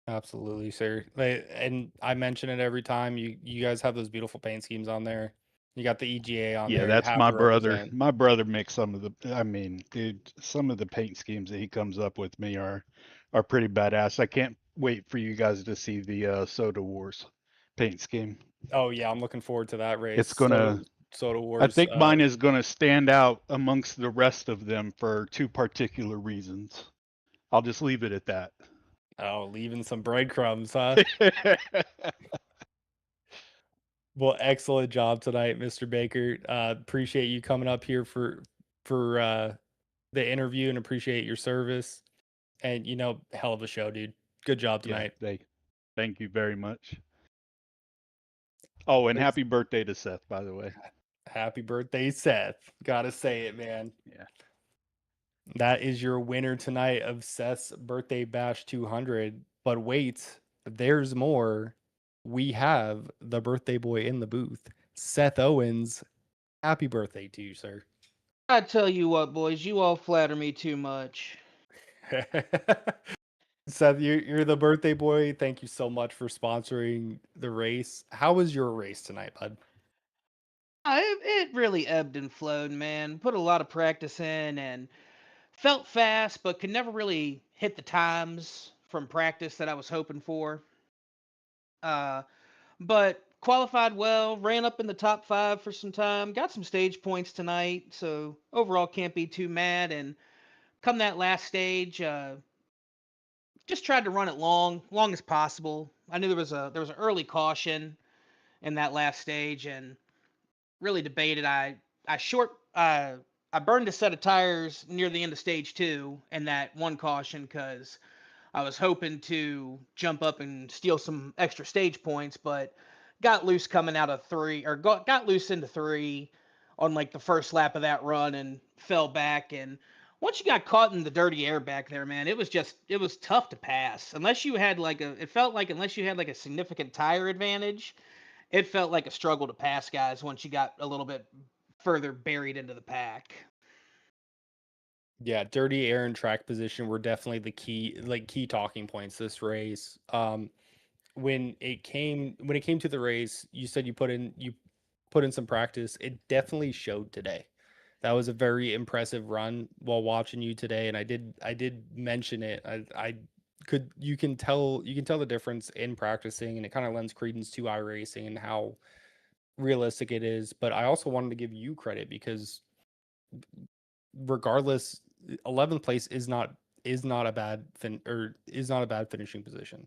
Absolutely, sir. And I mention it every time. You guys have those beautiful paint schemes on there. You got the EGA on Yeah, there. You that's have my to brother. represent. My brother makes some of the. I mean, dude, some of the paint schemes that he comes up with me are pretty badass. I can't wait for you guys to see the Soda Wars paint scheme. Oh yeah, I'm looking forward to that race. It's gonna. Soda I Wars. think mine is gonna stand out amongst the rest of them for two particular reasons. I'll just leave it at that. Oh, leaving some breadcrumbs, huh? Well, excellent job tonight, Mr. Baker. Appreciate you coming up here for the interview and appreciate your service. And hell of a show, dude. Good job Yeah, tonight. thank you very much. Oh, and Thanks. happy birthday to Seth, by the way. Happy birthday, Seth. Gotta say it, man. Yeah. That is your winner tonight of Seth's Birthday Bash 200. But wait, there's more. We have the birthday boy in the booth, Seth Owens. Happy birthday to you, sir. I tell you what, boys, you all flatter me too much. Seth, you're the birthday boy. Thank you so much for sponsoring the race. How was your race tonight, bud? It really ebbed and flowed, man. Put a lot of practice in and felt fast, but could never really hit the times from practice that I was hoping for. Uh, but qualified well, ran up in the top 5 for some time, got some stage points tonight, so overall can't be too mad. And come that last stage, just tried to run it long as possible. I knew there was an early caution in that last stage, and really debated. I burned a set of tires near the end of stage 2 and that one caution because I was hoping to jump up and steal some extra stage points, but got loose coming out of 3 or got loose into 3 on like the first lap of that run and fell back. And once you got caught in the dirty air back there, man, it was tough to pass unless you had like a it felt like unless you had like a significant tire advantage, it felt like a struggle to pass guys once you got a little bit further buried into the pack. Yeah, dirty air and track position were definitely the key talking points this race. When it came to the race, you said you put in some practice. It definitely showed today. That was a very impressive run while watching you today, and I did mention it. I could you can tell the difference in practicing, and it kind of lends credence to iRacing and how realistic it is. But I also wanted to give you credit because regardless, 11th place is not a bad finishing position.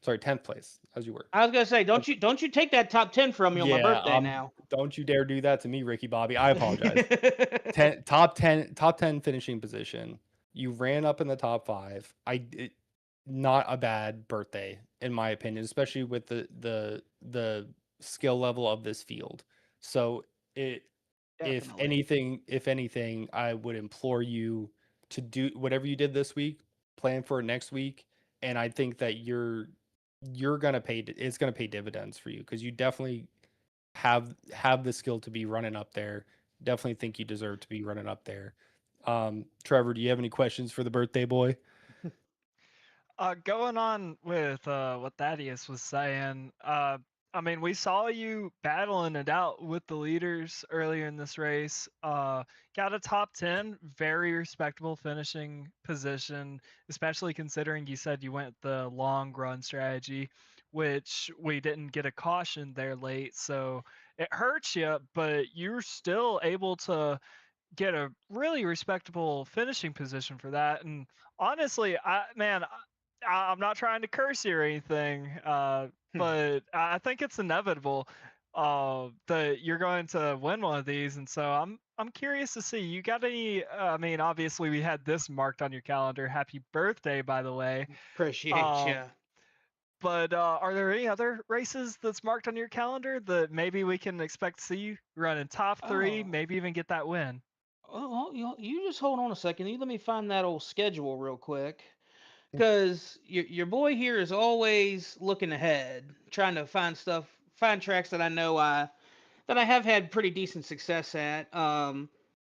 Sorry, 10th place as you were. I was gonna say, don't you take that top 10 from me on my Yeah, birthday now. don't you dare do that to me, Ricky Bobby. I apologize. Top 10 finishing position. You ran up in the top 5. Not a bad birthday in my opinion, especially with the skill level of this field. So it Definitely. if anything, I would implore you to do whatever you did this week, plan for it next week, and I think that you're gonna pay it's gonna pay dividends for you because you definitely have the skill to be running up there. Definitely think you deserve to be running up there. Trevor, do you have any questions for the birthday boy? Going on with what Thaddeus was saying, I mean, we saw you battling it out with the leaders earlier in this race. Got a top 10, very respectable finishing position, especially considering you said you went the long run strategy, which we didn't get a caution there late. So it hurts you, but you're still able to get a really respectable finishing position for that. And honestly, I'm not trying to curse you or anything, but I think it's inevitable that you're going to win one of these. And so I'm curious to see. You got any? I mean, obviously we had this marked on your calendar. Happy birthday, by the way. Appreciate Um, you. but are there any other races that's marked on your calendar that maybe we can expect to see you running top three, Oh, maybe even get that win? oh, you just hold on a second. You let me find that old schedule real quick. Because your boy here is always looking ahead, trying to find stuff, find tracks that I know that I have had pretty decent success at.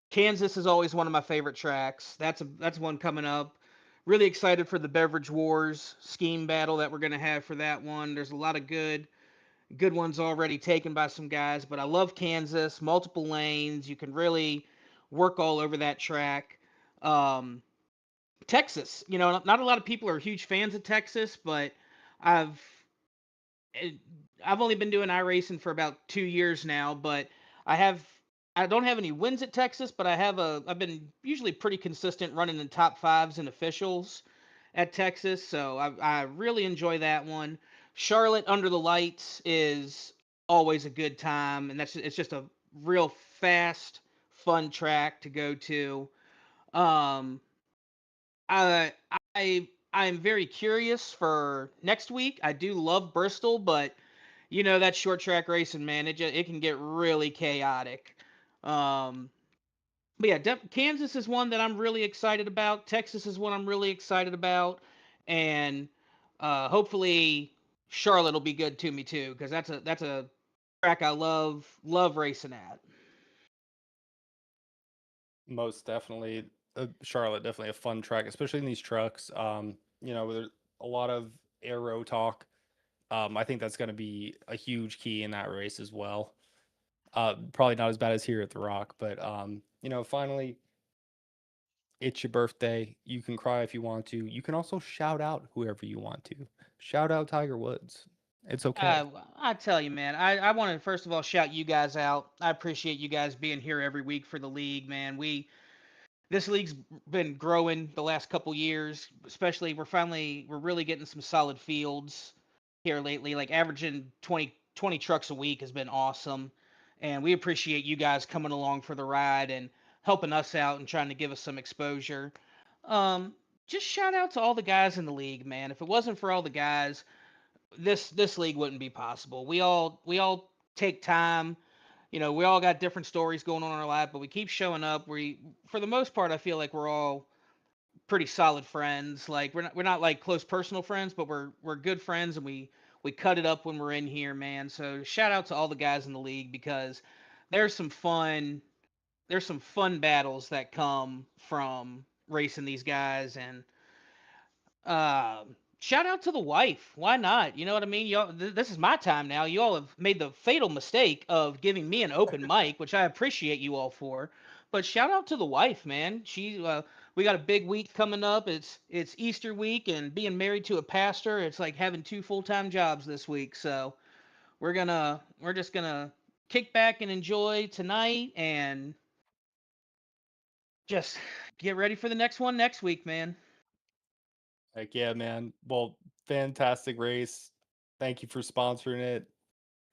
Kansas is always one of my favorite tracks. That's one coming up. Really excited for the Beverage Wars scheme battle that we're gonna have for that one. There's a lot of good ones already taken by some guys, but I love Kansas. Multiple lanes. You can really work all over that track. Um, Texas, not a lot of people are huge fans of Texas, but I've it, I've only been doing iRacing for about 2 years now, but I have I don't have any wins at Texas, but I've been usually pretty consistent running in top fives and officials at Texas, so I really enjoy that one. Charlotte under the lights is always a good time, and it's just a real fast, fun track to go to. Um, I I'm very curious for next week. I do love Bristol, but that short track racing, man, it can get really chaotic. Um, but yeah, Kansas is one that I'm really excited about. Texas is one I'm really excited about, and hopefully Charlotte will be good to me too, because that's a track I love racing at. Most definitely, Charlotte definitely a fun track, especially in these trucks. There's a lot of aero talk. I think that's going to be a huge key in that race as well. Probably not as bad as here at the Rock, but finally, it's your birthday. You can cry if you want to. You can also shout out whoever you want to. Shout out Tiger Woods. It's okay. I tell you, man, I want to first of all shout you guys out. I appreciate you guys being here every week for the league, man. This league's been growing the last couple years, especially we're really getting some solid fields here lately. Like averaging 20 trucks a week has been awesome, and we appreciate you guys coming along for the ride and helping us out and trying to give us some exposure. Um, just shout out to all the guys in the league, man. If it wasn't for all the guys, this league wouldn't be possible. We all take time. We all got different stories going on in our life, but we keep showing up. For the most part, I feel like we're all pretty solid friends. Like we're not like close personal friends, but we're good friends, and we cut it up when we're in here, man. So shout out to all the guys in the league because there's some fun there's some fun battles that come from racing these guys, and shout out to the wife. Why not? You know what I mean? Y'all, this is my time now. You all have made the fatal mistake of giving me an open mic, which I appreciate you all for. But shout out to the wife, man. We got a big week coming up. It's Easter week, and being married to a pastor, it's like having two full-time jobs this week. So we're just gonna kick back and enjoy tonight, and just get ready for the next one next week, man. Like, yeah, man. Well, fantastic race. Thank you for sponsoring it,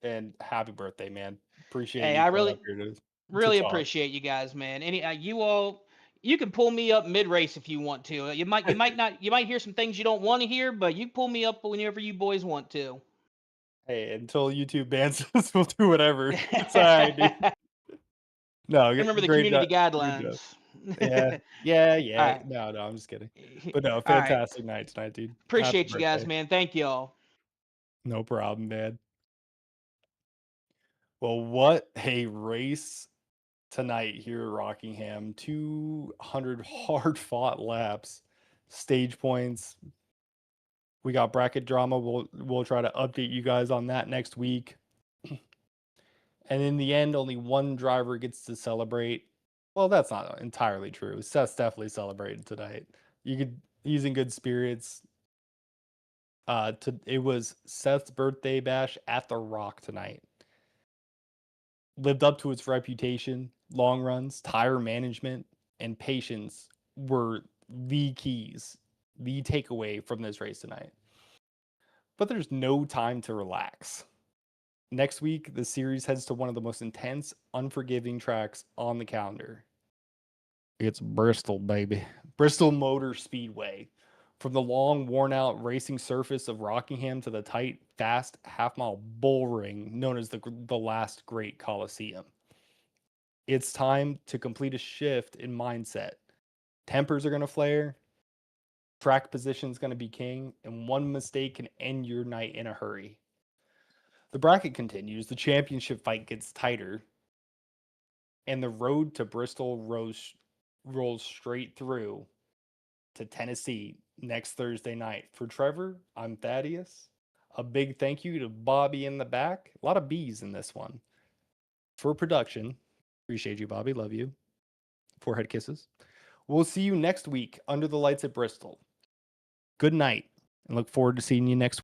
and happy birthday, man. Appreciate Hey, you I coming really up here to really talk. appreciate you guys, man. You can pull me up mid race if you want to. You might hear some things you don't want to hear, but you pull me up whenever you boys want to. Hey, until YouTube bans us, we'll do whatever. It's all right, dude. No, Remember the great community job. Great job. guidelines. Yeah, yeah, All yeah. right. No, I'm just kidding. But no, All right. fantastic night tonight, dude. Happy Appreciate you guys, birthday. man. Thank y'all. No problem, man. Well, what a race tonight here at Rockingham. 200 hard fought laps, stage points. We got bracket drama. We'll try to update you guys on that next week. And in the end, only one driver gets to celebrate. Well, that's not entirely true. Seth's definitely celebrated tonight. He's in good spirits. It was Seth's birthday bash at the Rock tonight. Lived up to its reputation. Long runs, tire management, and patience were the keys, the takeaway from this race tonight. But there's no time to relax. Next week, the series heads to one of the most intense, unforgiving tracks on the calendar. It's Bristol, baby. Bristol Motor Speedway. From the long, worn out racing surface of Rockingham to the tight, fast half-mile bull ring known as the last great Coliseum. It's time to complete a shift in mindset. Tempers are going to flare, track position is going to be king, and one mistake can end your night in a hurry. The bracket continues, the championship fight gets tighter, and the road to Bristol rolls straight through to Tennessee next Thursday night. For Trevor, I'm Thaddeus. A big thank you to Bobby in the back. A lot of B's in this one. For production, appreciate you, Bobby. Love you. Forehead kisses. We'll see you next week under the lights at Bristol. Good night, and look forward to seeing you next week.